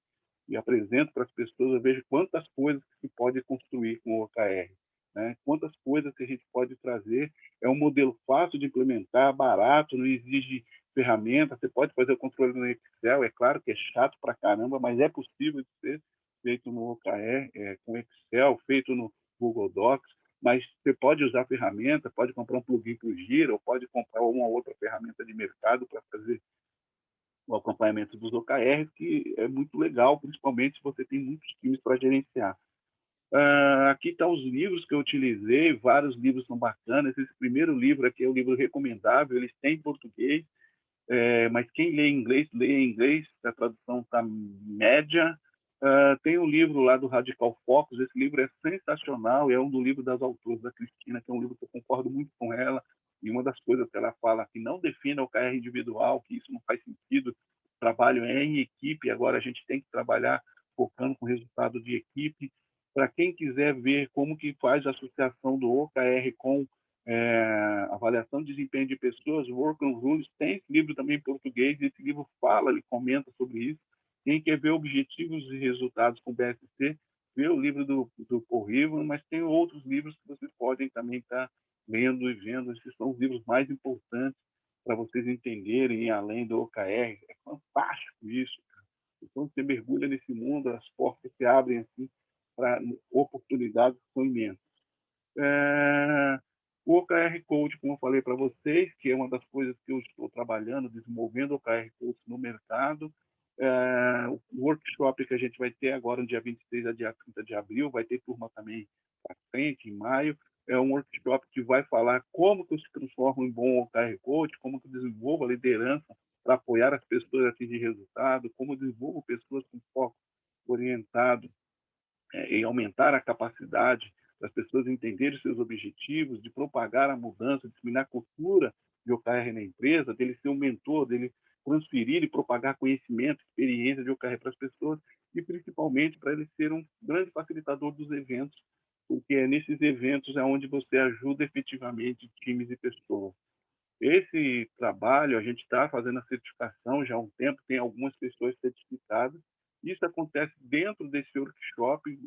A: e apresento para as pessoas, eu vejo quantas coisas que se pode construir com o OKR, né? Quantas coisas que a gente pode trazer. É um modelo fácil de implementar, barato, não exige ferramenta, você pode fazer o controle no Excel, é claro que é chato pra caramba, mas é possível de ser feito no OKR, com Excel, feito no Google Docs, mas você pode usar ferramenta, pode comprar um plugin para o Gira, ou pode comprar uma outra ferramenta de mercado para fazer o acompanhamento dos OKRs, que é muito legal, principalmente se você tem muitos times para gerenciar. Aqui estão os livros que eu utilizei, vários livros são bacanas. Esse primeiro livro aqui é um livro recomendável, eles têm em português, mas quem lê em inglês, a tradução está média. Tem um livro lá do Radical Focus, esse livro é sensacional, é um do livro das autoras da Cristina, que é um livro que eu concordo muito com ela, e uma das coisas que ela fala que não defina o OKR individual, que isso não faz sentido, o trabalho é em equipe, agora a gente tem que trabalhar focando com resultado de equipe. Para quem quiser ver como que faz a associação do OKR com avaliação de desempenho de pessoas, Work on Rules, tem esse livro também em português, esse livro fala, ele comenta sobre isso. Quem quer ver objetivos e resultados com BSC, vê o livro do Paul Riven, mas tem outros livros que vocês podem também estar lendo e vendo. Esses são os livros mais importantes para vocês entenderem, além do OKR. É fantástico isso. Então, você mergulha nesse mundo, as portas se abrem assim para oportunidades que são imensas. O OKR Code, como eu falei para vocês, que é uma das coisas que eu estou trabalhando, desenvolvendo o OKR Code no mercado. O workshop que a gente vai ter agora, no dia 26 a dia 30 de abril, vai ter turma também para frente, em maio. É um workshop que vai falar como que eu se transformo em bom OKR Code, como que eu desenvolvo a liderança para apoiar as pessoas a atingir resultado, como eu desenvolvo pessoas com foco orientado em aumentar a capacidade das pessoas entenderem seus objetivos, de propagar a mudança, disseminar a cultura de OKR na empresa, dele ser um mentor, dele transferir e propagar conhecimento, experiência de OKR para as pessoas e, principalmente, para ele ser um grande facilitador dos eventos, porque é nesses eventos é onde você ajuda efetivamente times e pessoas. Esse trabalho, a gente está fazendo a certificação já há um tempo, tem algumas pessoas certificadas. Isso acontece dentro desse workshop,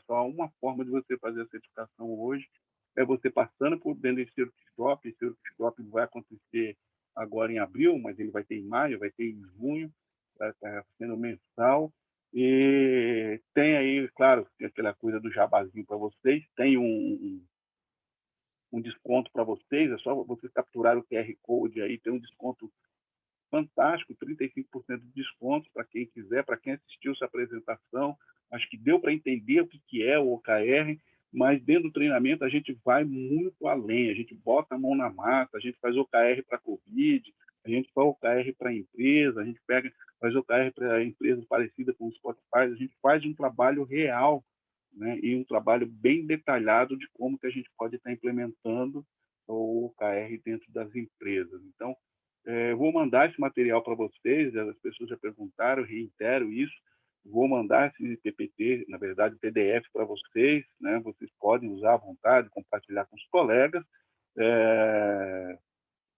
A: só uma forma de você fazer a certificação hoje, é você passando por dentro desse workshop. Esse workshop vai acontecer agora em abril, mas ele vai ter em maio, vai ter em junho, vai estar sendo mensal. E tem aí, claro, aquela coisa do jabazinho para vocês, tem um desconto para vocês, é só vocês capturar o QR Code aí, tem um desconto fantástico, 35% de desconto para quem quiser, para quem assistiu essa apresentação. Acho que deu para entender o que é o OKR, mas dentro do treinamento a gente vai muito além, a gente bota a mão na massa, a gente faz OKR para Covid, a gente faz OKR para empresa, a gente faz OKR para empresas parecidas com o Spotify, a gente faz um trabalho real, né, e um trabalho bem detalhado de como que a gente pode estar implementando o OKR dentro das empresas. Então, vou mandar esse material para vocês, as pessoas já perguntaram, eu reitero isso, vou mandar esse PPT, na verdade, PDF para vocês, né? Vocês podem usar à vontade, compartilhar com os colegas,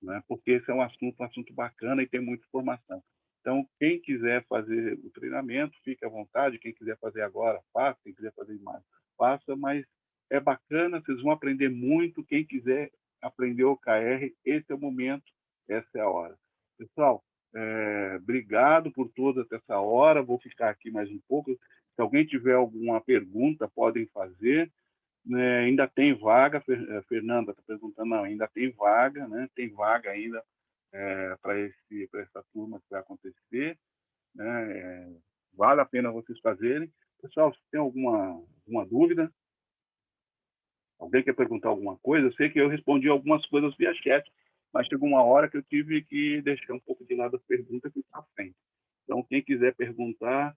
A: né? Porque esse é um assunto bacana e tem muita informação. Então, quem quiser fazer o treinamento, fique à vontade. Quem quiser fazer agora, faça. Quem quiser fazer mais, faça. Mas é bacana, vocês vão aprender muito. Quem quiser aprender o OKR, esse é o momento, essa é a hora. Pessoal, obrigado por toda essa hora. Vou ficar aqui mais um pouco. Se alguém tiver alguma pergunta, podem fazer. Ainda tem vaga, Fernanda está perguntando, não, ainda tem vaga, né? Tem vaga ainda para essa turma que vai acontecer, né? Vale a pena vocês fazerem. Pessoal, se tem alguma dúvida, alguém quer perguntar alguma coisa, eu sei que eu respondi algumas coisas via chat, mas chegou uma hora que eu tive que deixar um pouco de lado as perguntas que está frente. Então, quem quiser perguntar,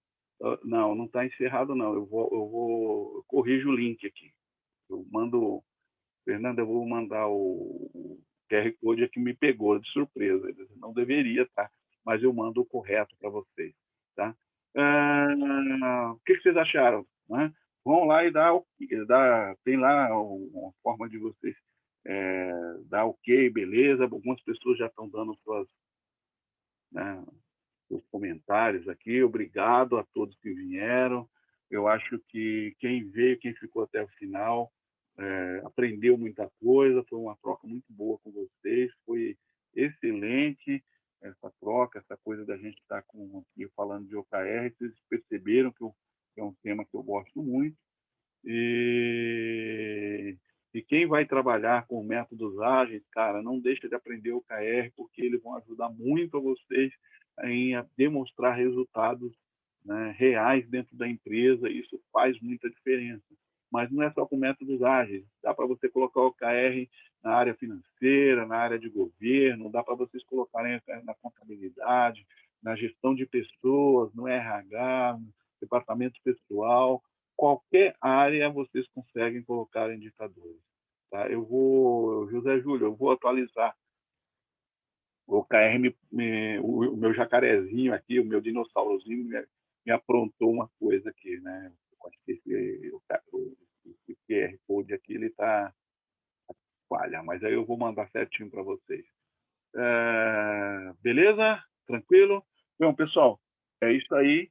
A: não está encerrado, não. Eu corrijo o link aqui. Eu mando, Fernando, eu vou mandar o QR Code que me pegou de surpresa. Não deveria, tá? Mas eu mando o correto para vocês, tá? O que vocês acharam? Né? Vão lá e tem lá uma forma de vocês dar ok, beleza. Algumas pessoas já estão dando seus comentários aqui. Obrigado a todos que vieram. Eu acho que quem veio, quem ficou até o final, aprendeu muita coisa. Foi uma troca muito boa com vocês. Foi excelente essa troca, essa coisa da gente estar aqui falando de OKR. Vocês perceberam que é um tema que eu gosto muito. E quem vai trabalhar com métodos ágeis, cara, não deixa de aprender o OKR, porque eles vão ajudar muito a vocês em demonstrar resultados, né, reais dentro da empresa. Isso faz muita diferença. Mas não é só com métodos ágeis. Dá para você colocar o OKR na área financeira, na área de governo, dá para vocês colocarem na contabilidade, na gestão de pessoas, no RH, no departamento pessoal. Qualquer área vocês conseguem colocar indicadores. Tá? José Júlio, eu vou atualizar. O OKR, o meu jacarezinho aqui, o meu dinossaurozinho me aprontou uma coisa aqui, né? Eu acho que esse QR Code aqui, ele está falha, mas aí eu vou mandar certinho para vocês. Beleza? Tranquilo? Bom, pessoal, é isso aí.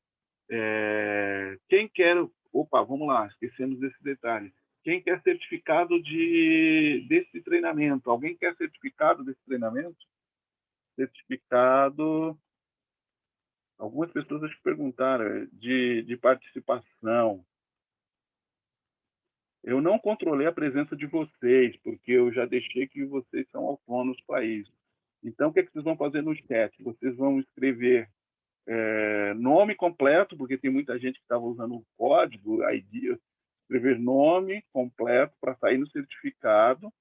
A: Quem quer... Opa, vamos lá, esquecemos desse detalhe. Quem quer certificado desse treinamento? Alguém quer certificado desse treinamento? Certificado... Algumas pessoas acho que perguntaram de participação. Eu não controlei a presença de vocês, porque eu já deixei que vocês são autônomos para isso. Então, o que vocês vão fazer no chat? Vocês vão escrever nome completo, porque tem muita gente que estava usando o código, ID, escrever nome completo para sair no certificado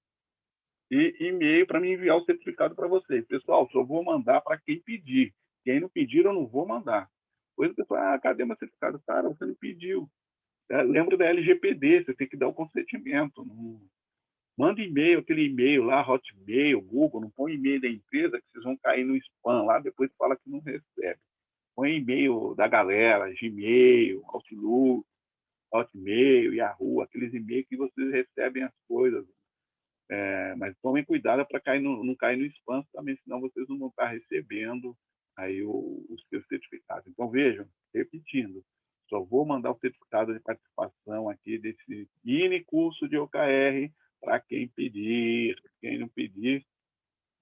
A: e e-mail para me enviar o certificado para vocês. Pessoal, só vou mandar para quem pedir. Quem não pedir, eu não vou mandar. Depois o pessoal, cadê meu certificado? Cara, você não pediu. Lembra da LGPD, você tem que dar o consentimento. Não... Manda e-mail, aquele e-mail lá, Hotmail, Google, não põe e-mail da empresa que vocês vão cair no spam lá, depois fala que não recebe. Põe e-mail da galera, Gmail, Outlook, Hotmail, Yahoo, aqueles e-mails que vocês recebem as coisas. Mas tomem cuidado para não cair no spam também, senão vocês não vão estar recebendo aí os seus certificados. Então, vejam, repetindo, só vou mandar o certificado de participação aqui desse mini curso de OKR para quem pedir. Quem não pedir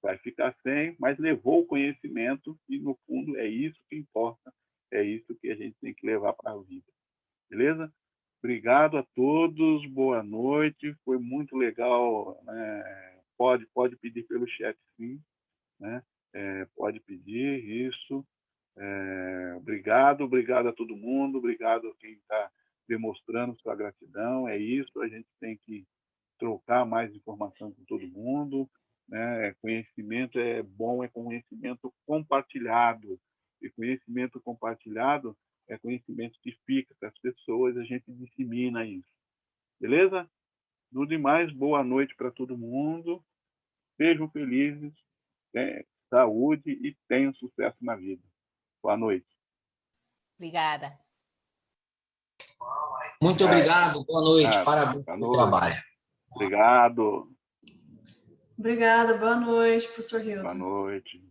A: vai ficar sem, mas levou o conhecimento e, no fundo, é isso que importa, é isso que a gente tem que levar para a vida. Beleza? Obrigado a todos, boa noite, foi muito legal. Né? Pode pedir pelo chat, sim. Né? Pode pedir isso. Obrigado a todo mundo, obrigado a quem está demonstrando sua gratidão. É isso, a gente tem que trocar mais informação com todo mundo. Né? Conhecimento é bom, é conhecimento compartilhado. E conhecimento compartilhado é conhecimento que fica com as pessoas, a gente dissemina isso. Beleza? No demais, boa noite para todo mundo. Sejam felizes, saúde e tenham sucesso na vida. Boa noite.
D: Obrigada.
E: Muito obrigado, boa noite, parabéns pelo trabalho.
A: Obrigado.
F: Obrigada, boa noite, professor Hilton.
A: Boa noite.